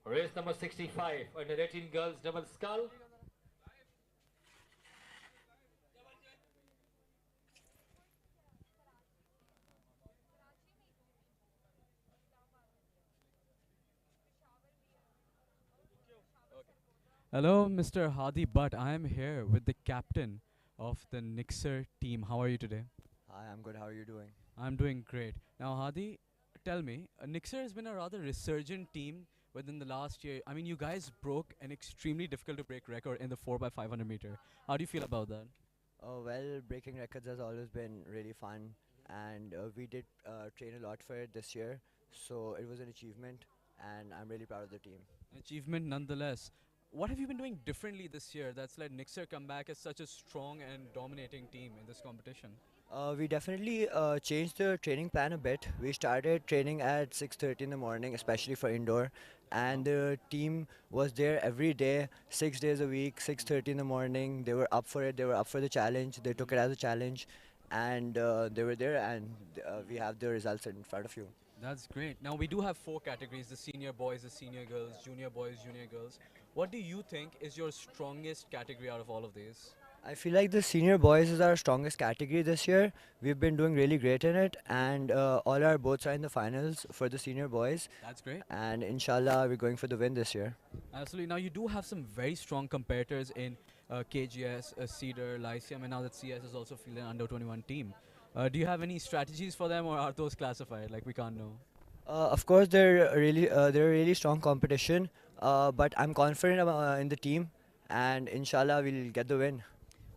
Race number 65, under 18 girls double scull. Hello, Mr. Hadi Butt. I am here with the captain of the Nixer team. How are you today? Hi, I'm good. How are you doing? I'm doing great. Now, Hadi, tell me, Nixer has been a rather resurgent team within the last year. I mean, you guys broke an extremely difficult to break record in the 4 by 500 meter. How do you feel about that? Oh, well, breaking records has always been really fun, and we did train a lot for it this year, so it was an achievement, and I'm really proud of the team. Achievement nonetheless. What have you been doing differently this year that's let Nixer come back as such a strong and dominating team in this competition? We definitely changed the training plan a bit. We started training at 6:30 in the morning, especially for indoor, and the team was there every day, 6 days a week, 6:30 in the morning. They were up for it. They were up for the challenge. They took it as a challenge, and they were there. And we have the results in front of you. That's great. Now we do have four categories: the senior boys, the senior girls, junior boys, junior girls. What do you think is your strongest category out of all of these? I feel like the senior boys is our strongest category this year. We've been doing really great in it, and all our boats are in the finals for the senior boys. That's great. And inshallah, we're going for the win this year. Absolutely. Now you do have some very strong competitors in KGS, Cedar, Lyceum, and now that CS is also fielding an under 21 team. Do you have any strategies for them, or are those classified? Like we can't know. Of course, they're a really strong competition, but I'm confident in the team, and inshallah, we'll get the win.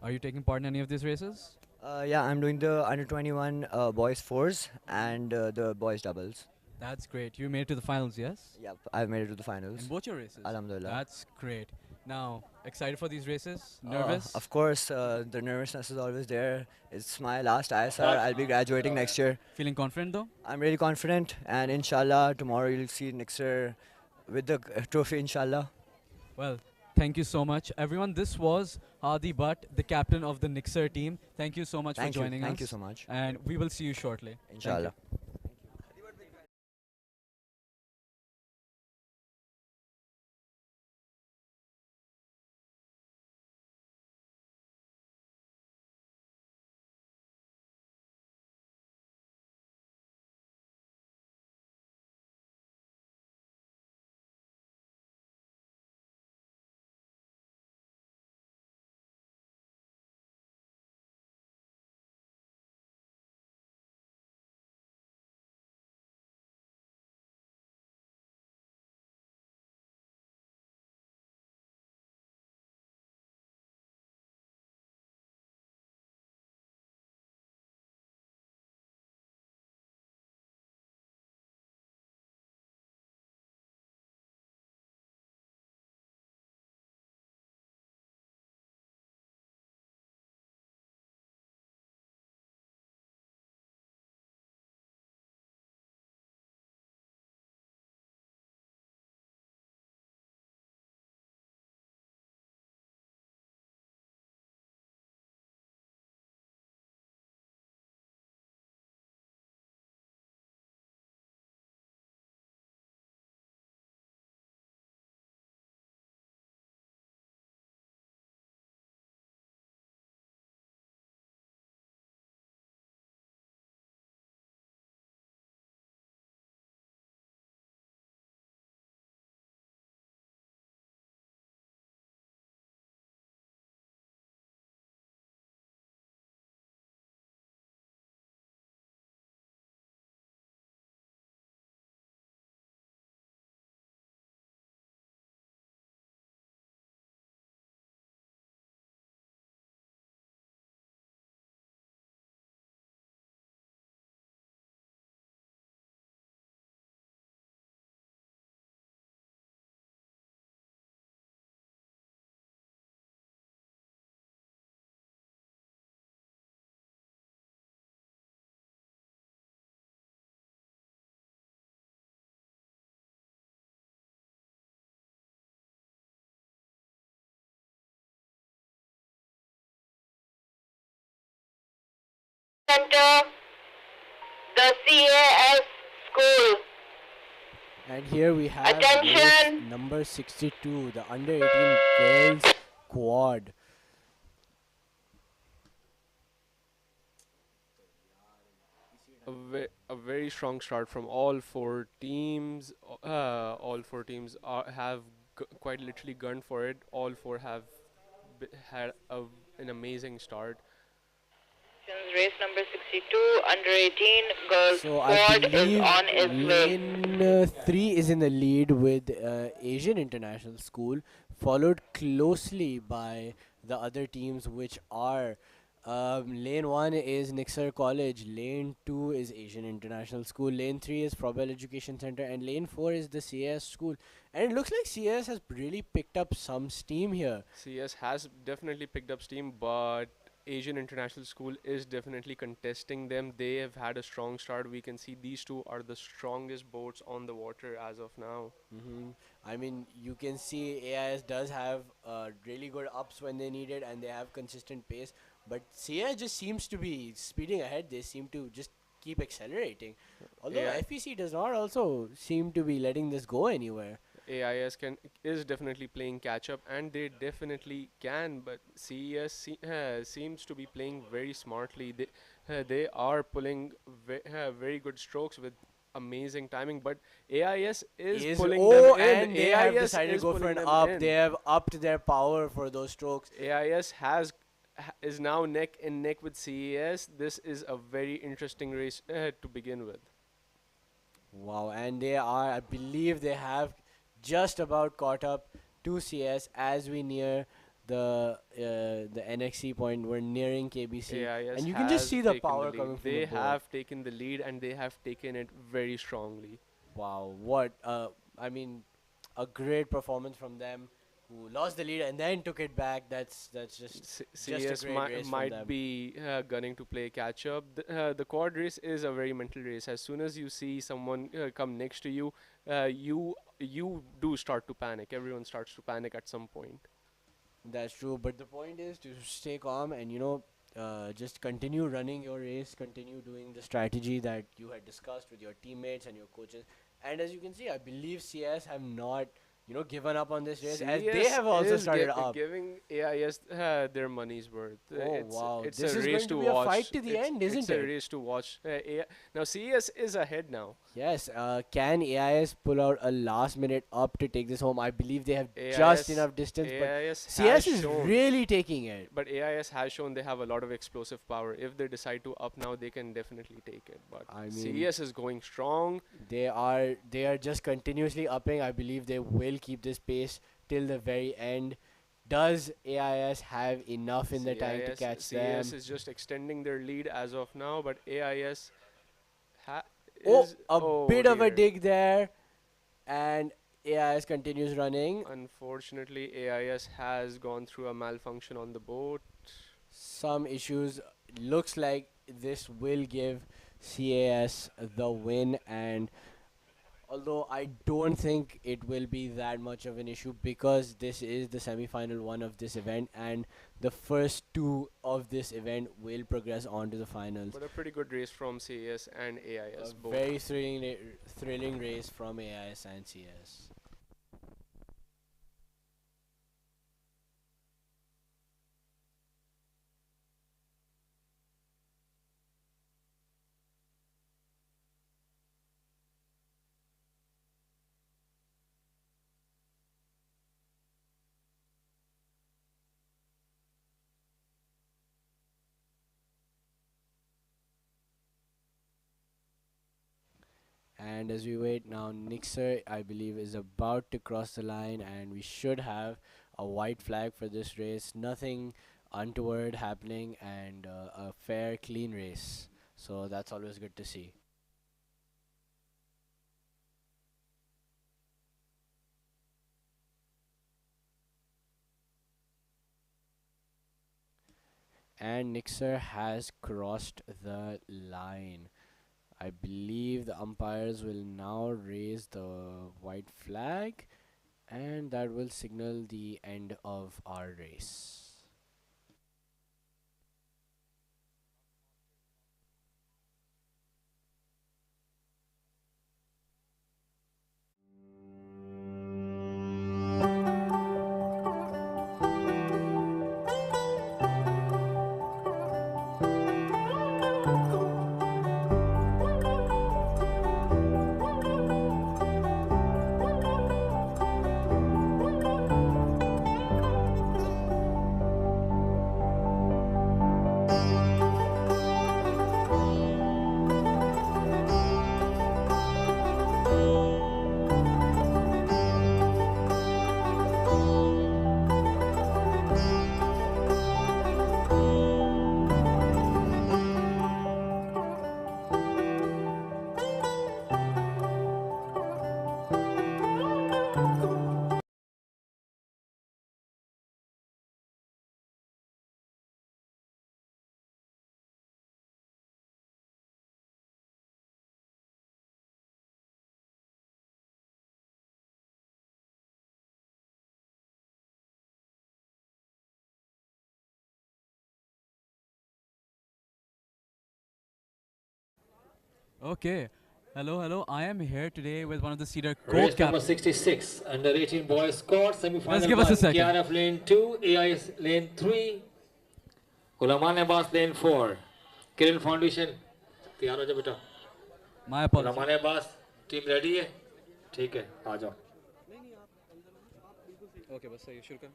Are you taking part in any of these races? Yeah, I'm doing the under 21 boys fours and the boys doubles. That's great. You made it to the finals, yes? Yep, I've made it to the finals. In both your races? Alhamdulillah. That's great. Now, excited for these races? Nervous? Of course, the nervousness is always there. It's my last ISR. I'll be graduating next year. Feeling confident though? I'm really confident, and inshallah, tomorrow you'll see Nixer with the trophy, inshallah. Well, thank you so much. Everyone, this was Hadi Butt, the captain of the Nixer team. Thank you so much for joining us. Thank you so much. And we will see you shortly. Thank you. Inshallah. Center, the CAS school. And here we have race Attention! number 62, the under 18 girls quad. A very strong start from all four teams. All four teams have quite literally gone for it. All four have had an amazing start. Race number 62, under 18, girls So I squad is believe on its way. lane 3 is in the lead with Asian International School, followed closely by the other teams, which are lane 1 is Nixer College, lane 2 is Asian International School, lane 3 is Frobel Education Center, and lane 4 is the CS School. And it looks like CS has really picked up some steam here. CS has definitely picked up steam, but Asian International School is definitely contesting them. They have had a strong start. We can see these two are the strongest boats on the water as of now. I mean, you can see AIS does have really good ups when they need it, and they have consistent pace. But CS just seems to be speeding ahead. They seem to just keep accelerating. Although AI FEC does not also seem to be letting this go anywhere. AIS is definitely playing catch up, and they definitely can. But CES seems to be playing very smartly. They are pulling very good strokes with amazing timing. But AIS is pulling them in. And they have AIS decided to is go for pulling an them up. in. They have upped their power for those strokes. AIS is now neck and neck with CES. This is a very interesting race to begin with. Wow, and they are, I believe they have just about caught up to CS as we near the NXC point. We're nearing KBC, AIS and you can just has see the taken power lead. coming from They the board. have taken the lead, and they have taken it very strongly. Wow, what I mean, a great performance from them, who lost the lead and then took it back. That's just CS a great race from might them. be gunning to play catch up. The quad race is a very mental race. As soon as you see someone come next to you, you do start to panic. Everyone starts to panic at some point. That's true, but the point is to stay calm and just continue running your race, continue doing the strategy that you had discussed with your teammates and your coaches. And as you can see, I believe CS have not given up on this race, as they have also started up. giving AIS their money's worth. Oh wow, it's this a is race going to to be a watch. fight to the end, isn't it's it? a race to watch. Now CS is ahead now. Yes, can AIS pull out a last minute up to take this home? I believe they have AIS just enough distance, but AIS CS has is shown, really taking it. but AIS has shown they have a lot of explosive power. If they decide to up now, they can definitely take it. But I mean, CS is going strong. They are just continuously upping. I believe they will keep this pace till the very end. Does AIS have enough in the tank to catch CS them? is just extending their lead as of now, but AIS Oh, is a bit of a dear. dig there, and AIS continues running. Unfortunately, AIS has gone through a malfunction on the boat. Some issues. Looks like this will give CAS the win, and although I don't think it will be that much of an issue because this is the semi-final one of this event, and the first two of this event will progress on to the finals. But a pretty good race from CAS and AIS A both. very thrilling race from AIS and CS. And as we wait now, Nixer, I believe, is about to cross the line, and we should have a white flag for this race. Nothing untoward happening, and a fair, clean race. So that's always good to see. And Nixer has crossed the line. I believe the umpires will now raise the white flag, and that will signal the end of our race. Okay. Hello, hello. I am here today with one of the Cedar Race number co-captains. 66, under 18 boys squad, semi-final give us a one. second. KRF lane 2, AIS lane 3, Gulaman Abbas lane 4. Kiran Foundation, तैयार हो जा बेटा. My apologies. गुलामान Abbas, team ready है? ठीक है, आ जाओ. Okay, बस सही शुरू कर.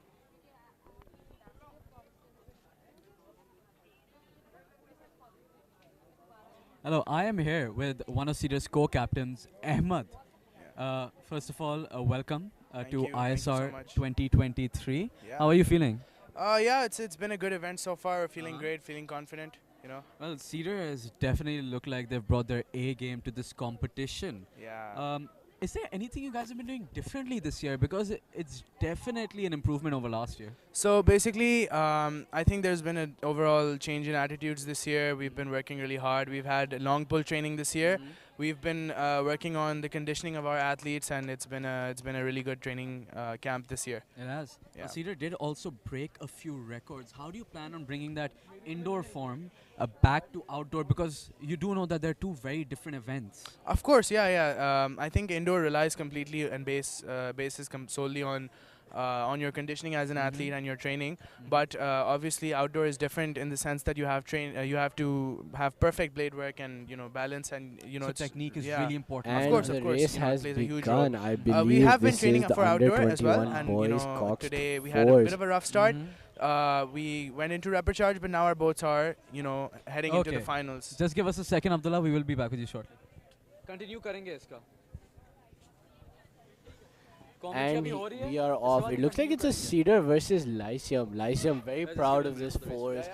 Hello, I am here with one of Cedar's co-captains, Ahmed. First of all, welcome to Thank you ISR so much. 2023. Yeah. How are you feeling? Yeah, it's been a good event so far. We're feeling great, feeling confident. You know. Well, Cedar has definitely looked like they've brought their A game to this competition. Yeah. Is there anything you guys have been doing differently this year? Because it's definitely an improvement over last year. So basically, I think there's been an overall change in attitudes this year. We've been working really hard. We've had long pull training this year. We've been working on the conditioning of our athletes, and it's been a really good training camp this year. It has. Yeah. Cedar did also break a few records. How do you plan on bringing that indoor form back to outdoor? Because you do know that they're two very different events. Of course, yeah. I think indoor relies completely and basis solely on your conditioning as an athlete and your training, but obviously outdoor is different in the sense that you have you have to have perfect blade work and balance and So it's- technique is yeah. really important. And Of course, the of course, race it has plays a huge role. begun. I believe We have been this training is the for outdoor as well, under and 21 boys coxed today we had a bit fours. of a rough start. We went into rapid charge, but now our boats are heading into the finals. Just give us a second, Abdullah. We will be back with you shortly. Continue करेंगे इसका. And we are off. It looks like it's a Cedar versus Lyceum. Lyceum very proud of this force.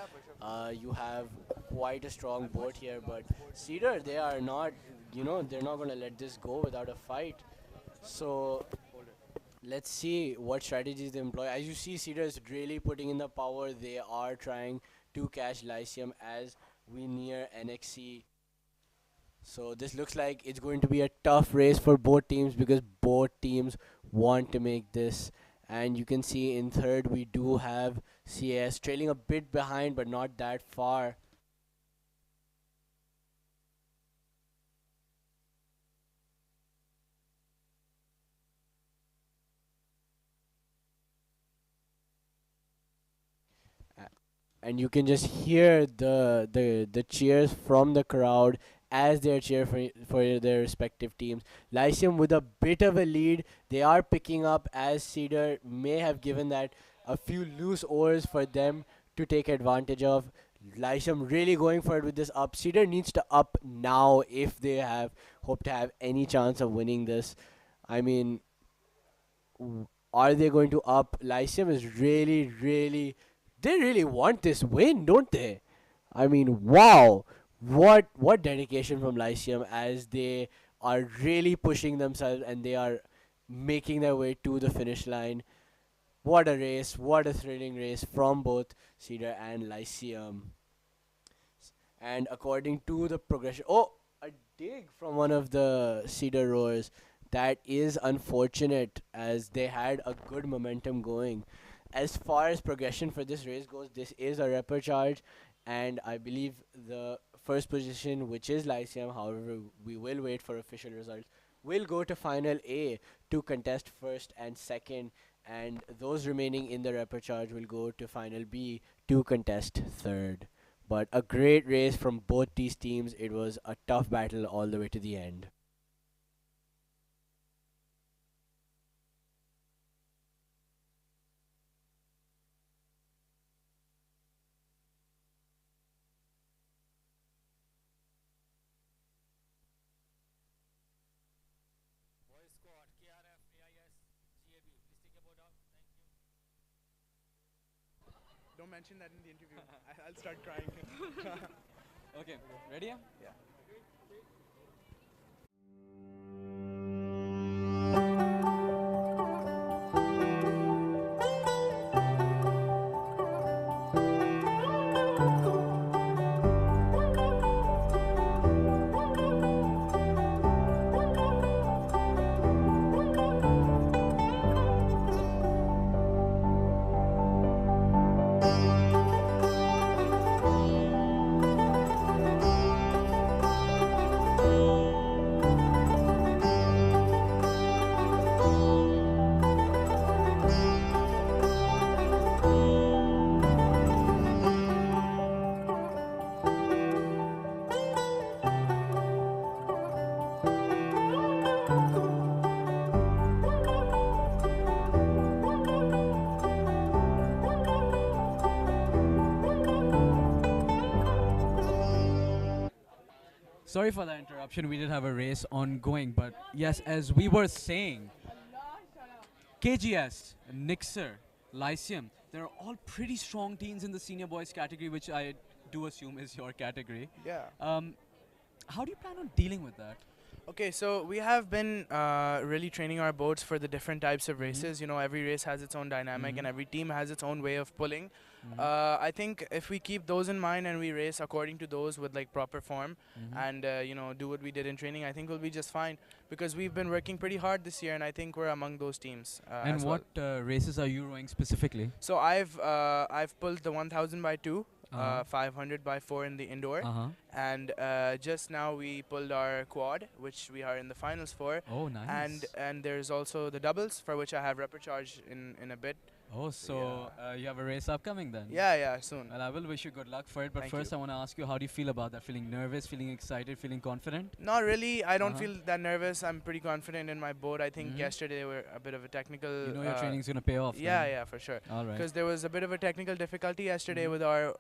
You have quite a strong boat here, but Cedar, they are not, they're not going to let this go without a fight. So let's see what strategies they employ. As you see, Cedar is really putting in the power. They are trying to catch Lyceum as we near NXC. So this looks like it's going to be a tough race for both teams because both teams want to make this. And you can see in third we do have CS trailing a bit behind but not that far. And you can just hear the cheers from the crowd as they cheer for their respective teams. Lyceum with a bit of a lead. They are picking up as Cedar may have given that a few loose oars for them to take advantage of. Lyceum really going for it with this up. Cedar needs to up now if they hope to have any chance of winning this. I mean, are they going to up? Lyceum is really they really want this win, don't they? I mean, wow. What dedication from Lyceum as they are really pushing themselves and they are making their way to the finish line. What a race, what a thrilling race from both Cedar and Lyceum. And according to the progression, a dig from one of the Cedar rowers. That is unfortunate as they had a good momentum going. As far as progression for this race goes, this is a repper charge, and I believe the first position, which is Lyceum, however, we will wait for official results, will go to Final A to contest first and second, and those remaining in the repper charge will go to Final B to contest third. But a great race from both these teams. It was a tough battle all the way to the end. Don't mention that in the interview. I'll start crying. Okay, ready? Yeah. Sorry for the interruption. We did have a race ongoing, but yes, as we were saying, KGS, Nixer, Lyceum, they're all pretty strong teams in the senior boys category, which I do assume is your category. Yeah. How do you plan on dealing with that? Okay, so we have been really training our boats for the different types of races. You know, every race has its own dynamic and every team has its own way of pulling. I think if we keep those in mind and we race according to those with like proper form and you know, do what we did in training, I think we'll be just fine because we've been working pretty hard this year and I think we're among those teams. And as what well. races are you rowing specifically? So I've pulled the 1000 by 2. 500 by 4 in the indoor, and just now we pulled our quad, which we are in the finals for. Oh, nice. And there's also the doubles for which I have repertoire in a bit. Oh, so you have a race upcoming then? Yeah, soon. Well, I will wish you good luck for it. But Thank first, you. I want to ask you, how do you feel about that? Feeling nervous, feeling excited, feeling confident? Not really. I don't feel that nervous. I'm pretty confident in my boat. I think yesterday were a bit of a technical. You know your training's going to pay off. Yeah, for sure. All right. Because there was a bit of a technical difficulty yesterday with our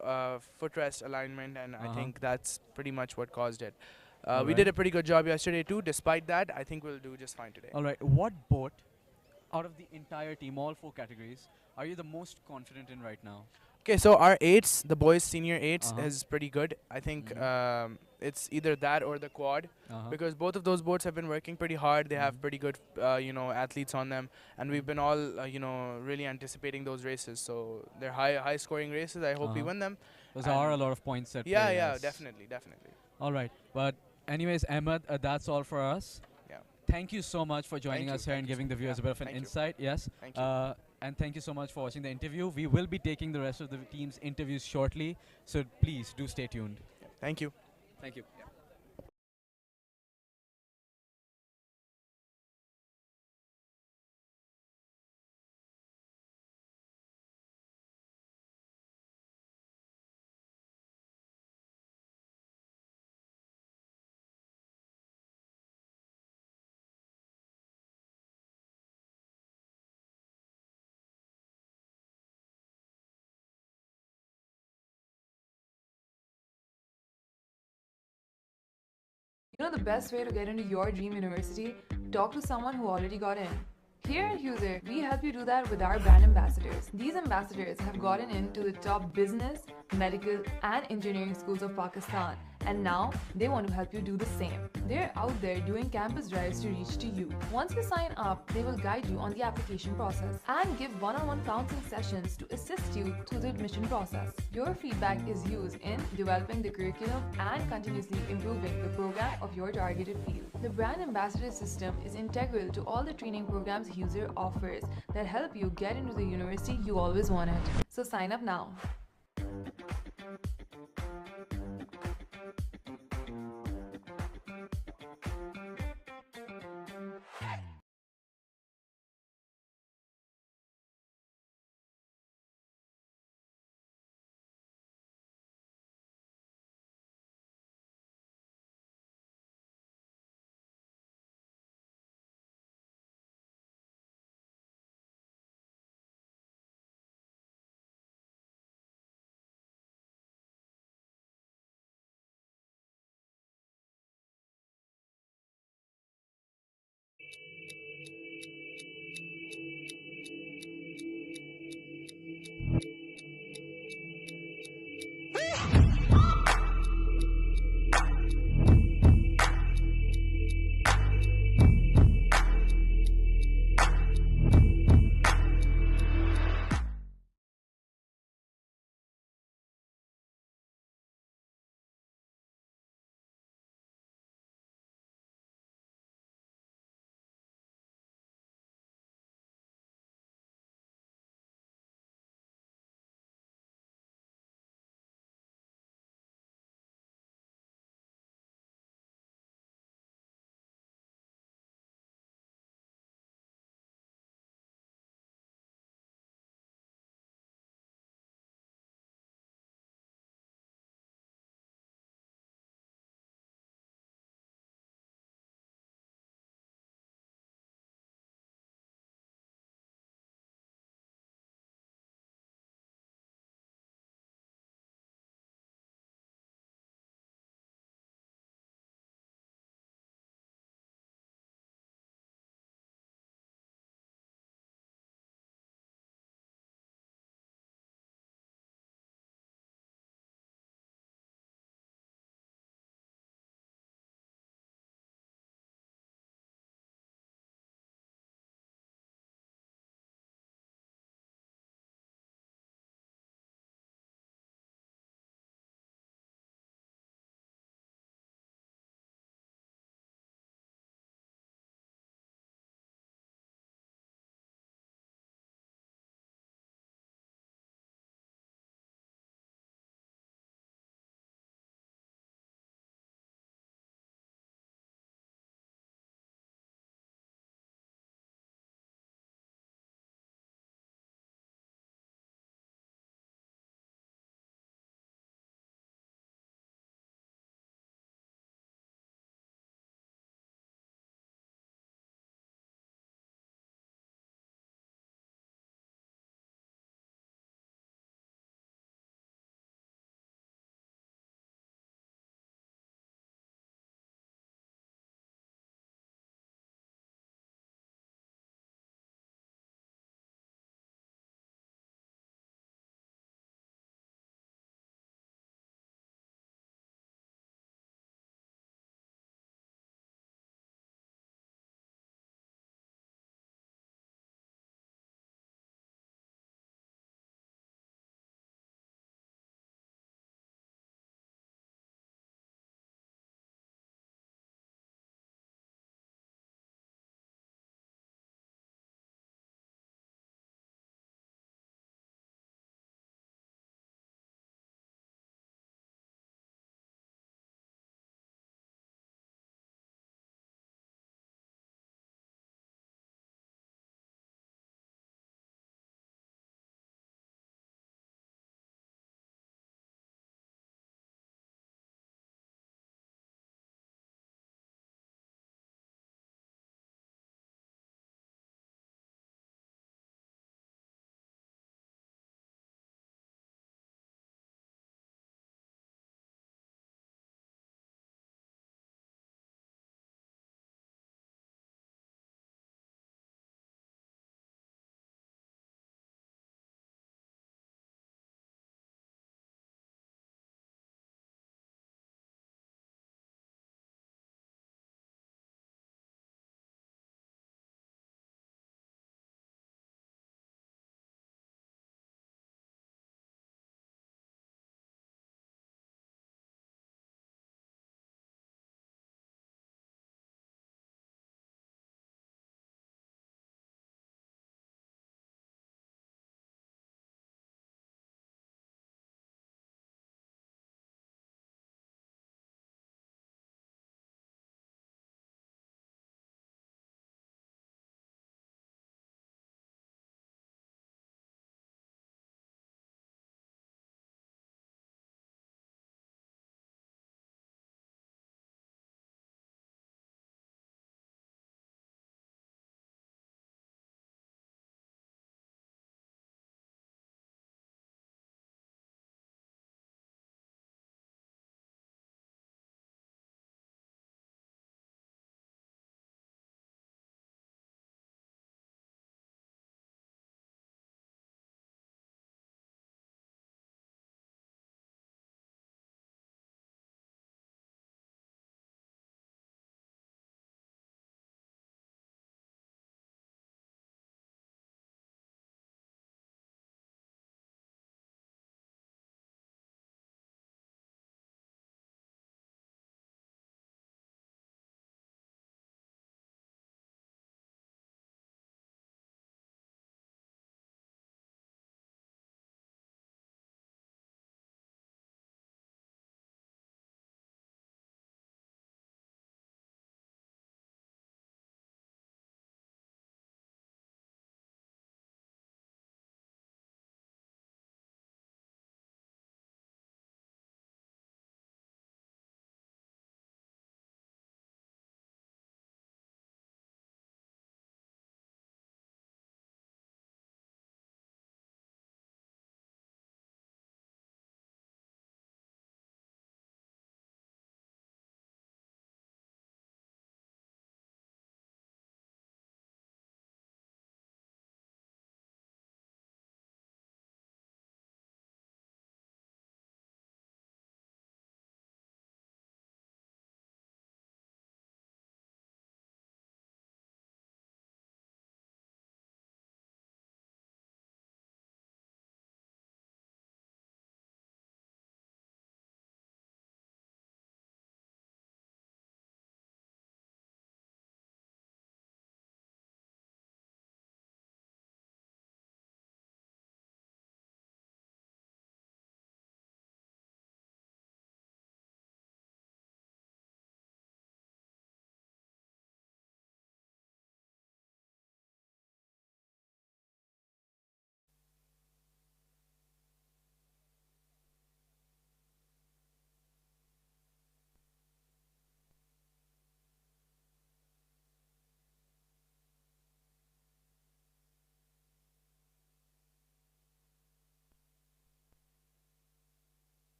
footrest alignment, and I think that's pretty much what caused it. We did a pretty good job yesterday too. Despite that, I think we'll do just fine today. All right. What boat, out of the entire team, all 4 categories, are you the most confident in right now? Okay, so our 8s, the boys senior 8s, is pretty good. I think it's either that or the quad, because both of those boats have been working pretty hard. They have pretty good, you know, athletes on them, and we've been all, you know, really anticipating those races. So they're high scoring races. I hope we win them. Those are a lot of points at yeah, play, yeah, yes. definitely. All right. But anyways, Ahmed, that's all for us. Yeah. Thank you so much for joining us here and giving the viewers a bit of an insight. Yes. Thank you. And thank you so much for watching the interview. We will be taking the rest of the team's interviews shortly, so please do stay tuned. Thank you. Thank you. You know the best way to get into your dream university? Talk to someone who already got in. Here at User, we help you do that with our brand ambassadors. These ambassadors have gotten into the top business, medical, and engineering schools of Pakistan, and now they want to help you do the same. They're out there doing campus drives to reach to you. Once you sign up, they will guide you on the application process and give one-on-one counseling sessions to assist you through the admission process. Your feedback is used in developing the curriculum and continuously improving the program of your targeted field. The brand ambassador system is integral to all the training programs User offers that help you get into the university you always wanted. So sign up now.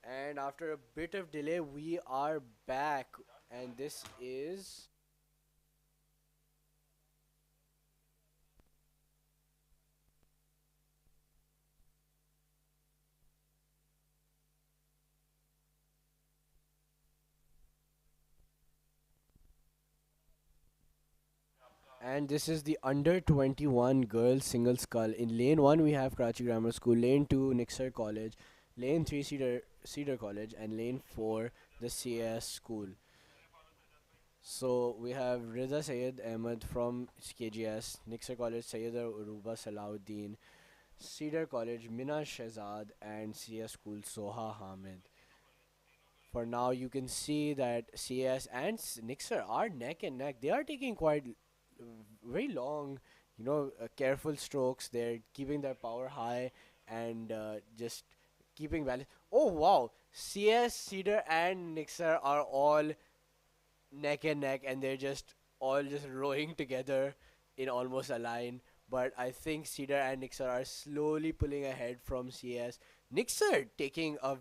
And after a bit of delay, we are back. And this is. And this is the under 21 girls single scull. In lane 1, we have Karachi Grammar School, lane 2, Nixer College, lane 3, Cedar College, and lane 4, the CS School. So we have Riza Sayed Ahmed from KGS, Nixer College, Sayyida Uruba Salahuddin, Cedar College, Mina Shehzad, and CS School, Soha Hamid. For now, you can see that CS and Nixer are neck and neck. They are taking quite very long, careful strokes. They're keeping their power high and just keeping balance. Oh wow, CS, Cedar, and Nixer are all neck and neck, and they're just all just rowing together in almost a line. But I think Cedar and Nixer are slowly pulling ahead from CS. Nixer taking a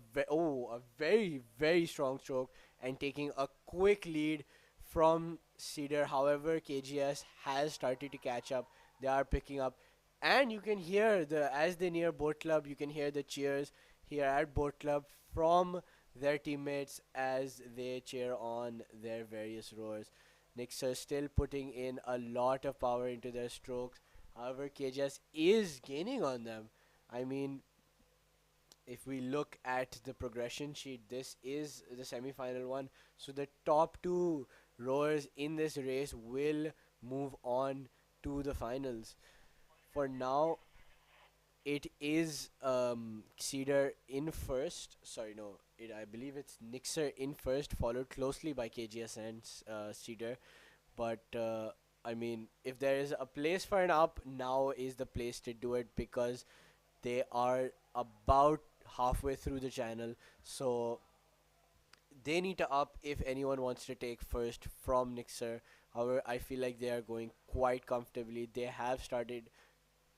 very very strong stroke and taking a quick lead from Cedar. However, KGS has started to catch up. They are picking up, and you can hear as they near Boat Club. You can hear the cheers here at Boat Club from their teammates as they cheer on their various rowers. Knicks are still putting in a lot of power into their strokes. However, KGS is gaining on them. I mean, if we look at the progression sheet, this is the semi-final one. So the top two rowers in this race will move on to the finals. For now, it is Cedar in first. Sorry, no. I believe it's Nixer in first, followed closely by KGS and Cedar. But I mean, if there is a place for an up, now is the place to do it because they are about halfway through the channel. So they need to up if anyone wants to take first from Nixer. However, I feel like they are going quite comfortably. They have started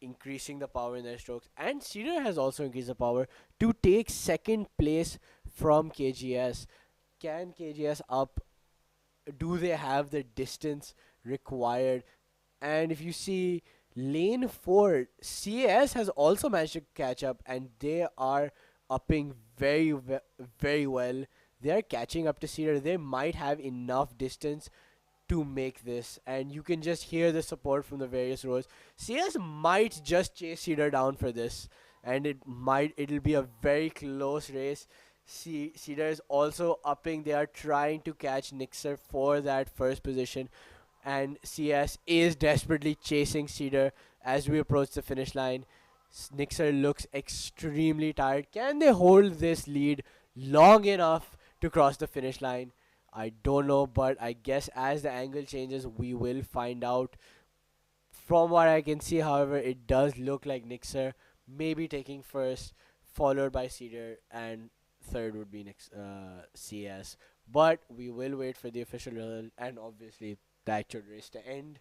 increasing the power in their strokes, and Cedar has also increased the power to take second place from KGS. Can KGS up? Do they have the distance required? And if you see lane 4, CS has also managed to catch up, and they are upping very well. They are catching up to Cedar. They might have enough distance to make this, and you can just hear the support from the various rows. CS might just chase Cedar down for this, and it'll be a very close race. Cedar is also upping. They are trying to catch Nixer for that first position, and CS is desperately chasing Cedar as we approach the finish line. Nixer looks extremely tired. Can they hold this lead long enough to cross the finish line? I don't know, but I guess as the angle changes, we will find out. From what I can see, however, it does look like Nixer maybe taking first, followed by Cedar, and third would be CS. But we will wait for the official result and obviously the actual race to end.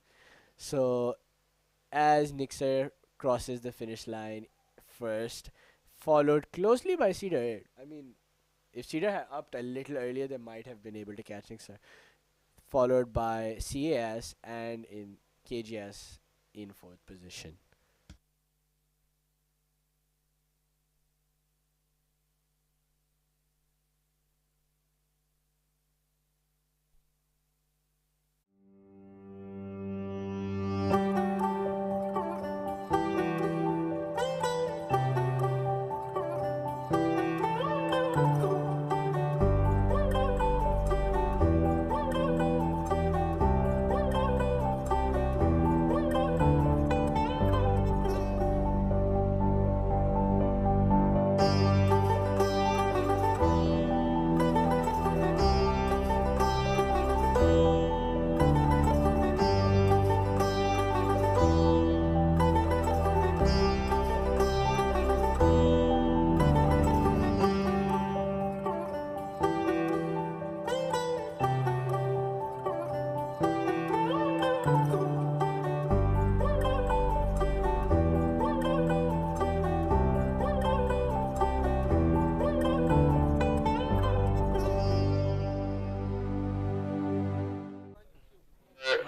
So as Nixer crosses the finish line first, followed closely by Cedar. I mean, if Cedar had upped a little earlier, they might have been able to catch Nixer. Followed by CAS and in KGS in fourth position.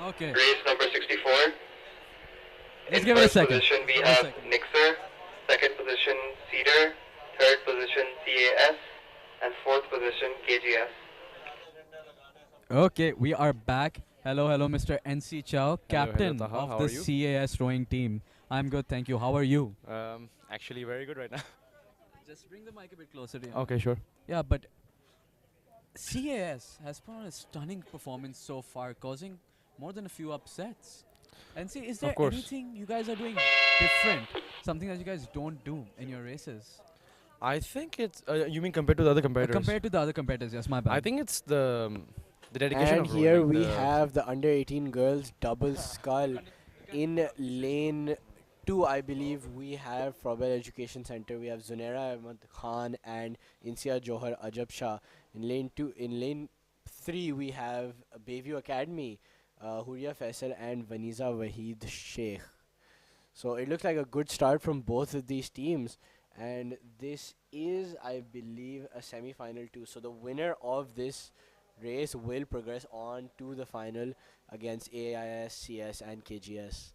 Okay. Race number 64. Let's In give it a first second. position we Give it a have second. Nixer, second position Cedar, third position CAS, and fourth position KGS. Okay, we are back. Hello, hello, Mr. NC Chow, Hello, hello, captain Taha. of How the are you? CAS rowing team. I'm good, thank you. How are you? Actually, very good right now. Just bring the mic a bit closer to you. Okay, sure. Yeah, but CAS has put on a stunning performance so far, causing more than a few upsets. And see, is there Of course. anything you guys are doing different? Something that you guys don't do in your races? I think it's. You mean compared to the other competitors? Compared to the other competitors, yes, my bad. I think it's the dedication And of here rowing, we the have the under 18 girls double skull in lane 2. I believe we have Frobel Education Center. We have Zunaira Ahmad Khan and Insia Johar Ajab Shah. In lane 3 we have Bayview Academy, Huria Faisal and Vaniza Waheed Sheikh. So it looks like a good start from both of these teams. And this is, I believe, a semi-final too. So the winner of this race will progress on to the final against AIS, CS, and KGS.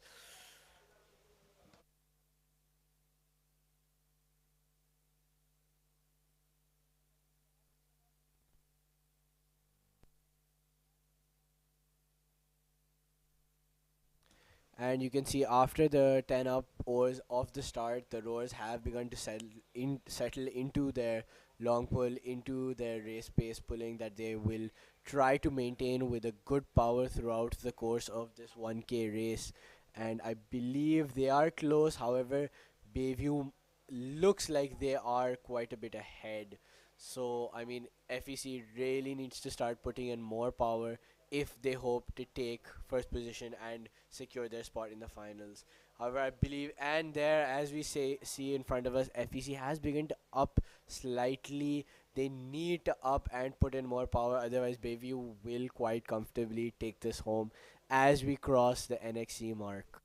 And you can see after the 10 up overs of the start, the rowers have begun to settle into their long pull, into their race pace pulling that they will try to maintain with a good power throughout the course of this 1K race. And I believe they are close. However, Bayview looks like they are quite a bit ahead. So, I mean, FEC really needs to start putting in more power if they hope to take first position and secure their spot in the finals. However, I believe, and there, as we see in front of us, FEC has begun to up slightly. They need to up and put in more power, otherwise Bayview will quite comfortably take this home as we cross the NXC mark.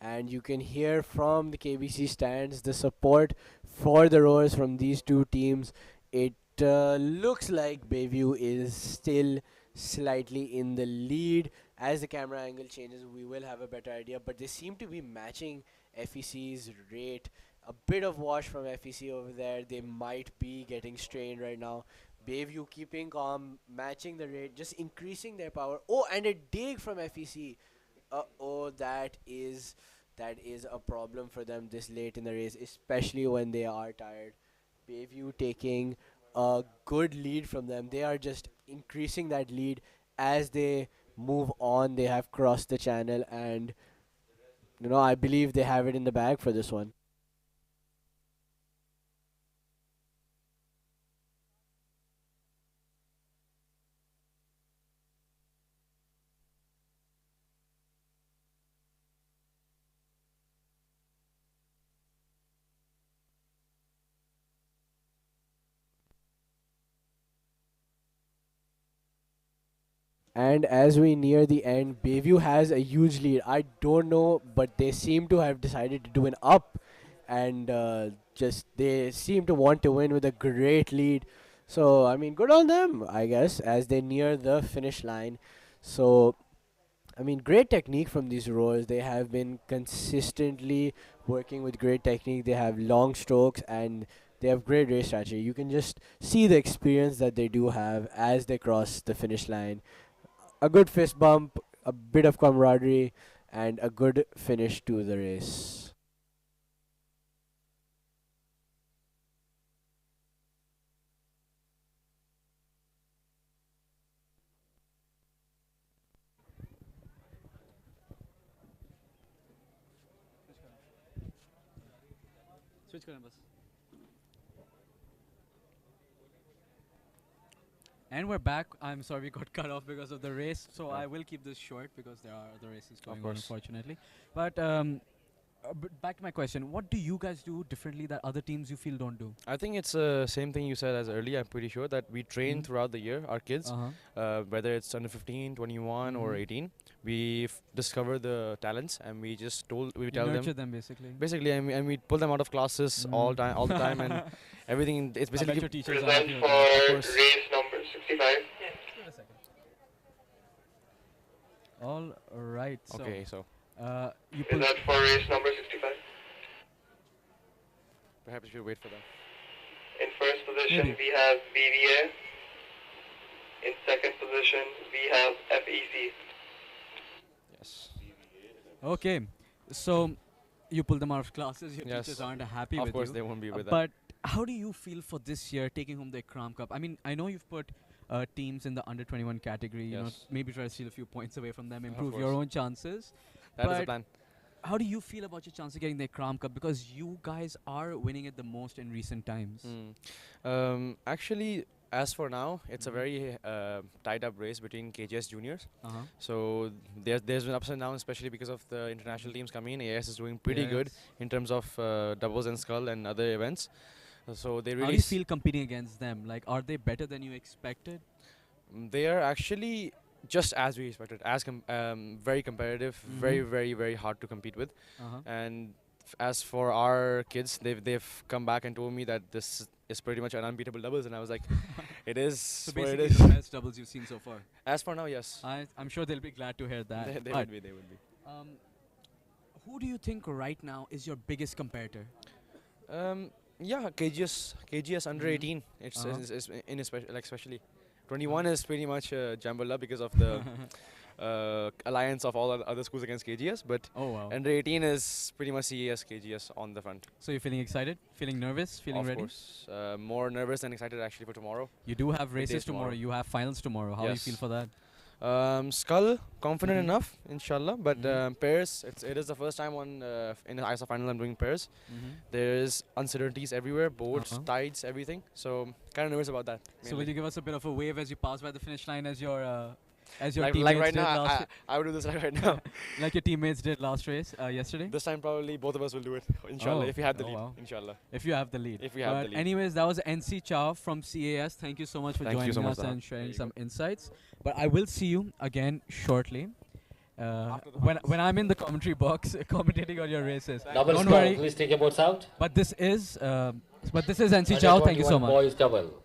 And you can hear from the KBC stands the support for the rowers from these two teams. It looks like Bayview is still slightly in the lead. As the camera angle changes, we will have a better idea, but they seem to be matching FEC's rate. A bit of wash from FEC over there. They might be getting strained right now. Bayview keeping calm, matching the rate, just increasing their power. Oh, and a dig from FEC. Oh, that is a problem for them this late in the race, especially when they are tired. Bayview taking a good lead from them. They are just increasing that lead as they move on. They have crossed the channel, and I believe they have it in the bag for this one. And as we near the end, Bayview has a huge lead. I don't know, but they seem to have decided to do an up, and just they seem to want to win with a great lead. So I mean, good on them, I guess, as they near the finish line. So I mean, great technique from these rowers. They have been consistently working with great technique. They have long strokes and they have great race strategy. You can just see the experience that they do have as they cross the finish line. A good fist bump, a bit of camaraderie, and a good finish to the race. Switch करें बस. And we're back. I'm sorry we got cut off because of the race, so I will keep this short because there are other races going on, course. unfortunately. But but back to my question. What do you guys do differently that other teams you feel don't do? I think it's the same thing you said as earlier. I'm pretty sure that we train throughout the year, our kids, whether it's under 15, 21, or 18. We discover the talents and we just we You tell nurture them. them basically. Basically, and we pull them out of classes all the time, and everything. It's I bet basically your teachers are Present happy with for that. course. race number 65. Give it a second. All right. So, okay. So you pull. Present for race number 65. perhaps we should wait for them. In first position, Maybe. we have BVA. In second position, we have FEC. Yes. Okay. So you pull them out of classes. Your Yes. teachers aren't happy Of with course, you. they won't be with that. But how do you feel for this year taking home the Ikram Cup? I mean, I know you've put teams in the under 21 category. You know, Yes. maybe try to steal a few points away from them, Of improve your course. own chances. That is but the plan. how do you feel about your chance of getting the Ikram Cup? Because you guys are winning it the most in recent times. Actually, as for now, it's a very tied-up race between KGS juniors. So there's been ups and downs, especially because of the international teams coming in. AS is doing pretty good in terms of doubles and skull and other events. So they How really do you feel competing against them? Like, are they better than you expected? they are actually just as we expected, very competitive, very hard to compete with. And as for our kids, they've come back and told me that this is pretty much an unbeatable doubles, and I was like, it is. So what it basically, is. the best doubles you've seen so far. As for now, yes. I'm sure they'll be glad to hear that. They But, would be. They would be. who do you think right now is your biggest competitor? Yeah, KGS under 18. It's in especially 21 is pretty much jumbled up because of the alliance of all other schools against KGS. But under 18 is pretty much CES KGS on the front. So you're feeling excited, feeling nervous, feeling of ready? course, more nervous and excited actually for tomorrow. You do have Big days races tomorrow. You have finals tomorrow. How do you feel Yes. for that? Skull, confident enough, inshallah. But pairs, it is the first time in the ISA final I'm doing pairs. There is uncertainties everywhere, boards, tides, everything. So kind of nervous about that. So will you give us a bit of a wave as you pass by the finish line as your like teammates right did now, last I would do this right now. like your teammates did last race yesterday? This time probably both of us will do it, inshallah, if we have the lead, inshallah. If you have the lead. If we have the lead. Anyways, that was NC Chow from CAS. Thank you so much for Thank you joining so much, us Sahab. and sharing There you some insights. But I will see you again shortly. When I'm in the commentary box commentating on your races. Double Don't score. worry. Please take your boards out. But this is NC Chow. Thank you so 121 much. Boys double.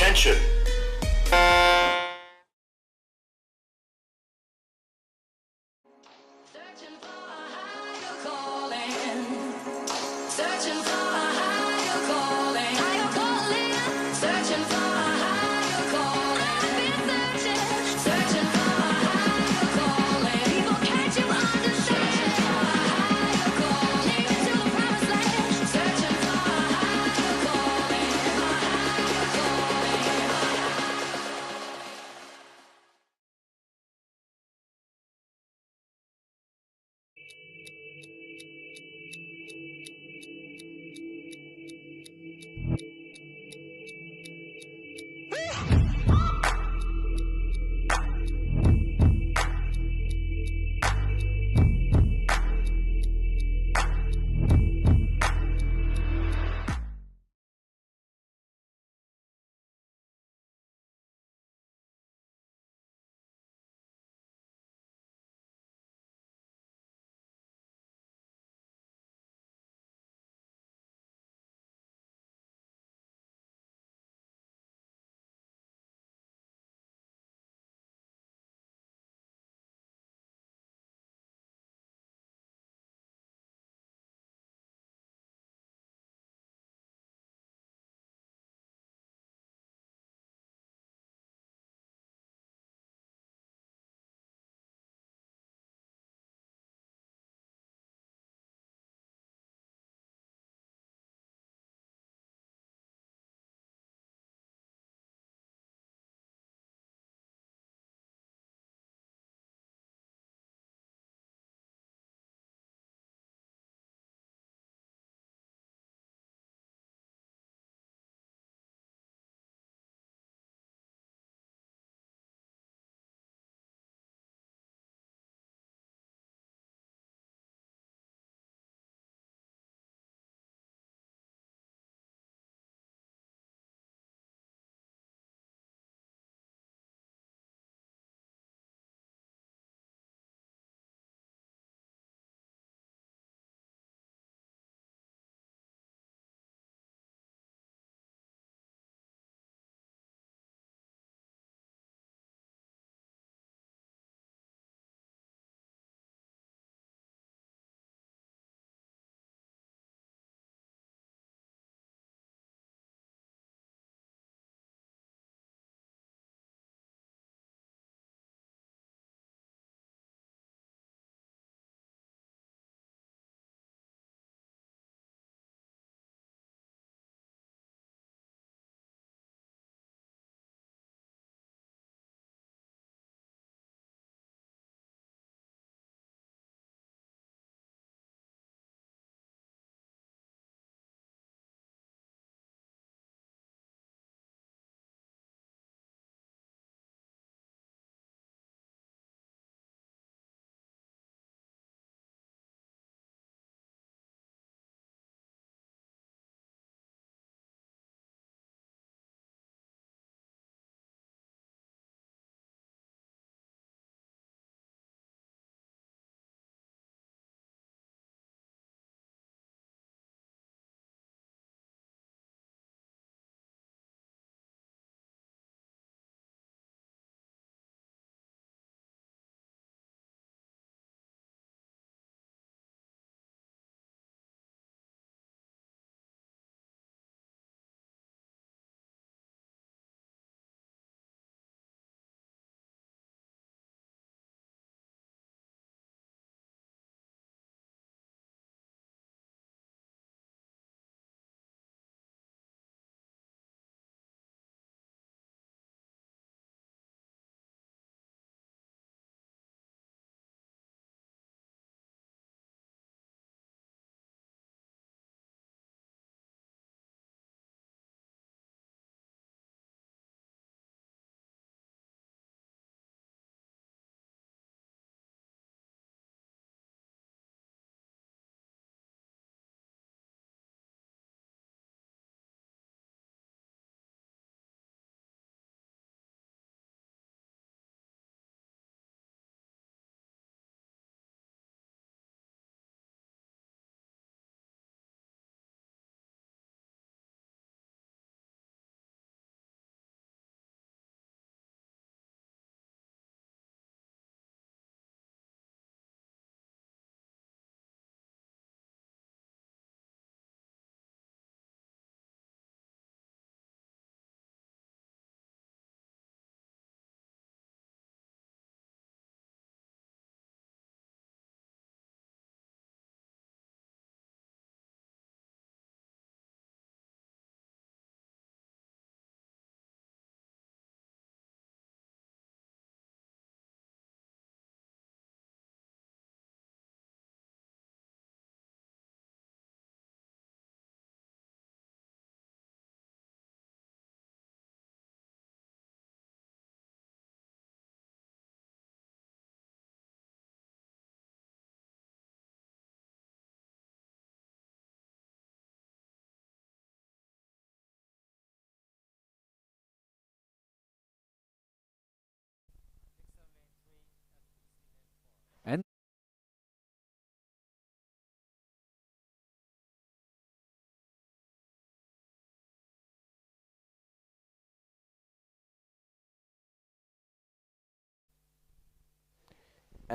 Attention! Searching for a higher calling. Searching for a higher calling. Higher calling. Searching for a higher calling. I've been searching. Searching for a higher calling. People, can't you understand? Searching for a higher calling. Take me to the promised land. Searching for a higher calling. A higher calling.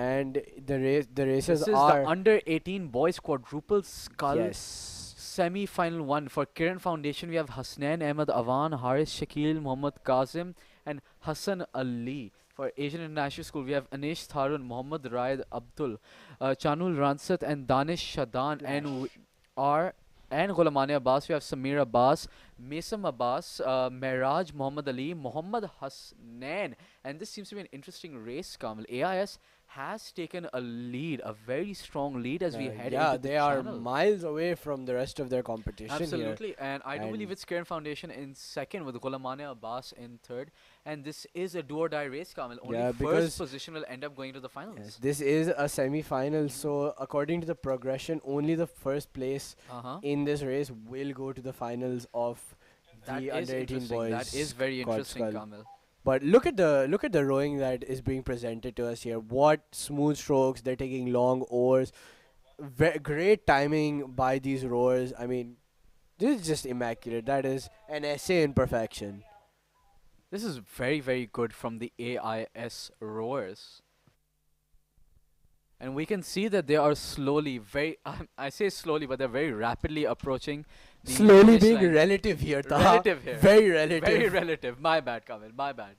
and the races This is are the under 18 boys quadruple skull yes. semi-final one. For Kiran Foundation, we have Hasnain Ahmed Awan, Haris Shakil, Mohammad Kazim, and Hassan Ali. For Asian International School, we have Anish Tharun, Mohammad Raid Abdul, Chanul Ransat, and Danish Shadan. And our and Ghulamane Abbas, we have Samir Abbas, Mesam Abbas, Mehraj Muhammad Ali, Muhammad Hasnain. And this seems to be an interesting race, Kamil. AIS has taken a lead, a very strong lead as we head Yeah, into the they are channel. miles away from the rest of their competition here. Absolutely, and I do believe And it's Kiran Foundation in second with Ghulamane Abbas in third, and this is a do or die race, Kamil. Only Yeah, first because position will end up going to the finals. yes, this is a semi-final, so according to the progression, only the first place Uh-huh. in this race will go to the finals of That the is under 18 interesting. boys. That is very quad interesting, scull. Kamil. But look at the rowing that is being presented to us here. What smooth strokes! They're taking long oars. Great timing by these rowers. I mean, this is just immaculate. That is an essay in perfection. This is very, very good from the AIS rowers. And we can see that they are slowly, I say slowly, but they're very rapidly approaching the Slowly finish being line. relative here, Taha. Relative here. Very relative. Very relative. My bad, Kamil. My bad.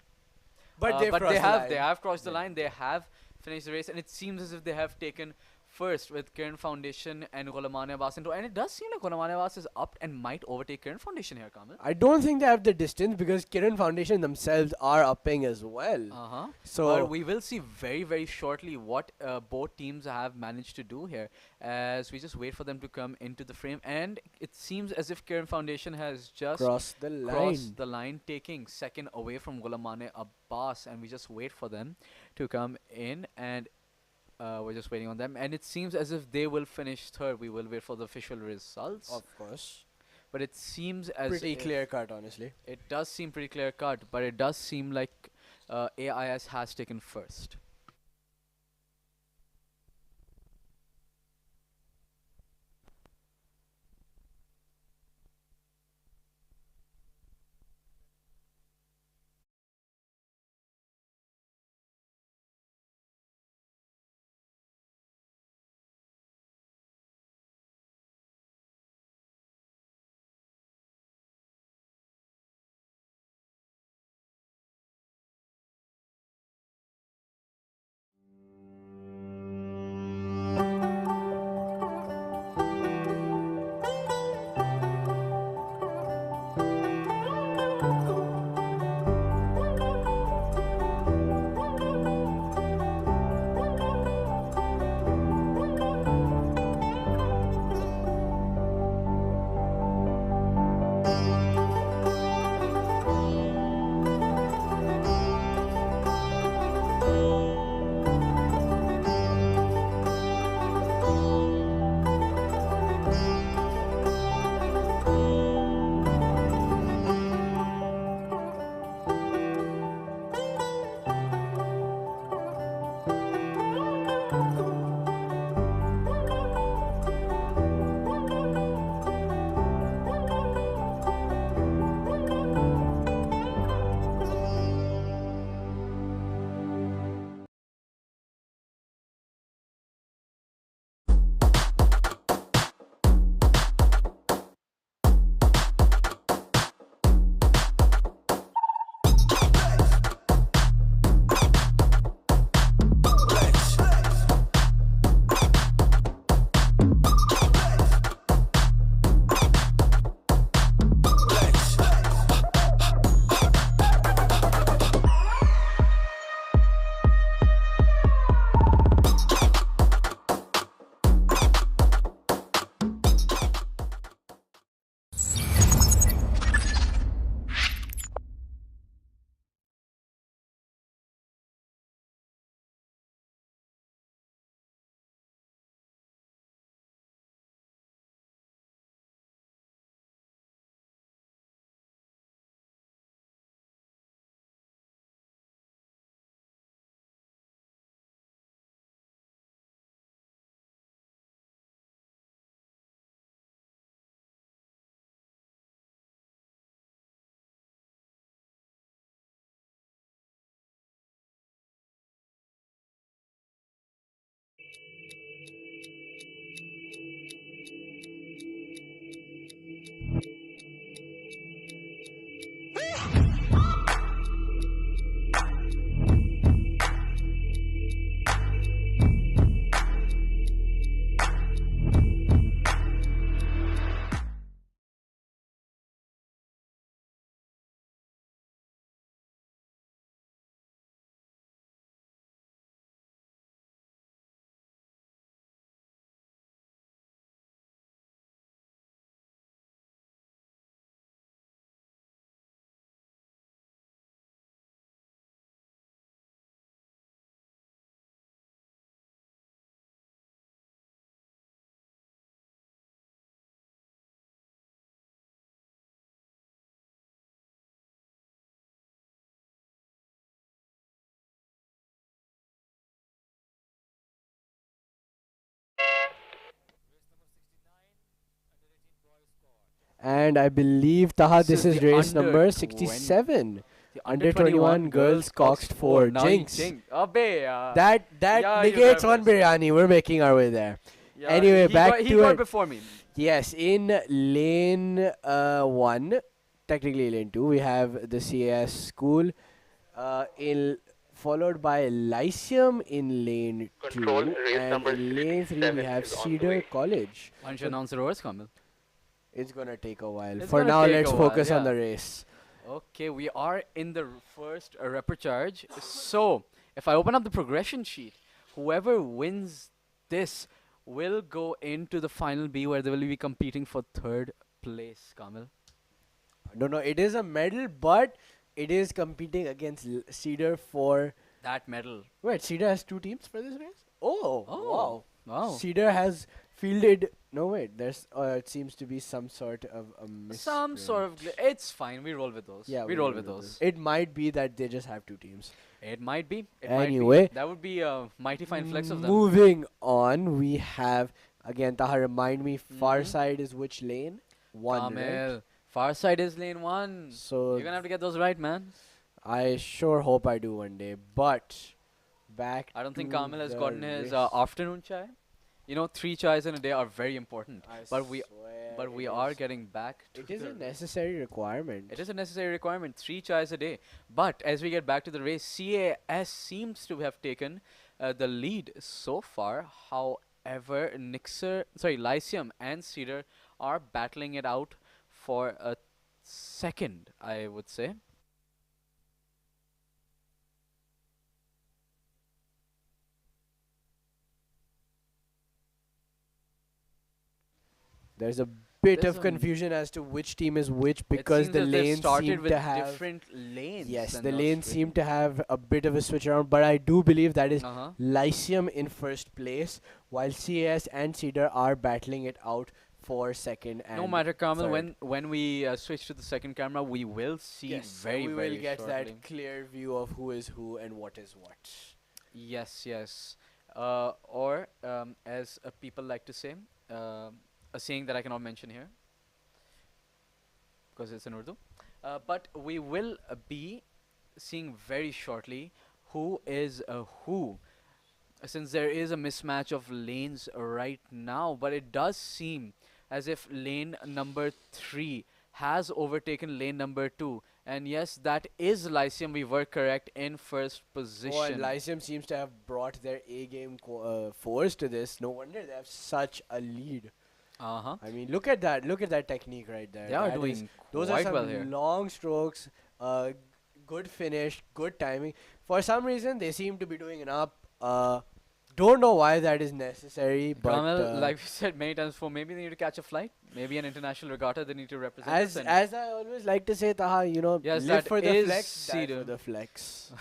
But they've but crossed they the have line. they have crossed the line. They have finished the race, and it seems as if they have taken first with Kiran Foundation and Ghulamane Abbas into. And it does seem like Ghulamane Abbas is up and might overtake Kiran Foundation here, Kamil. I don't think they have the distance because Kiran Foundation themselves are upping as well. Uh-huh. So But we will see very, very shortly what both teams have managed to do here as we just wait for them to come into the frame. And it seems as if Kiran Foundation has just crossed the line. crossed the line, taking second away from Ghulamane Abbas. And we just wait for them to come in, and we're just waiting on them. And it seems as if they will finish third. We will wait for the official results. Of course. But it seems as Pretty if clear cut, honestly. it does seem pretty clear cut, but it does seem like AIS has taken first. And I believe, Taha, this is the race under number 20 67. The Under 21 girls coxed 4. Now he Jinx. Abbe, That yeah, you negates got one first. biryani. We're making our way there. Yeah, Anyway, back he to got it. before me. Yes, in lane 1, technically lane 2, we have the CAS school, followed by Lyceum in lane Control, 2, race and number in lane 3 we 67 have is on the Cedar way. College. Why don't you announce the roars, Kamil? It's gonna take a while. It's For gonna now, take let's a while, focus on yeah. the race. Okay, we are in the first repechage. So, if I open up the progression sheet, whoever wins this will go into the final B where they will be competing for third place, Kamil. No, it is a medal, but it is competing against Cedar for... That medal. Wait, Cedar has 2 teams for this race? Oh, wow. Wow. Cedar has fielded... No, wait, there's... it seems to be some sort of a Some sort of... It's fine, we roll with those. Yeah, we roll with those. It might be that they just have 2 teams. It might be. It Anyway, might be. That would be a mighty fine flex of them. Moving on, we have... Again, Taha, remind me, far side is which lane? 1, right? Kamil. Far side is lane 1. So You're gonna have to get those right, man. I sure hope I do one day. But back I don't think to Kamil has the gotten his race. afternoon chai. You know, 3 chais in a day are very important. I But we swear are is. getting back to It is the a necessary requirement. It is a necessary requirement, 3 chais a day. But as we get back to the race, CAS seems to have taken the lead so far. However, Lyceum and Cedar are battling it out for a second, I would say. There's a bit There's of a confusion as to which team is which It because seems the that they've lanes started seem with to have different lanes. yes, than the those lanes three. seem to have a bit of a switch around, but I do believe that is Uh-huh. Lyceum in first place, while CAS and Cedar are battling it out for second and No matter, Kamil, third. when we switch to the second camera, we will see Yes, very, we very will get shortly. that clear view of who is who and what is what. Yes, yes. Or, as people like to say, a saying that I cannot mention here because it's in Urdu. But we will be seeing very shortly who is who, since there is a mismatch of lanes right now. But it does seem as if lane number 3 has overtaken lane number 2. And yes, that is Lyceum. We were correct in first position. Oh, and Lyceum seems to have brought their A game force to this. No wonder they have such a lead. Uh-huh. I mean, look at that. Look at that technique right there. They are That is- doing those are quite some well here. long strokes, good finish, good timing. For some reason, they seem to be doing it up. Don't know why that is necessary, but Kamil, like we said many times before, maybe they need to catch a flight. Maybe an international regatta they need to represent. us and as I always like to say, Taha, Yes, live that for the is flex, die Cedar. for the flex.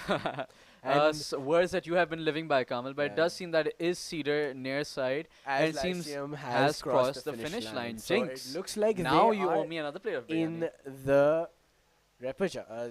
words that you have been living by, Kamil, but it Yeah. does seem that it is Cedar near side. As it seems Lyceum has crossed the finish line. So Jinx. it looks like Now they you owe are me another plate of in biryani. the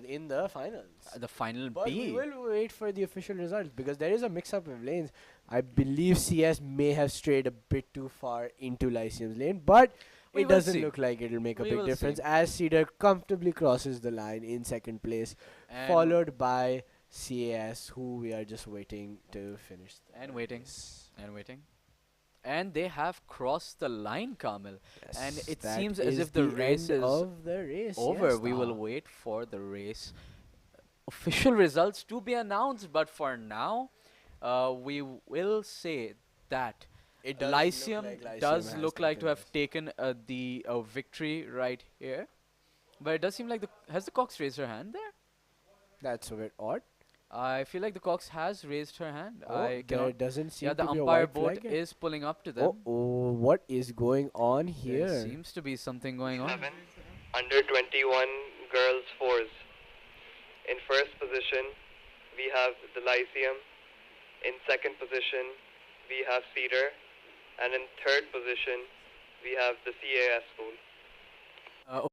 in the finals. The final But we B. will wait for the official results because there is a mix-up of lanes. I believe CS may have strayed a bit too far into Lyceum's lane, but We it will doesn't see. look like it'll make a We big will difference see. as Cedar comfortably crosses the line in second place, And followed by CAS, who we are just waiting to finish. the And waiting. race. and waiting. And they have crossed the line, Kamil. And Yes, it that seems as is if the race end is of the race. over. Yes, We will Taha. wait for the race official results to be announced. But for now, we will say that It does Lyceum look like Lyceum does has look like to taken have taken the victory right here. But it does seem like has the Cox raised her hand there? That's a bit odd. I feel like the Cox has raised her hand. Oh, I there cannot. doesn't seem Yeah, the to be a umpire white boat flag yet. is pulling up to them. Oh, what is going on There here? seems to be something going on. 7. Under 21 girls fours. In first position, we have the Lyceum. In second position, we have Cedar. And in third position, we have the CAS school. Uh,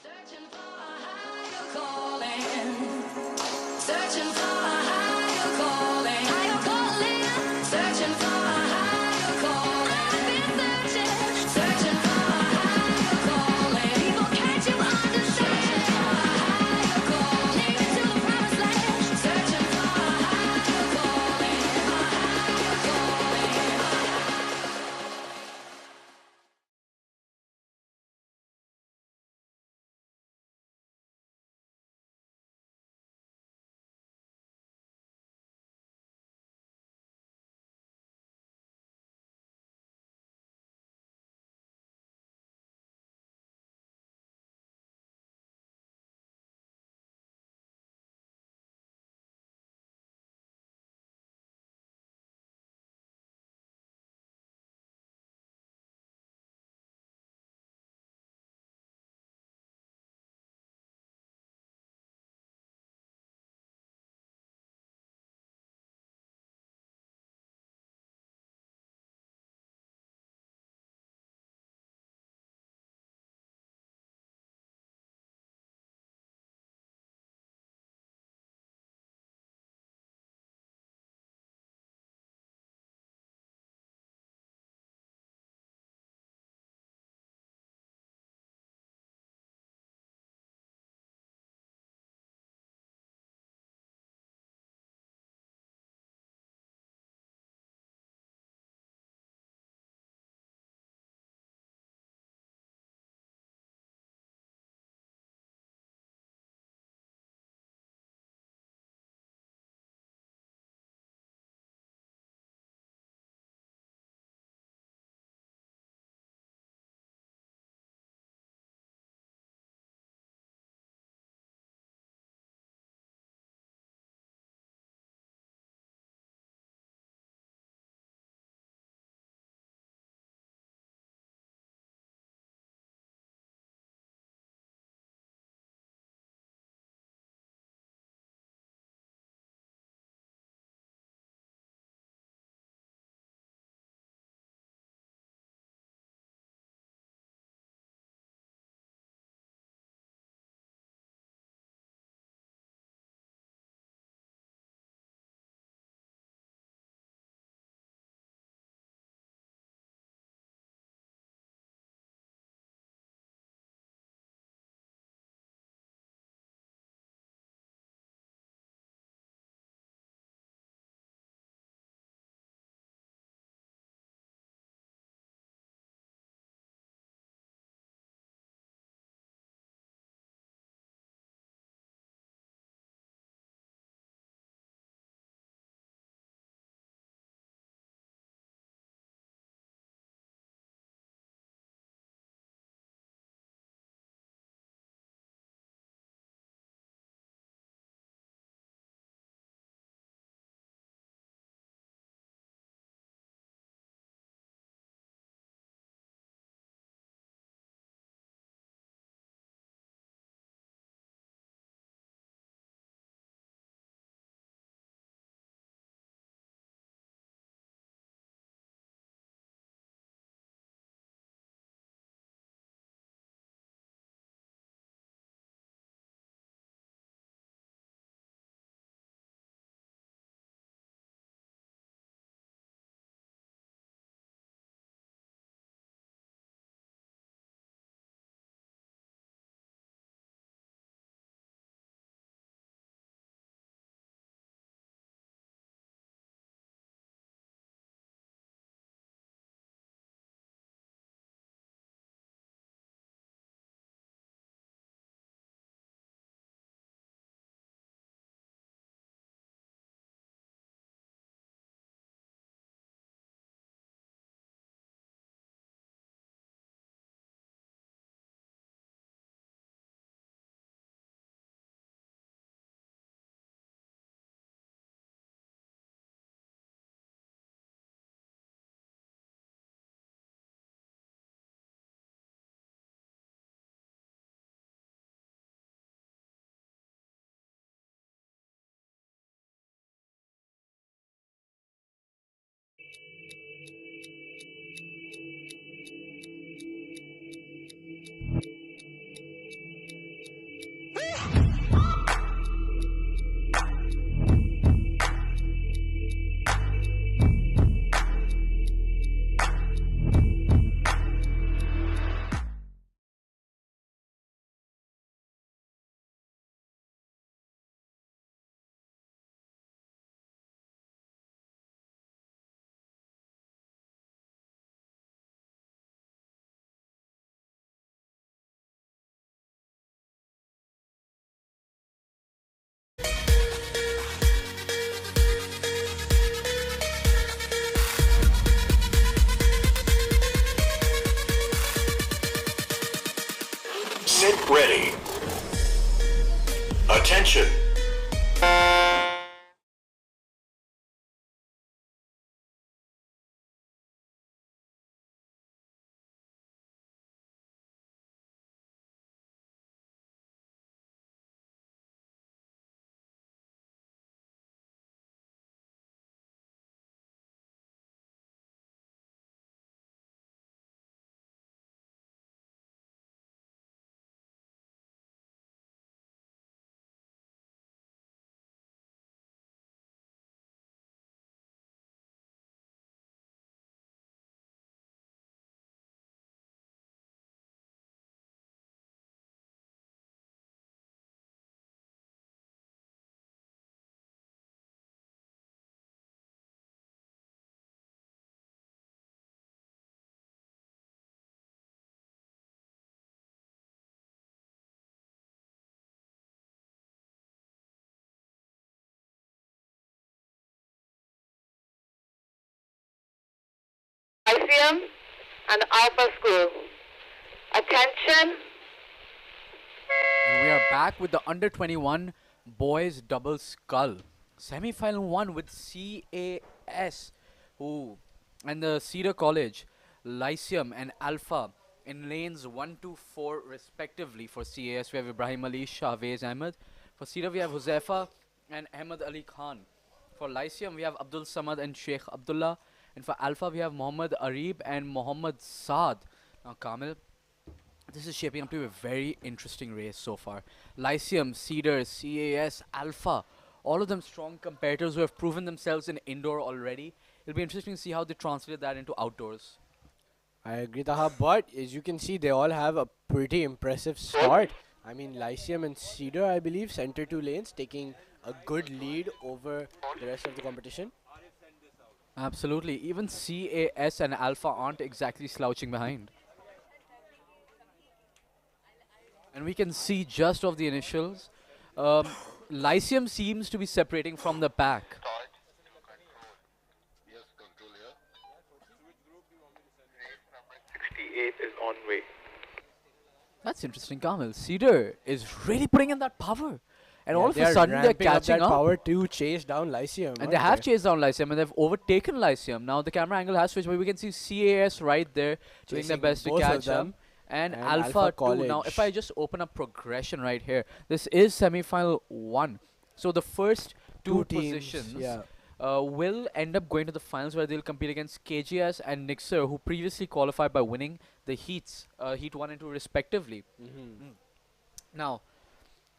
Searching for a higher calling. Searching for a higher calling. Higher calling. Searching for a higher calling. I've been searching. Searching for a higher calling. People, can't you understand? Searching for a higher calling. Take me to the promised land. Searching for a higher calling. A higher calling. ready. Attention. Lyceum and Alpha School. Attention. And we are back with the under 21 boys double skull. Semi-final 1 with CAS and the Cedar College, Lyceum and Alpha in lanes 1 to 4 respectively. For CAS we have Ibrahim Ali, Shahwez Ahmed. For Cedar we have Huzaifa and Ahmed Ali Khan. For Lyceum we have Abdul Samad and Sheikh Abdullah. And for Alpha we have Muhammad Arib and Muhammad Saad. Now Kamil, this is shaping up to be a very interesting race so far. Lyceum, Cedar, CAS, Alpha, all of them strong competitors who have proven themselves in indoor already. It'll be interesting to see how they translate that into outdoors. I agree, Taha, but as you can see, they all have a pretty impressive start. I mean, Lyceum and Cedar, I believe, center 2 lanes, taking a good lead over the rest of the competition. Absolutely. Even CAS and Alpha aren't exactly slouching behind. And we can see just of the initials. Lyceum seems to be separating from the pack. 68 is on way. That's interesting, Kamil. Cedar is really putting in that power. And Yeah, all of a sudden they're ramping up catching that up. power to chase down Lyceum. And they have chased down Lyceum and they've overtaken Lyceum. Now the camera angle has switched, but we can see CAS right there doing their Chasing best to both of catch up. them. And And Alpha Alpha 2. Now, if I College. just open up progression right here, this is semi-final 1. So the first two teams, positions yeah. will end up going to the finals where they'll compete against KGS and Nixer, who previously qualified by winning the heats, Heat 1 and 2 respectively. Now,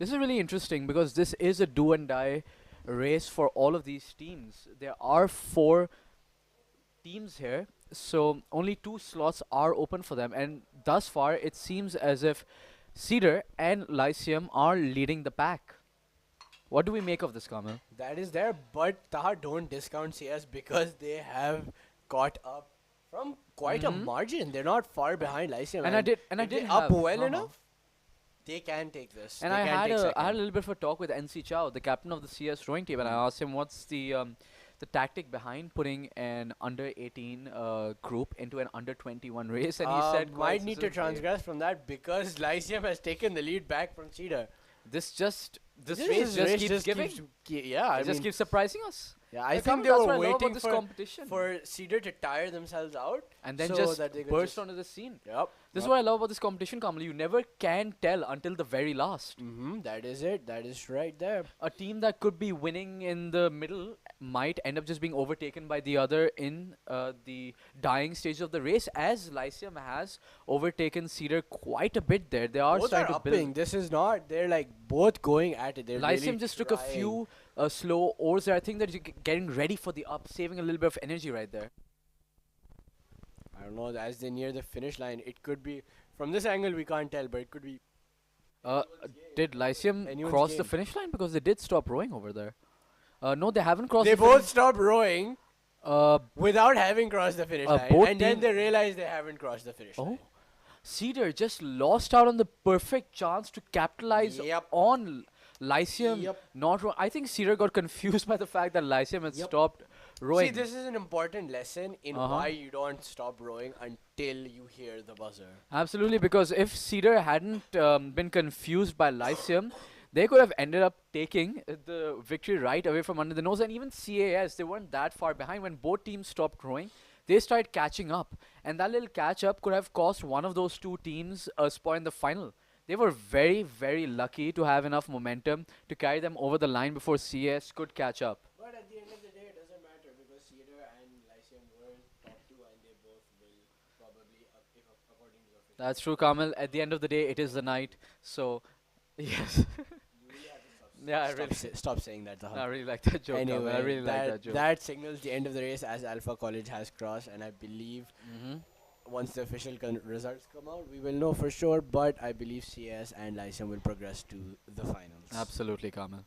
this is really interesting because this is a do and die race for all of these teams. There are 4 teams here, so only 2 slots are open for them, and thus far it seems as if Cedar and Lyceum are leading the pack. What do we make of this, Kamil? That is there, but Taha, don't discount CS because they have caught up from quite a margin. They're not far behind Lyceum. And I did if they have up well enough, they can take this. And they I can had take a second. little bit of a talk with NC Chow, the captain of the CS rowing team, and I asked him what's the tactic behind putting an under 18 group into an under 21 race, and he said might need to transgress from that because Lyceum has taken the lead back from Cedar. This This race just keeps just giving. I It just mean, keeps surprising us. yeah, I Like, think Kamil, they that's were what I love about waiting this for competition. Cedar to tire themselves out And then so just that they could burst just onto the scene. Yep. This is what I love about this competition, Kamala. You never can tell until the very last. That is it. That is right there. A team that could be winning in the middle might end up just being overtaken by the other in the dying stage of the race, as Lyceum has overtaken Cedar quite a bit there. They are Both starting are to build. upping. This is not. They're like both going at it. They're Lyceum really just took a few slow oars there. I think that you're getting ready for the up, saving a little bit of energy right there. I don't know. As they near the finish line, it could be from this angle we can't tell, but it could be. Did Lyceum Anyone's cross the game. finish line? Because they did stop rowing over there. No, they haven't crossed They the both finish. stopped rowing without having crossed the finish line, both and then team- they realized they haven't crossed the finish line. Cedar just lost out on the perfect chance to capitalize on Lyceum. Not I think Cedar got confused by the fact that Lyceum had stopped rowing. See, this is an important lesson in Uh-huh. why you don't stop rowing until you hear the buzzer. Absolutely, because if Cedar hadn't been confused by Lyceum, they could have ended up taking the victory right away from under the nose. And even CAS, they weren't that far behind. When both teams stopped rowing, they started catching up. And that little catch up could have cost one of those two teams a spot in the final. They were very, very lucky to have enough momentum to carry them over the line before CS could catch up. But at the end of the day, it doesn't matter because Cedar and Lyceum were top two and they both will probably, according to the official. That's true, Kamal. At the end of the day, it is the night. So, yes. Yeah, I really, Stop saying that. I really like that joke. Kamal. Anyway, I really like that joke. that signals the end of the race as Alpha College has crossed, and I believe once the official results come out, we will know for sure. But I believe CS and Lyceum will progress to the finals. Absolutely, Kamal.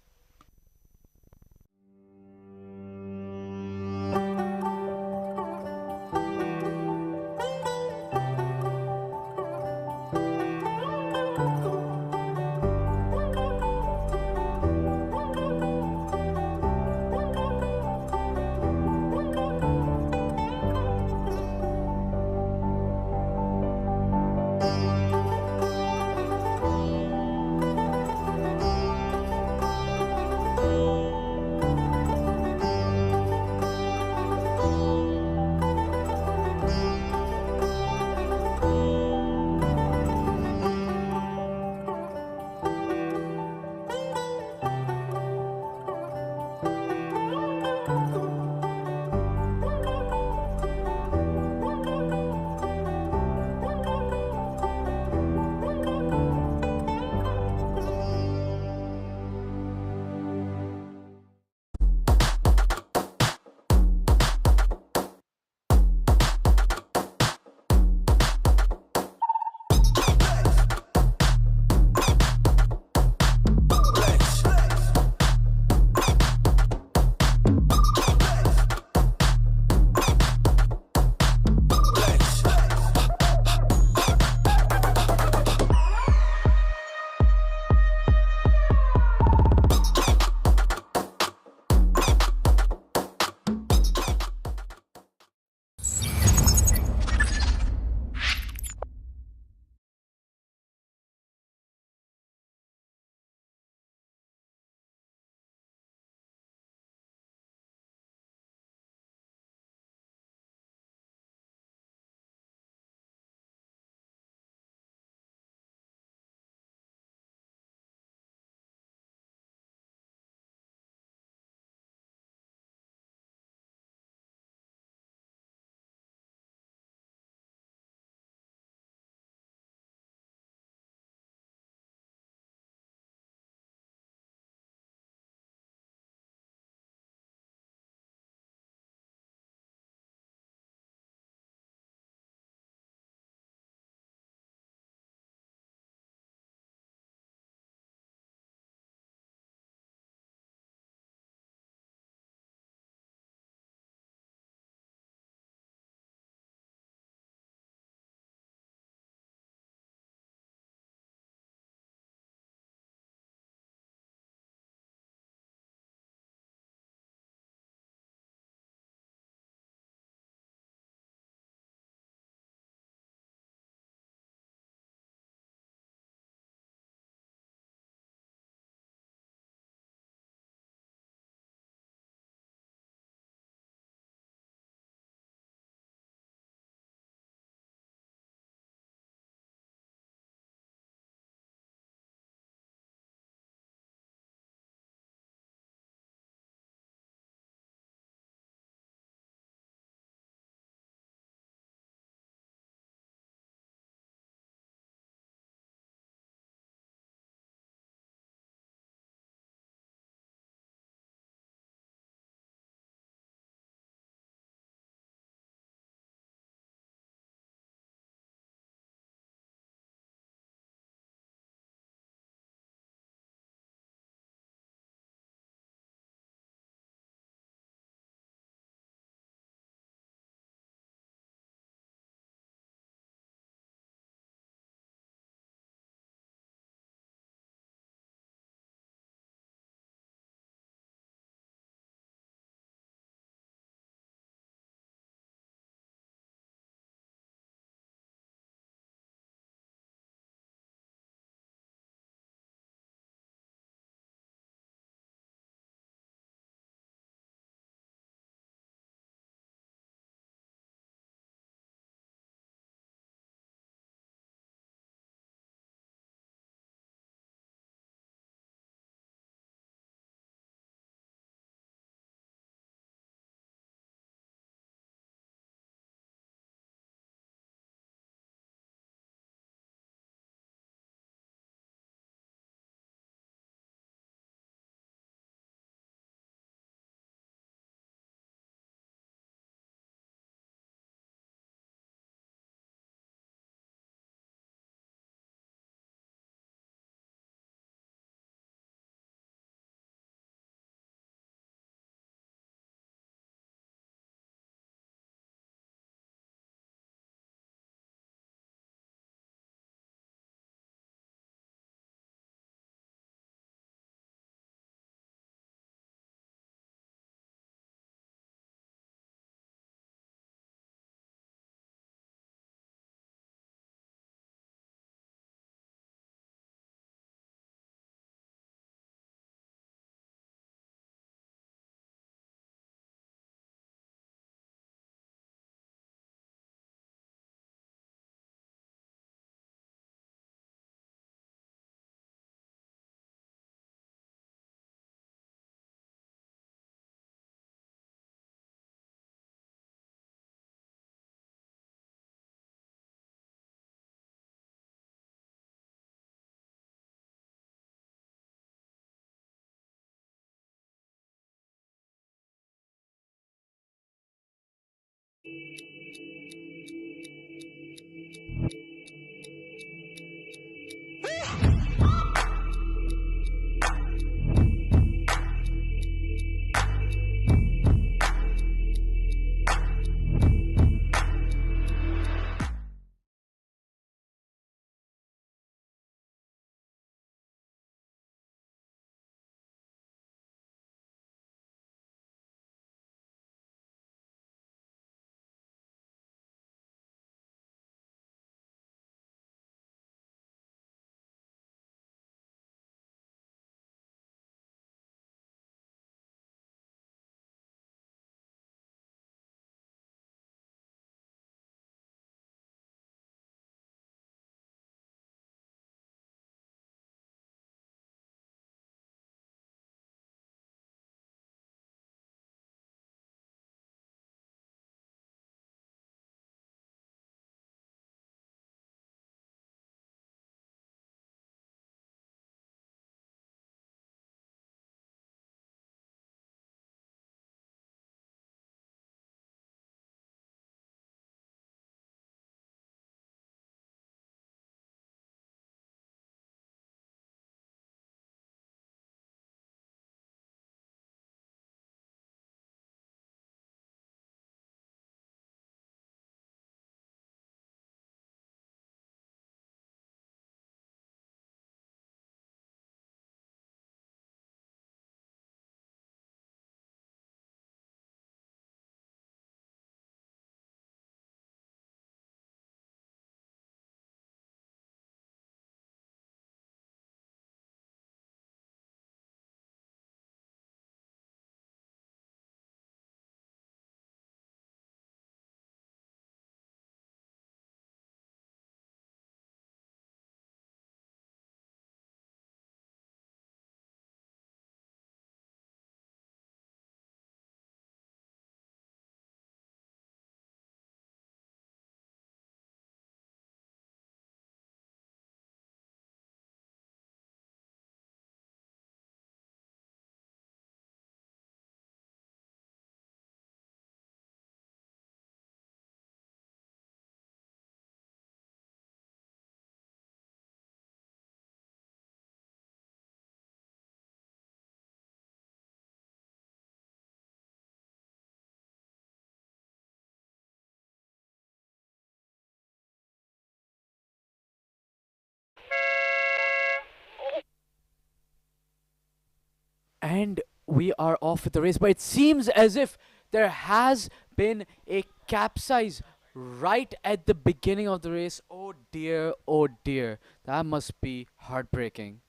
And we are off with the race. But it seems as if there has been a capsize right at the beginning of the race. Oh dear, oh dear. That must be heartbreaking.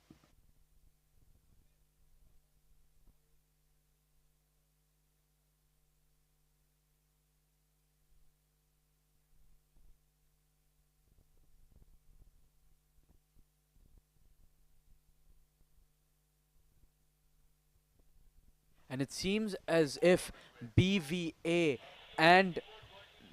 And it seems as if BVA and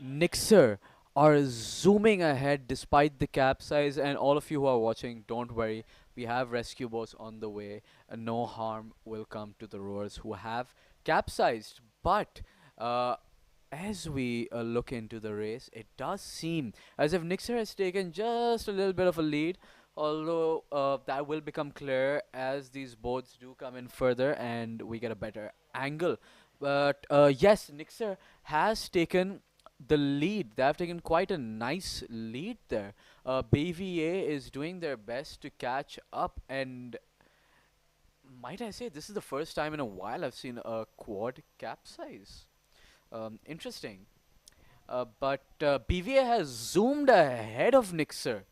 Nixer are zooming ahead despite the capsize. And all of you who are watching, don't worry, we have rescue boats on the way, and no harm will come to the rowers who have capsized. But as we look into the race, it does seem as if Nixer has taken just a little bit of a lead, although that will become clear as these boats do come in further and we get a better angle. But yes, Nixer has taken the lead. They have taken quite a nice lead there. BVA is doing their best to catch up, and might I say, this is the first time in a while I've seen a quad capsize. Interesting. But BVA has zoomed ahead of Nixer.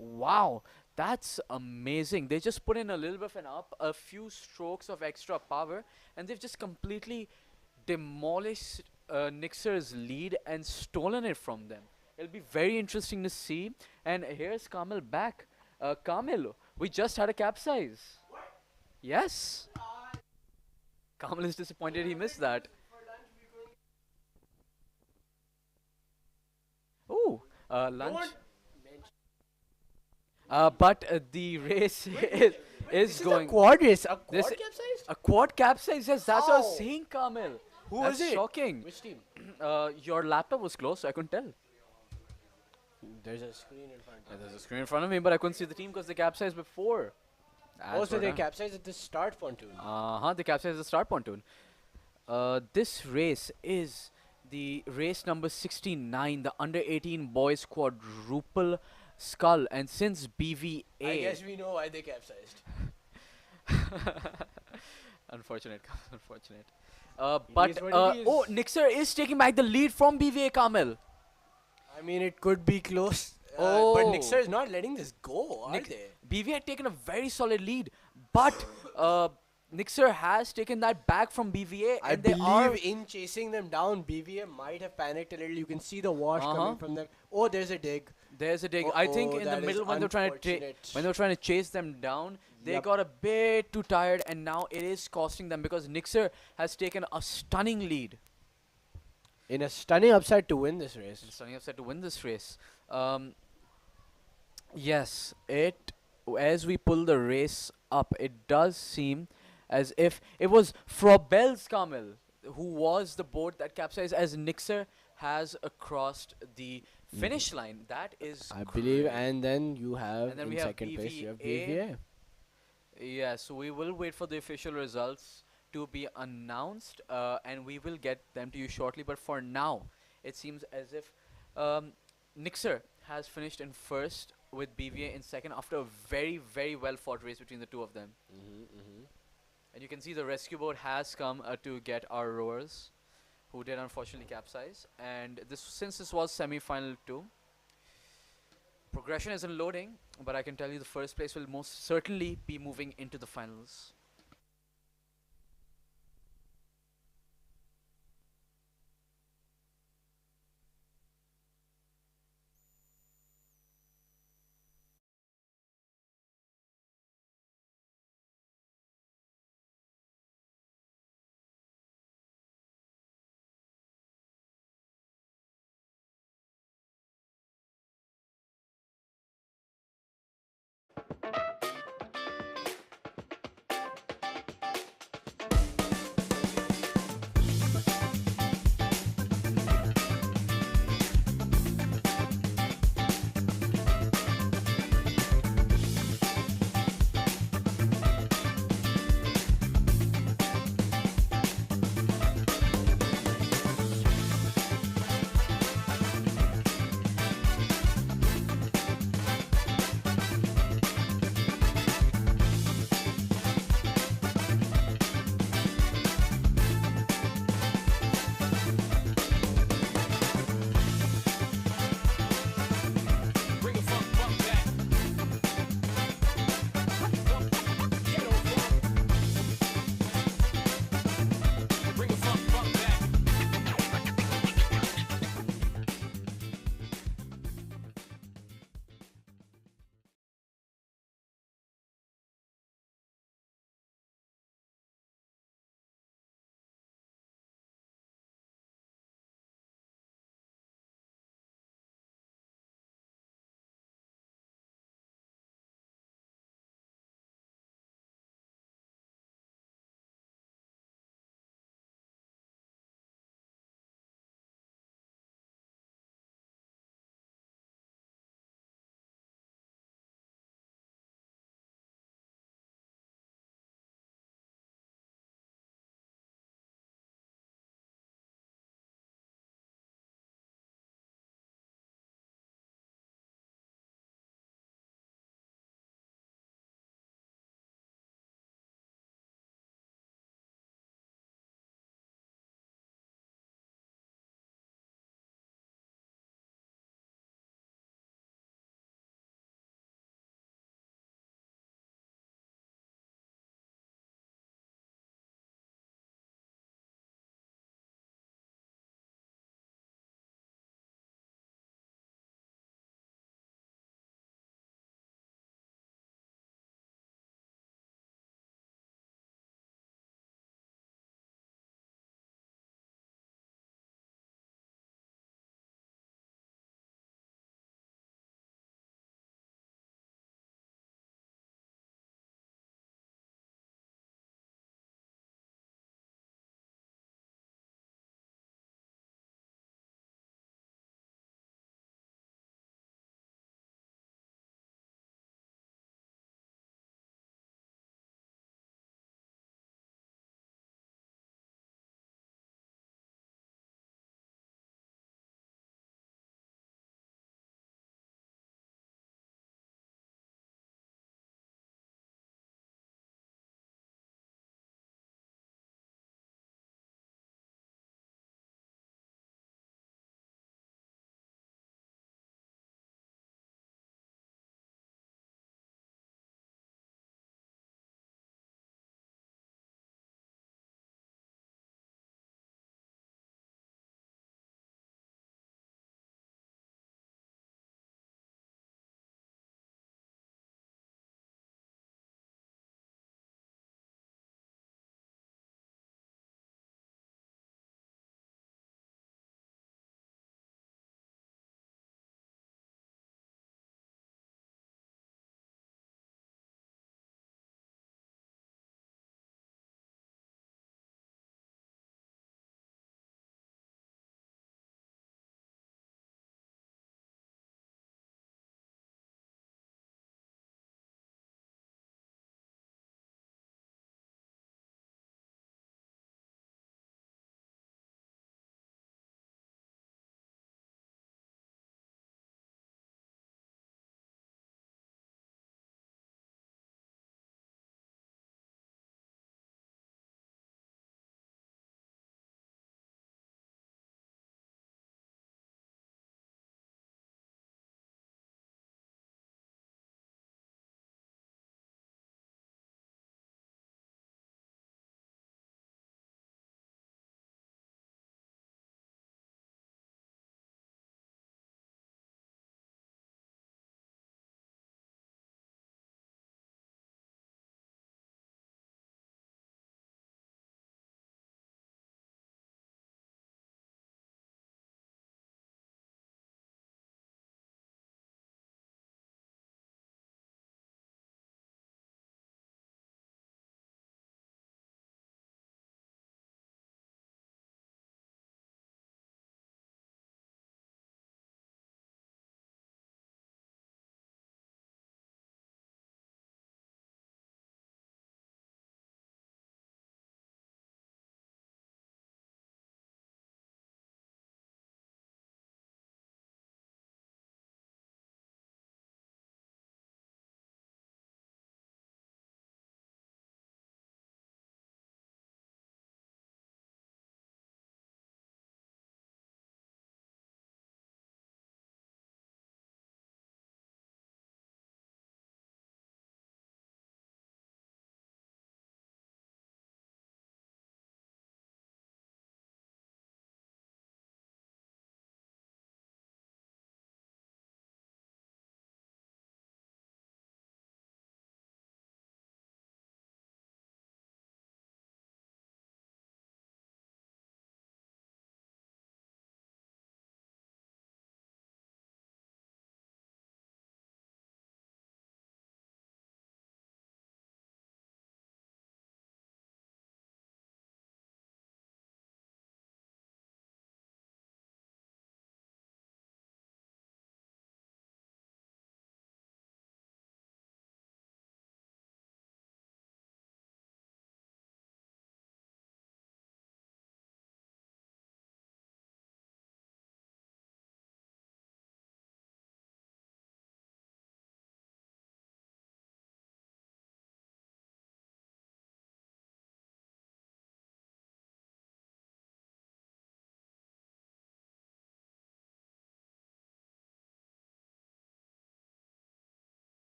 Wow, that's amazing. They just put in a little bit of an up, a few strokes of extra power, and they've just completely demolished Nixer's lead and stolen it from them. It'll be very interesting to see. And here's Kamil back. Kamil, we just had a capsize. Yes. Kamil is disappointed he missed that. Oh, lunch. But the race is This is a going. quad race. A quad This capsize? a quad capsize. Yes, that's what I was How? saying, Kamil. Who That's was it? shocking. Which team? Your laptop was close, so I couldn't tell. There's a screen in front Yeah, of there's a screen in front of me, but I couldn't see the team because they capsized before. Also, they capsized at the start pontoon. They capsized at the start pontoon. This race is the race number 69, the under 18 boys quadruple skull, and since BVA. I guess we know why they capsized. Unfortunate, unfortunate. It But is what it is. Nixer is taking back the lead from BVA Kamil. I mean, it could be close. But Oh. Nixer is not letting this go, are Nix- they? BVA had taken a very solid lead, but Nixer has taken that back from BVA, I and they are believe in chasing them down, BVA might have panicked a little. You can see the wash Uh-huh. coming from them. Oh, there's a dig. There's a dig. I think Uh-oh, in the that is middle when they're trying to unfortunate. when they were trying to chase them down, they Yep. got a bit too tired, and now it is costing them because Nixer has taken a stunning lead. In a stunning upset to win this race. Stunning upset to win this race. Yes, as we pull the race up, it does seem as if it was Frobel's Kamil who was the boat that capsized as Nixer has crossed the finish line. That is I believe, great. and then you have And then in we have second place you have BVA. BVA. Yeah, so we will wait for the official results to be announced, and we will get them to you shortly. But for now, it seems as if Nixer has finished in first with BVA in second after a very, very well fought race between the two of them. And you can see the rescue boat has come to get our rowers, who did unfortunately capsize. And since this was semi-final 2, progression isn't loading, but I can tell you the first place will most certainly be moving into the finals.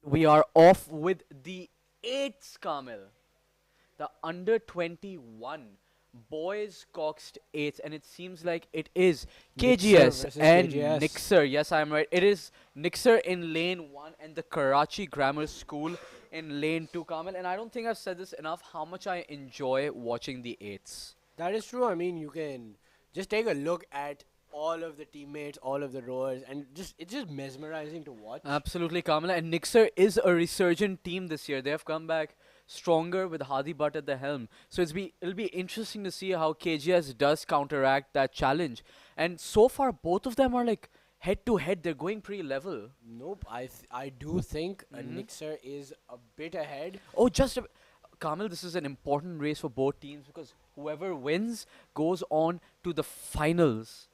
We are off with the eights, Kamil. The under 21 boys coxed eights, and it seems like it is Nixer KGS versus and KGS. Nixer. Yes, I'm right. It is Nixer in lane 1 and the Karachi Grammar School in lane 2, Kamil. And I don't think I've said this enough how much I enjoy watching the eights. That is true. I mean, you can just take a look at all of the teammates, all of the rowers, and it's just mesmerizing to watch. Absolutely, Kamala. And Nixer is a resurgent team this year. They have come back stronger with Hadi Butt at the helm. So it'll be interesting to see how KGS does counteract that challenge. And so far, both of them are like head to head. They're going pretty level. Nope, I do think Nixer is a bit ahead. Oh, Kamil, this is an important race for both teams because whoever wins goes on to the finals.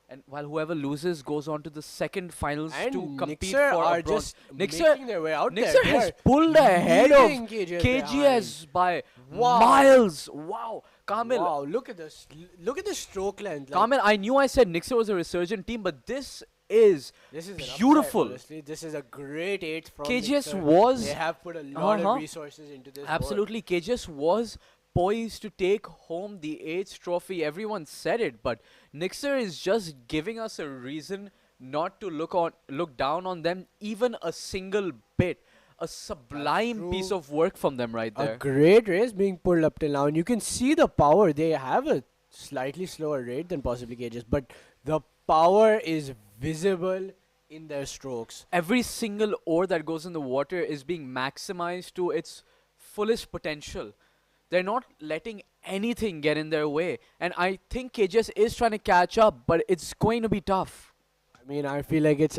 And while whoever loses goes on to the second finals And to compete Nixer for are a bronze. just making their way out there. Nixer They has are pulled ahead of leading KGS KGS by Wow. miles. Wow, Kamil. Wow, look at this! Look at the stroke length. Like, Kamil, I knew I said Nixer was a resurgent team, but this is this is an upset, beautiful. honestly. This is a great 8 from KGS Nixer. was- They have put a lot Uh-huh. of resources into this. board. Absolutely, KGS was poised to take home the 8th trophy. Everyone said it, but Nixer is just giving us a reason not to look down on them even a single bit. A sublime piece true. of work from them right A there. great race being pulled up till now, and you can see the power. They have a slightly slower rate than possibly KGS, but the power is visible in their strokes. Every single oar that goes in the water is being maximized to its fullest potential. They're not letting anything get in their way. And I think KGS is trying to catch up, but it's going to be tough. I mean, I feel like it's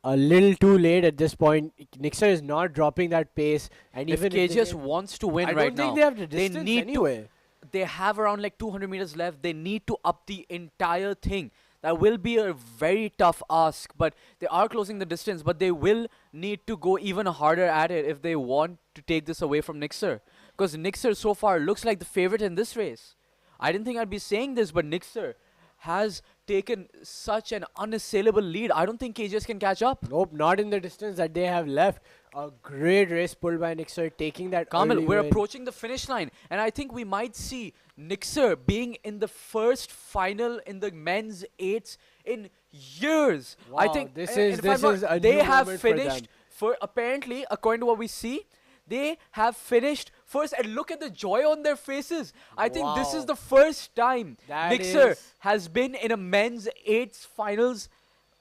a little too late at this point. Nixer is not dropping that pace, and If even KGS wants to win I right don't think now, they have the they distance need anyway. they have around like 200 meters left. They need to up the entire thing. That will be a very tough ask, but they are closing the distance, but they will need to go even harder at it if they want to take this away from Nixer. Because Nixer so far looks like the favorite in this race. I didn't think I'd be saying this, but Nixer has taken such an unassailable lead. I don't think KGS can catch up. Nope, not in the distance that they have left. A great race pulled by Nixer, taking that Kamil, early we're win. approaching the finish line, and I think we might see Nixer being in the first final in the men's eights in years. I Wow, think this and is- if I'm this not- is a they new have moment for them. finished for apparently, according to what we see, they have finished first, and look at the joy on their faces. I think this is Wow. the first time That Nixer is- has been in a men's eights finals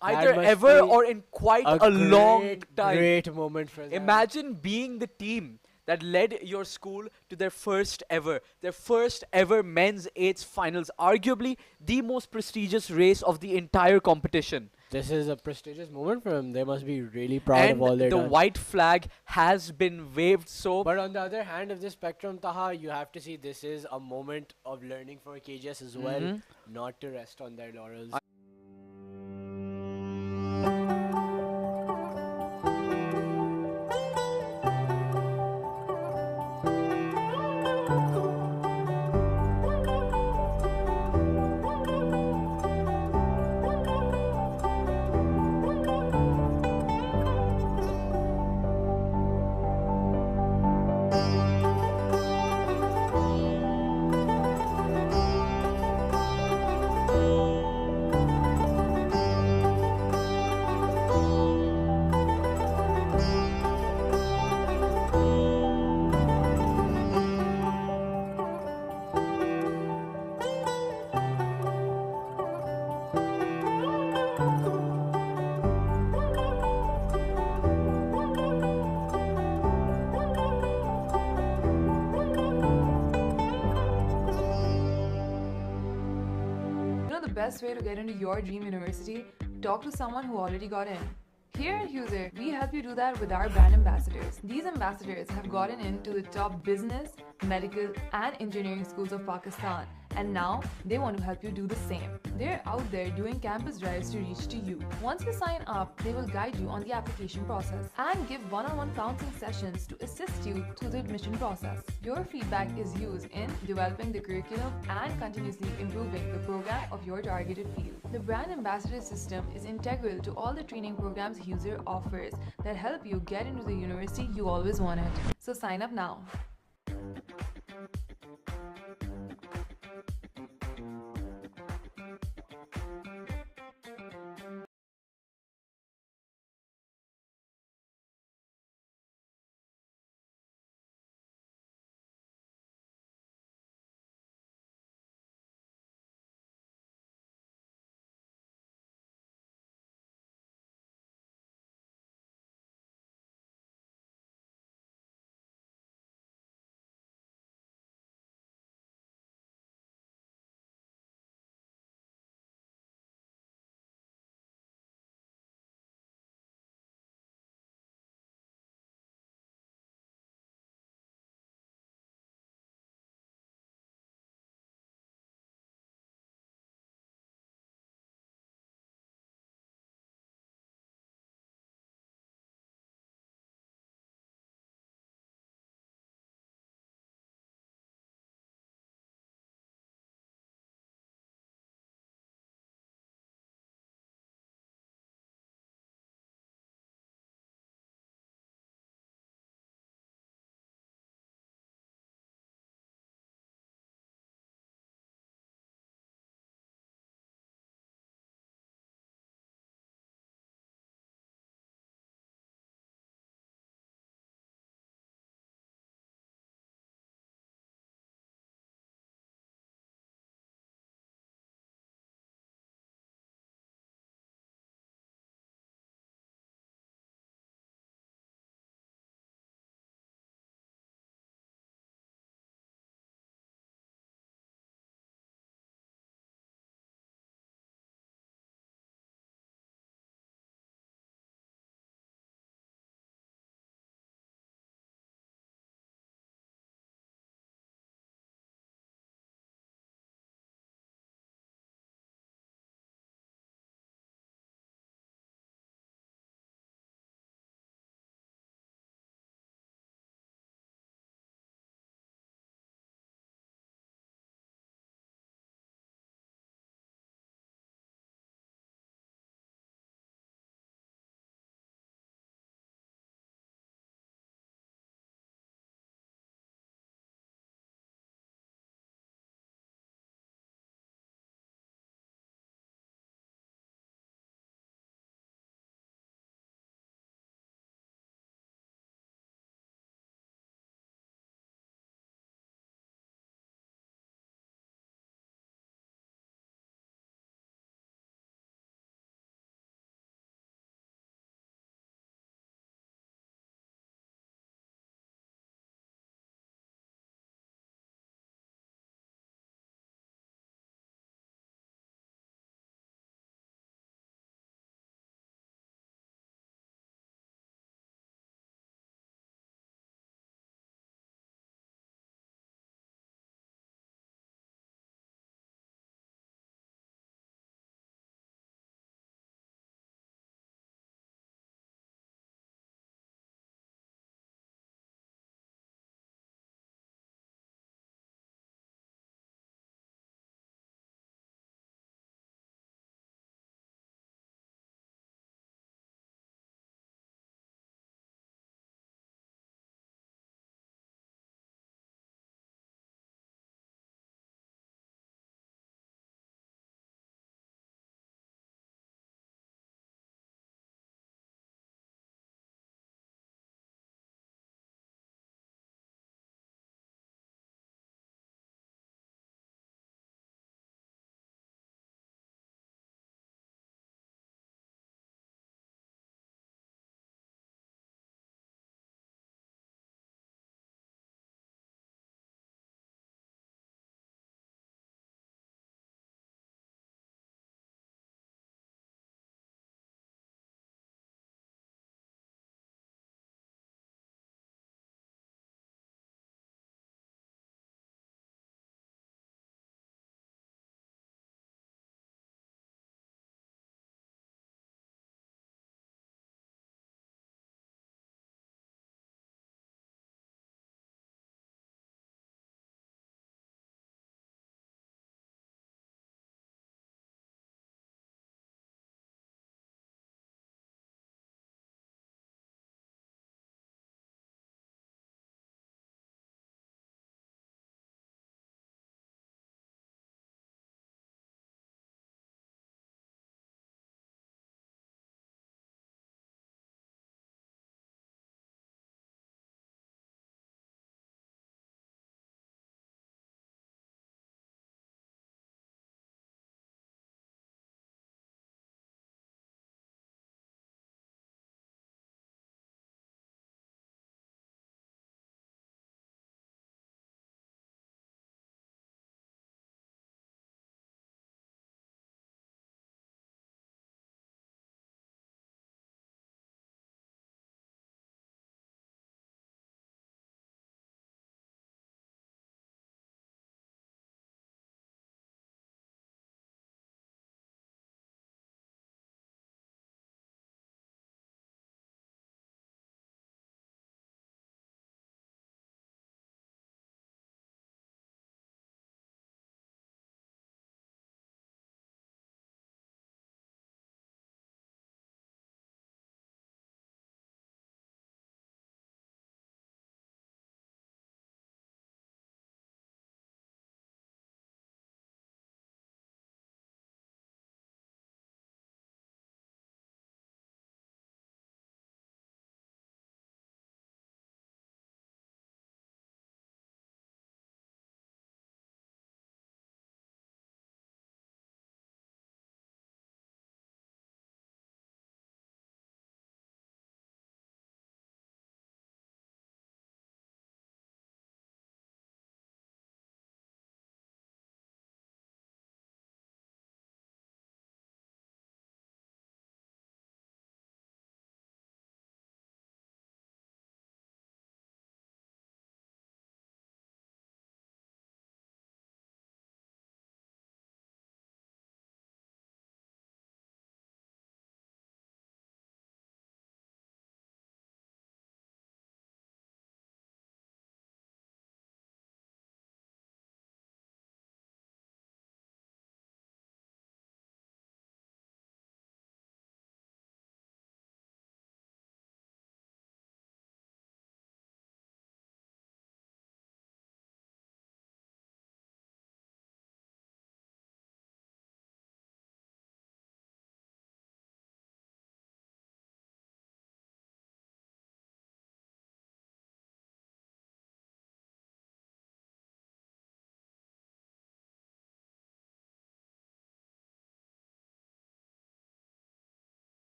That either must ever be or in quite a long time. Great moment for them. Imagine being the team that led your school to their first ever men's eights finals, arguably the most prestigious race of the entire competition. This is a prestigious moment for them. They must be really proud And of all they've the done. white flag has been waved, so But on the other hand of the spectrum, Taha, you have to see this is a moment of learning for KGS as well, Mhm. not to rest on their laurels. You know the best way to get into your dream university? Talk to someone who already got in. Here at Huser, we help you do that with our brand ambassadors. These ambassadors have gotten into the top business, medical, and engineering schools of Pakistan And now they want to help you do the same. They're out there doing campus drives to reach to you. Once you sign up, they will guide you on the application process and give one-on-one counseling sessions to assist you through the admission process. Your feedback is used in developing the curriculum and continuously improving the program of your targeted field. The brand ambassador system is integral to all the training programs user offers that help you get into the university you always wanted. So sign up now.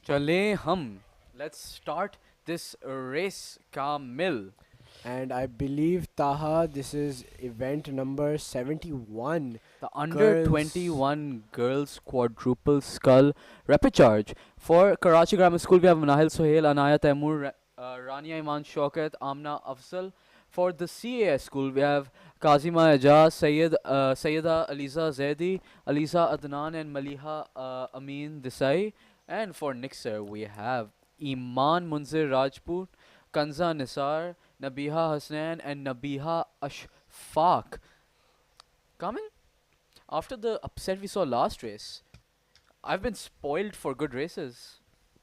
Chale hum. Let's start this race, Kamil. And I believe, Taha, this is event number 71. The under Girls. 21 girls quadruple skull rapid charge. For Karachi Grammar School, we have Nahil Sohail, Anaya Taimur, Rania Iman Shaukat, Amna Afzal. For the CAS school, we have Kazima Ejaz, Sayyida Aliza Zaidi, Aliza Adnan, and Maliha Amin Desai. And for Nixer, we have Iman Munzir Rajput, Kanza Nisar, Nabiha Hasnan, and Nabiha Ashfaq. Kamil, after the upset we saw last race, I've been spoiled for good races.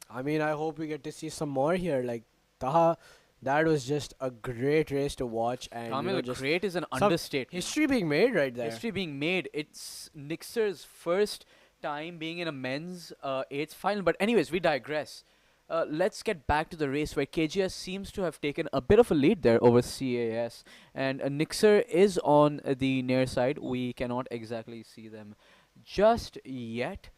I mean, I hope we get to see some more here. Like, Taha, that was just a great race to watch. And Kamil, just great is an some understatement. history being made right there. History being made. It's Nixer's first time being in a men's eighth final. But anyways, we digress. Let's get back to the race where KGS seems to have taken a bit of a lead there over CAS. And Nixer is on the near side. We cannot exactly see them just yet.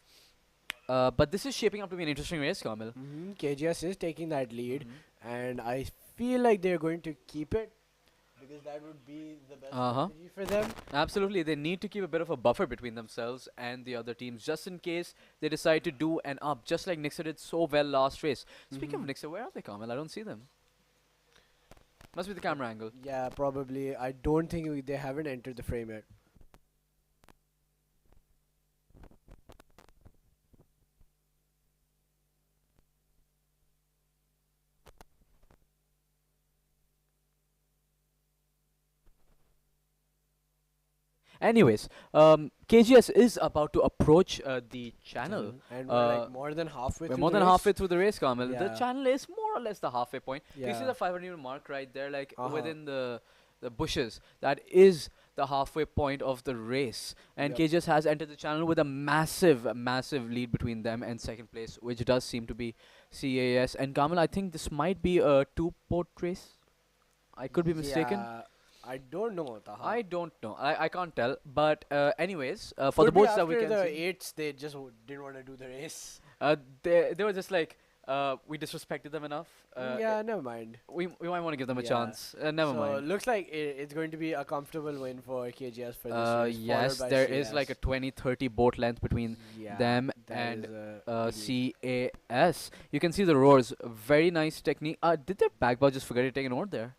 But this is shaping up to be an interesting race, Kamil. KGS is taking that lead, and I feel like they're going to keep it because that would be the best strategy for them. Absolutely, they need to keep a bit of a buffer between themselves and the other teams, just in case they decide to do an up, just like Nixer did so well last race. Speaking of Nixer, where are they, Kamil? I don't see them. Must be the camera angle. Yeah, probably. I don't think they haven't entered the frame yet. Anyways, KGS is about to approach the channel. And we're like more than halfway We're through more the than race. halfway through the race, Kamil. The Yeah. channel is more or less the halfway point. You see Yeah. the 500 mark right there, like Uh-huh. within the bushes. That is the halfway point of the race. And Yep. KGS has entered the channel with a massive lead between them and second place, which does seem to be CAS. And Kamil, I think this might be a two-port race. I could be mistaken. Yeah, I don't know, Taha. I don't know. I can't tell. But anyways, for the Could be boats that we after can the see, eights, they just didn't want to do the race. they were just like, we disrespected them enough. Yeah, never mind. We might want to give them a Yeah. chance. Never So mind. looks like it's going to be a comfortable win for KGS for this race. Yes, followed by there is CS. like a 20-30 boat length between Yeah, them that and is a big lead. CAS. You can see the roars. Very nice technique. Did their back bow just forget to take an oar there?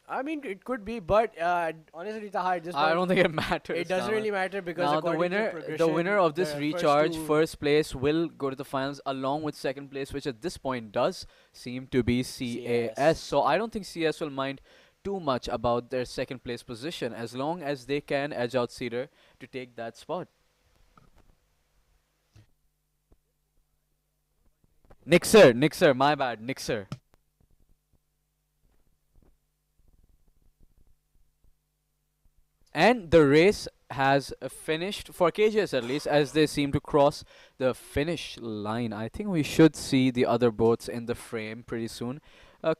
I mean, it could be, but honestly, Taha, at this I point, don't think it matters. it doesn't now. really matter because Now the according to winner progression, of this the recharge, two- first place, will go to the finals along with second place, which at this point does seem to be CAS. So I don't think CS will mind too much about their second place position as long as they can edge out Cedar to take that spot. Nixer, my bad, Nixer. And the race has finished, for KGS at least, as they seem to cross the finish line. I think we should see the other boats in the frame pretty soon. Oh,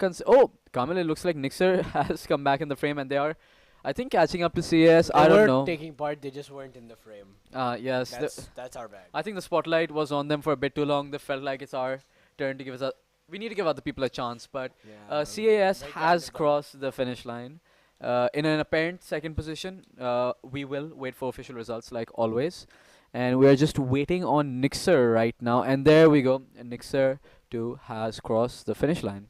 Kamil, it looks like Nixer has come back in the frame, and they are, I think, catching up to CS. They I don't were know. taking part, they just weren't in the frame. Yes, That's our bad. I think the spotlight was on them for a bit too long. They felt like it's our turn to give us a. We need to give other people a chance, but CAS has crossed the finish line. In an apparent second position, we will wait for official results like always. And we are just waiting on Nixer right now. And there we go. And Nixer too has crossed the finish line.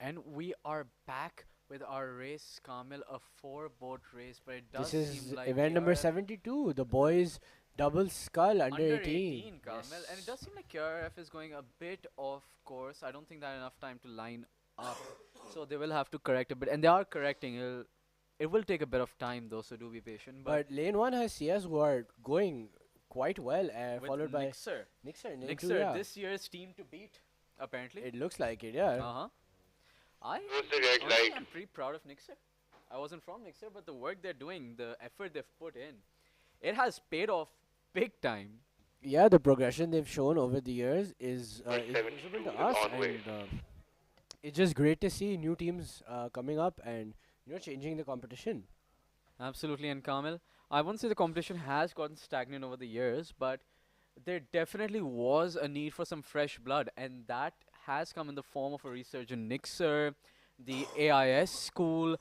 And we are back with our race, Kamil, a four-boat race, but it does This seem is like event number 72, the boys double skull under 18. Kamil, and it does seem like KRF is going a bit off course. I don't think they had enough time to line up, so they will have to correct a bit, and they are correcting. It will take a bit of time though, so do be patient. But lane 1 has CS who are going quite well, with followed by Nixer, Nixer. in lane two, Nixer, yeah. this year's team to beat, apparently. It looks like it, yeah. Uh-huh. Who's the red Honestly, light? I'm pretty proud of Nixer. I wasn't from Nixer, but the work they're doing, the effort they've put in, it has paid off big time. Yeah, the progression they've shown over the years is Like visible 72 to us, on way. and it's just great to see new teams coming up and changing the competition. Absolutely, and Kamil, I won't say the competition has gotten stagnant over the years, but there definitely was a need for some fresh blood, and that has come in the form of a resurgent Nixer, the AIS school,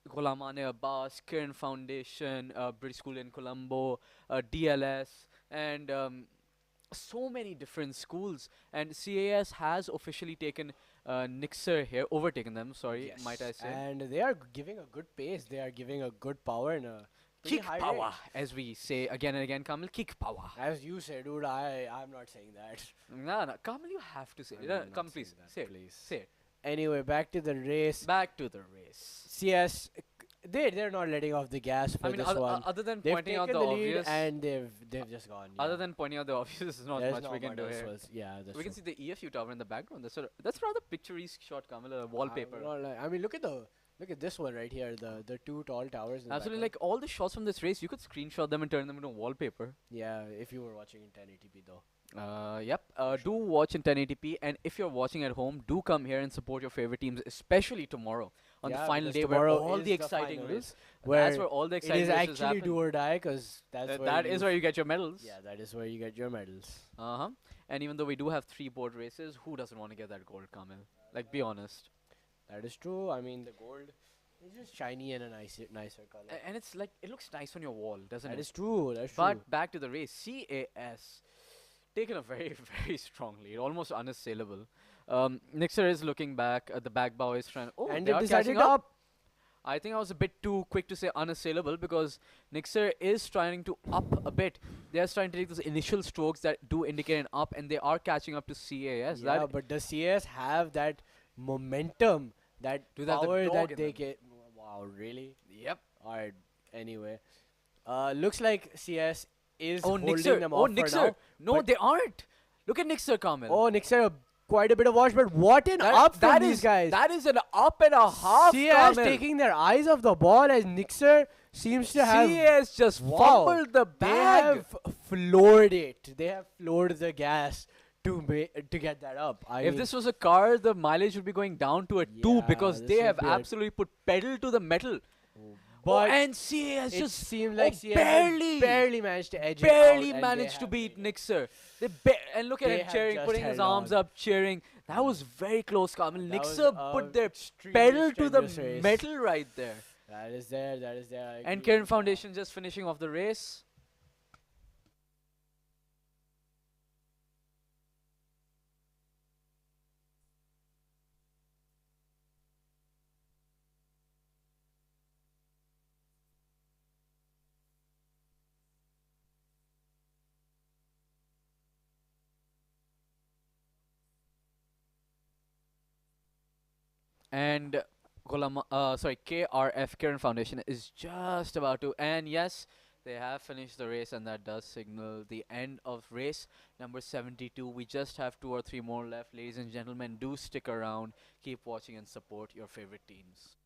Ghulamane Abbas, Kiran Foundation, British School in Colombo, DLS, and so many different schools. And CAS has officially taken Nixer here, overtaken them, sorry, might I say. And they are giving a good pace. They are giving a good power and a pretty Kick high power, rate. as we say again and again, Kamil, kick power. As you said, dude, I'm not saying that. No, Kamil, you have to say it. I'm not Come, saying please, that, say it. please. Say it. Anyway, back to the race. Back to the race. CS, they're not letting off the gas for I mean, this other, one. other than They've pointing out taken the the lead obvious, and they've just gone. other yeah. than pointing out the obvious, there's not There's much not we can do much here. else. Yeah, that's We can true. see the EFU tower in the background. That's rather picturesque shot, Kamil, a wallpaper. I mean, look at this one right here. The two tall towers. In the Absolutely, background. like all the shots from this race, you could screenshot them and turn them into wallpaper. Yeah, if you were watching in 1080p though. Yep. Do watch in 1080p, and if you're watching at home, do come here and support your favorite teams, especially tomorrow on the Yeah, final because day where tomorrow all is the exciting finals, race. where That's where all the it exciting is races actually happen. do or die, because that's That is where you get your medals. Yeah, that is where you get your medals. Uh-huh. And even though we do have 3 board races, who doesn't want to get that gold, Kamil? Like, be honest. That is true. I mean, the gold is just shiny and a nicer color. And it's like, it looks nice on your wall, doesn't That it? is true. That's But true. back to the race, CAS taken a very, very strong lead, almost unassailable. Nixer is looking back, the back bow is trying. Oh, And they they've are decided catching to up. I think I was a bit too quick to say unassailable, because Nixer is trying to up a bit. They are trying to take those initial strokes that do indicate an up, and they are catching up to CAS. Yeah, but does CS have that momentum, that Do they have the power dog that in they them? get? Wow, really? Yep. Alright. Anyway, looks like CS is Oh, holding Nixer. them Oh, off for Nixer. now. No, but- they aren't. Look at Nixer, Kamil. Oh, Nixer, quite a bit of watch, but what an That- up from that these is- guys. That is an up and a half, CS Kamil. taking their eyes off the ball as Nixer seems to have. CS just Wow. fumbled the They bag. have floored it. They have floored the gas to get that up. I If mean, this was a car, the mileage would be going down to a 2, Yeah, because this they would have be a- absolutely put pedal to the metal. but and CAS it just seemed like CS barely managed to edge it out, barely and managed they to have beat made it. Nixer. And look at They him have cheering, just putting his held arms on. up, cheering. That was very close, Kamil. That was Nixer a put their extremely pedal to the strenuous race. metal right there. That is there. That is there. I And agree. Kiran Foundation just finishing off the race. And KRF, Kiran Foundation, is just about to, and yes, they have finished the race, and that does signal the end of race number 72. We just have 2 or 3 more left, ladies and gentlemen. Do stick around, keep watching, and support your favorite teams.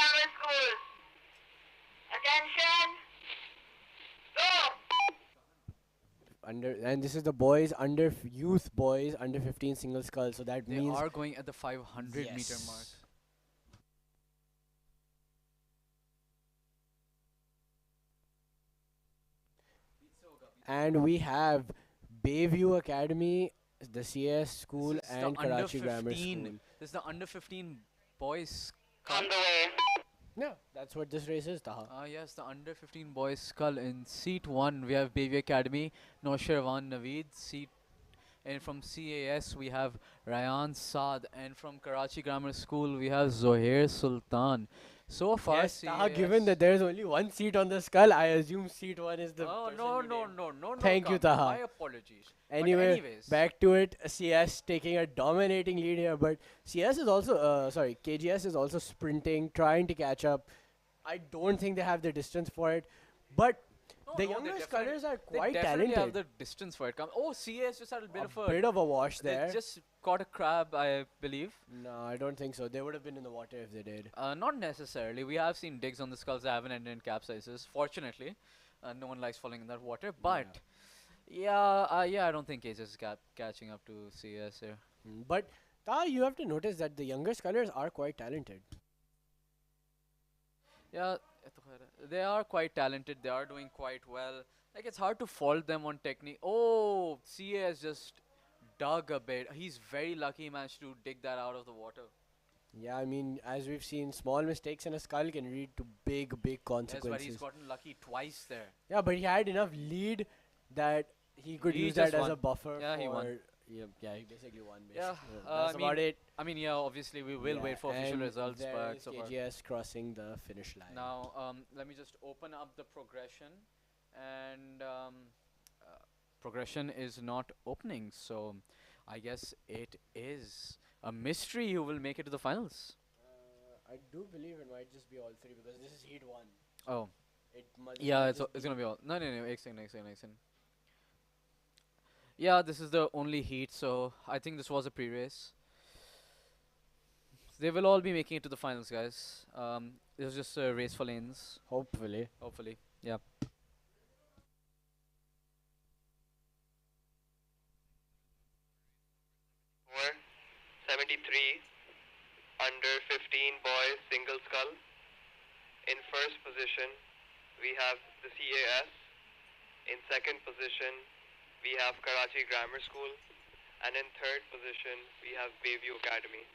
Grammar School. Attention. Go. And this is the boys youth boys under 15 single scull. So that They means are going at the 500 meter mark. yes. And we have Bayview Academy, the CS school, This is the and under Karachi Grammar 15. School. This is the under 15 boys. On the way. Yeah, that's what this race is, Taha. Yes, the under 15 boys skull. In seat 1, we have Bayview Academy, Noshirwan Naveed. And from CAS, we have Ryan Saad. And from Karachi Grammar School, we have Zohair Sultan. So far, Yes, Taha, given that there's only one seat on the skull, I assume seat 1 is the Oh, person no, you no, named. no, no, no. Thank you, Kamil. Taha. My apologies. But Anyway, back to it. CS taking a dominating lead here, but CS is also, KGS is also sprinting, trying to catch up. I don't think they have the distance for it, but the younger scullers are quite they definitely talented. have the distance for it. CS just had a bit of a wash there. They just caught a crab, I believe. No, I don't think so. They would have been in the water if they did. Not necessarily. We have seen digs on the skulls that haven't ended in capsizes. Fortunately, no one likes falling in that water. But I don't think KGS is catching up to CS here. But you have to notice that the younger scullers are quite talented. Yeah, they are quite talented. They are doing quite well. Like, it's hard to fault them on technique. Oh, CA has just dug a bit. He's very lucky he managed to dig that out of the water. Yeah, I mean, as we've seen, small mistakes in a skull can lead to big consequences. Yes, but he's gotten lucky twice there. Yeah, but he had enough lead that he could use that as a buffer. Yeah, he won. Yeah, he basically won. Yeah, that's about it. I mean, obviously we will wait for official results, but so far. KGS crossing the finish line. Now, let me just open up the progression, and progression is not opening, so I guess it is a mystery who will make it to the finals. I do believe it might just be all three because this is heat 1. Oh. Yeah, it's gonna be all. No, excellent. Yeah, this is the only heat, so I think this was a pre-race. They will all be making it to the finals, guys. It was just a race for lanes. Hopefully. Yeah. For 73 under 15 boys single skull. In first position, we have the CAS. In second position, we have Karachi Grammar School, and in third position we have Bayview Academy.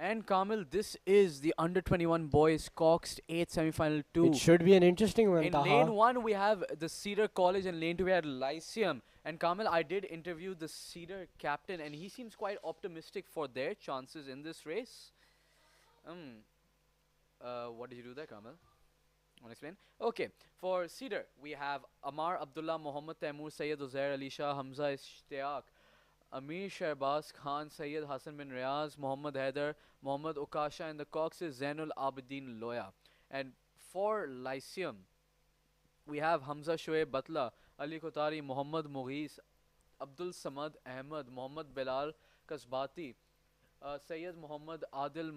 And Kamil, this is the under 21 boys coxed 8th semi-final 2. It should be an interesting one. In Taha. lane 1, we have the Cedar College, and lane 2, we had Lyceum. And Kamil, I did interview the Cedar captain, and he seems quite optimistic for their chances in this race. What did you do there, Kamil? Want to explain? Okay, for Cedar, we have Amar Abdullah, Mohammad Taimur, Sayyid Uzair, Alisha, Hamza Ishtiyaq, Amir Shahbaz Khan, Sayyid Hassan bin Riaz, Mohammad Haider, Mohammad Ukasha, and the cox is Zainul Abidin Loya. And for Lyceum, we have Hamza Shoaib Batla, Ali Kotari, Mohammad Mughis, Abdul Samad Ahmed, Mohammad Bilal Kasbati, Sayyid Mohammad Adil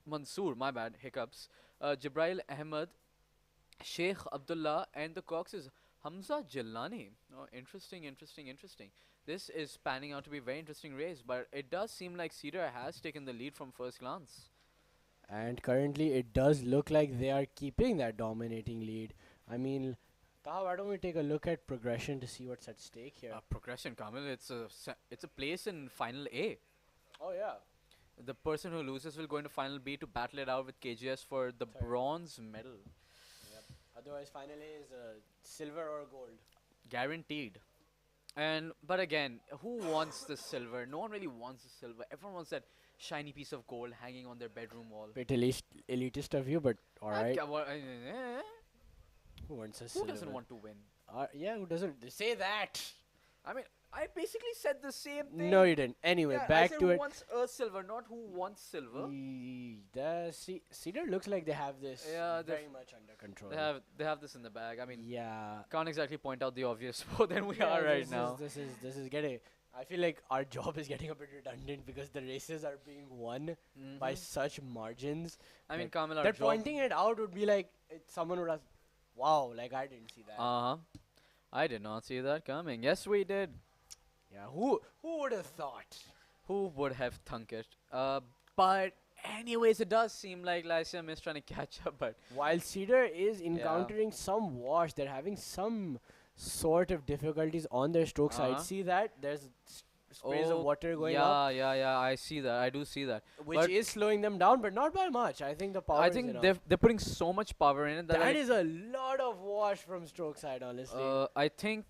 Mansoor, my bad, hiccups, Jibrail Ahmed, Sheikh Abdullah, and the cox is Hamza Jillani. Oh, interesting. This is panning out to be a very interesting race, but it does seem like Cedar has taken the lead from first glance. And currently, it does look like they are keeping that dominating lead. I mean, Taha, why don't we take a look at progression to see what's at stake here? Progression, Kamil. It's a place in Final A. Oh yeah. The person who loses will go into Final B to battle it out with KGS for the bronze medal. Yep. Otherwise, Final A is silver or gold. Guaranteed. But again, who wants the silver? No one really wants the silver. Everyone wants that shiny piece of gold hanging on their bedroom wall. Bit elitist of you, but alright. Who wants a silver? Who doesn't want to win? Yeah, who doesn't? Say that. I mean, I basically said the same thing. No, you didn't. Anyway, yeah, back I said to who it. wants a silver, not who wants silver. The Cedar looks like they have this very much under control. They have this in the bag. I mean, yeah, can't exactly point out the obvious more than we are right now. This is getting. I feel like our job is getting a bit redundant because the races are being won by such margins. I mean, Kamil, that pointing it out would be like someone would have, wow, like I didn't see that. I did not see that coming. Yes, we did. Yeah, who would have thought? Who would have thunk it? But anyways, it does seem like Lyceum is trying to catch up. But while Cedar is encountering some wash, they're having some sort of difficulties on their stroke side. See that? There's sprays of water going up. Yeah. I see that. I do see that. Which is slowing them down, but not by much. I think the power. I think they're putting so much power in it that is a lot of wash from stroke side. Honestly, I think.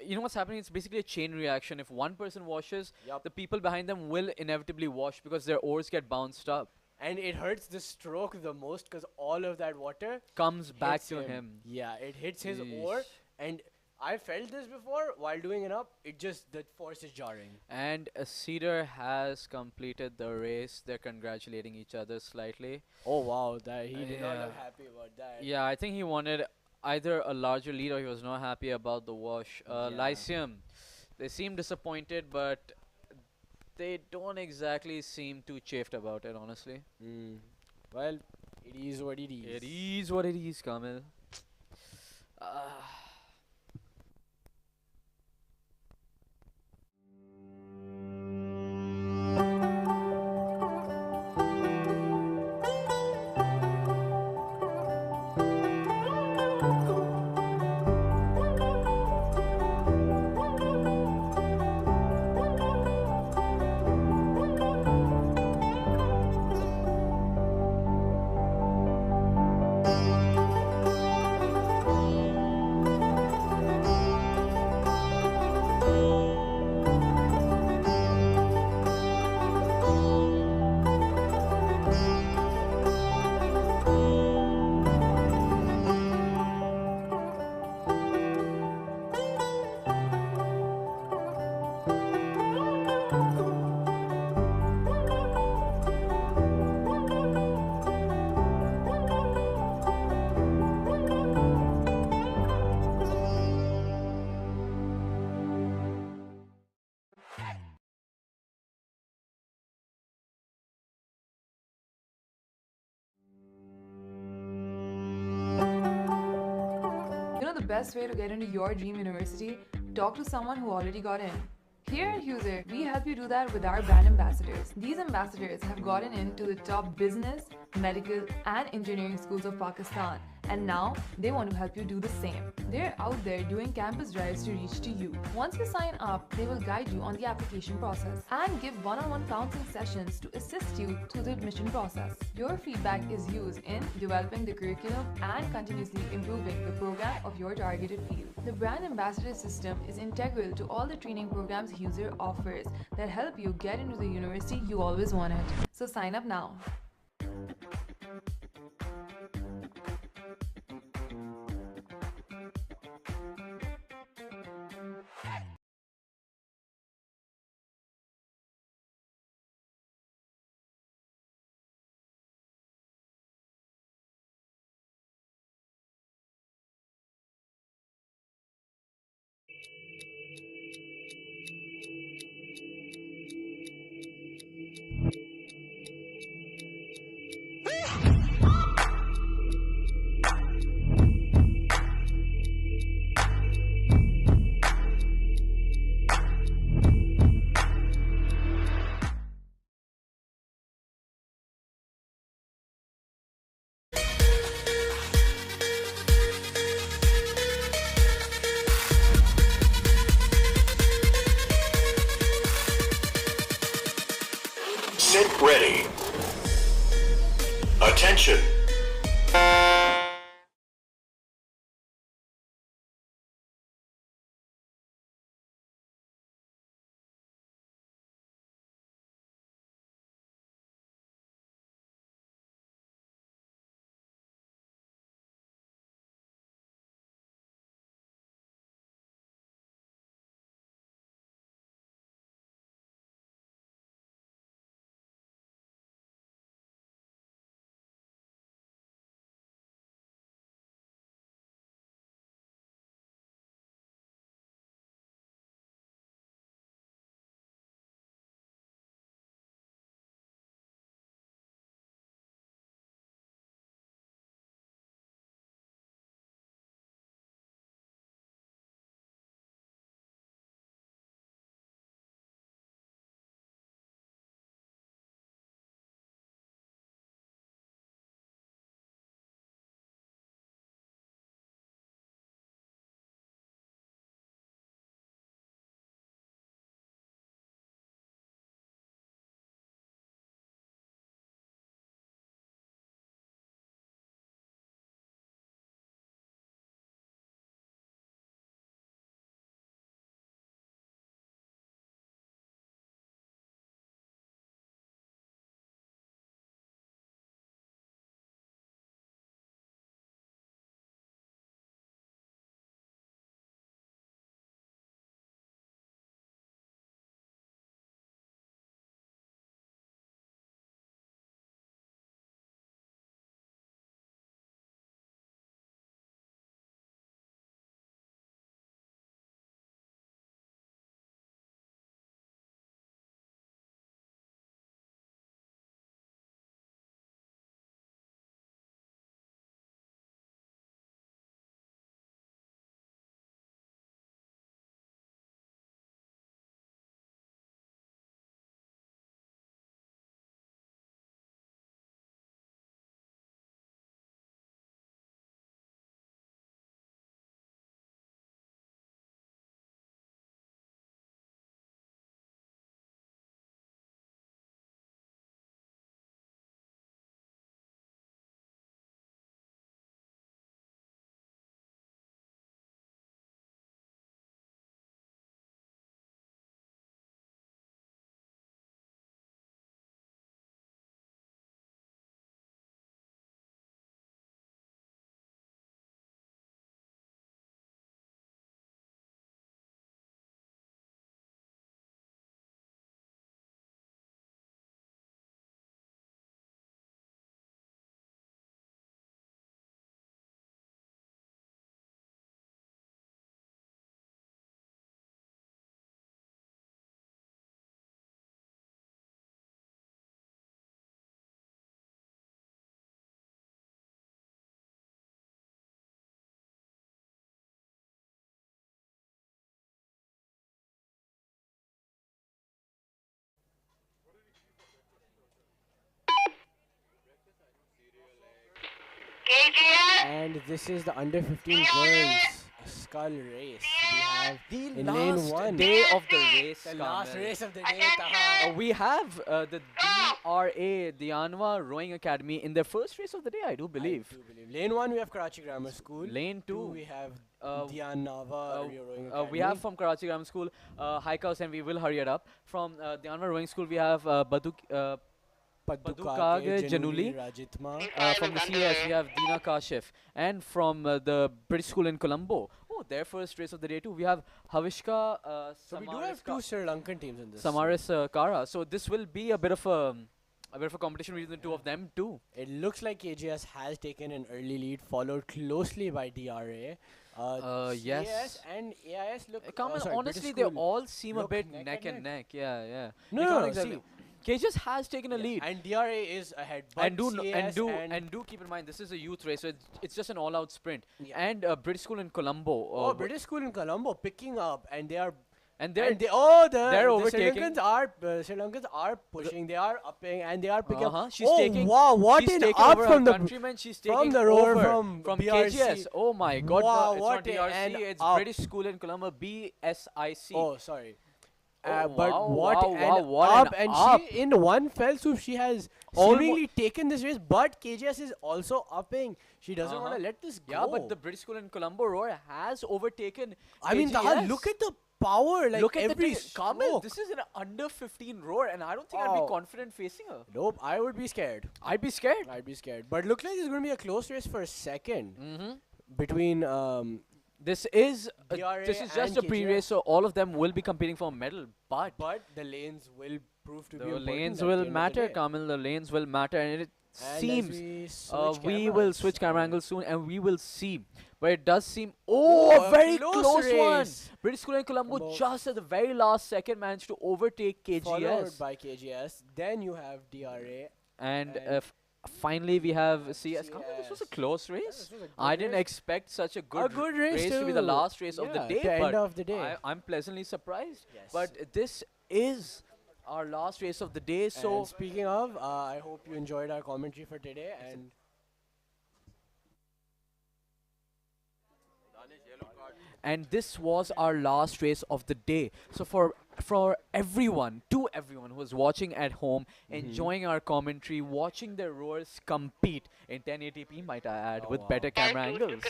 You know what's happening? It's basically a chain reaction. If one person washes, the people behind them will inevitably wash because their oars get bounced up. And it hurts the stroke the most because all of that water comes back to him. Yeah, it hits his oar. And I felt this before while doing it up. The force is jarring. And Cedar has completed the race. They're congratulating each other slightly. Oh, wow. He did not look happy about that. Yeah, I think he wanted either a larger lead or he was not happy about the wash. Lyceum, they seem disappointed, but they don't exactly seem too chafed about it, honestly. Well, it is what it is. It is what it is, Kamil. The best way to get into your dream university? Talk to someone who already got in. Here at User, we help you do that with our brand ambassadors. These ambassadors have gotten into the top business, medical, and engineering schools of Pakistan And now they want to help you do the same. They're out there doing campus drives to reach to you. Once you sign up, they will guide you on the application process and give one-on-one counseling sessions to assist you through the admission process. Your feedback is used in developing the curriculum and continuously improving the program of your targeted field. The brand ambassador system is integral to all the training programs user offers that help you get into the university you always wanted. So sign up now. Sit ready. Attention. and this is the under 15 girls skull race. We have The in lane last 1. day of the race. The last Kamil. race of the day. Taha. We have the DRA, Dianwa Rowing Academy, in their first race of the day, I do believe. I do believe. Lane 1 we have Karachi Grammar School. Lane 2, we have uh, Dianava Rowing Academy. we have from Karachi Grammar School, Haikaus, and we will hurry it up. From Dianwa Rowing School, we have Padukage Januli. Rajitma. From the CS, we have Dina Kashif. And from the British School in Colombo, oh, their first race of the day too, we have Havishka So we do have two Sri Lankan teams in this. Samaris Kara. So this will be a bit of a competition between the two of them too. It looks like KGS has taken an early lead, followed closely by DRA. Yes. CS and AIS look. Kamil, sorry, honestly, British they School all seem a look bit neck neck and and neck. Yeah, yeah. No, They no, can't no, exactly. see. KGS has taken a lead. And DRA is ahead. But And CS do keep in mind, this is a youth race, so it's just an all-out sprint. Yeah. And British School in Colombo. British School in Colombo picking up, and they are. And they're they're overtaking. Sri Lankans are pushing. They are upping, and they are picking up. She's oh taking. wow! What she's an taking up over from her the countrymen. She's from taking the rower over from BRC. KGS. Oh my God! Wow, no, what it's not an DRC. It's up. British School in Colombo. BSIC. Oh, sorry. Oh, But wow, what wow, an wow, what up! an And up. she, in one fell swoop, she has seemingly taken this race. But KGS is also upping. She doesn't want to let this go. Yeah, but the British School in Colombo roar has overtaken. I mean, Taha, KGS. look at the power! Like Look at every the Kamil, stroke. this is an under 15 roar, and I don't think I'd be confident facing her. Nope, I would be scared. I'd be scared. I'd be scared. But looks like it's going to be a close race for a second Mm-hmm. between This is DRA just and a pre-race, KGS. so all of them will be competing for a medal. But the lanes will prove to be the important lanes at the will end of the matter, day. Kamil. The lanes will matter, and it And seems as we will cameras, switch camera I mean, angles soon, and we will see. But it does seem Oh, a very close close one. race. British School in Colombo Colombo. just at the very last second managed to overtake followed KGS, by KGS. Then you have DRA. and and finally we have CS. Kamil, this was a close race. this was a good I didn't race. expect such a good, race to be the too. last race of the Yeah, day, the but end of the day. I'm pleasantly surprised. Yes. But this is our last race of the day, so And speaking of, I hope you enjoyed our commentary for today. And this was our last race of the day. So for everyone, to everyone who is watching at home, enjoying our commentary, watching the rowers compete in 1080p, might I add, with better camera angles.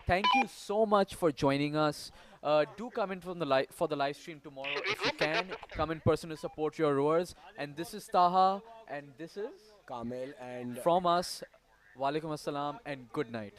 Thank you so much for joining us. Do come in from the for the live stream tomorrow if you can. Come in person to support your rowers. And this is Taha, and this is Kamil, and from us. Walaikum assalam and good night.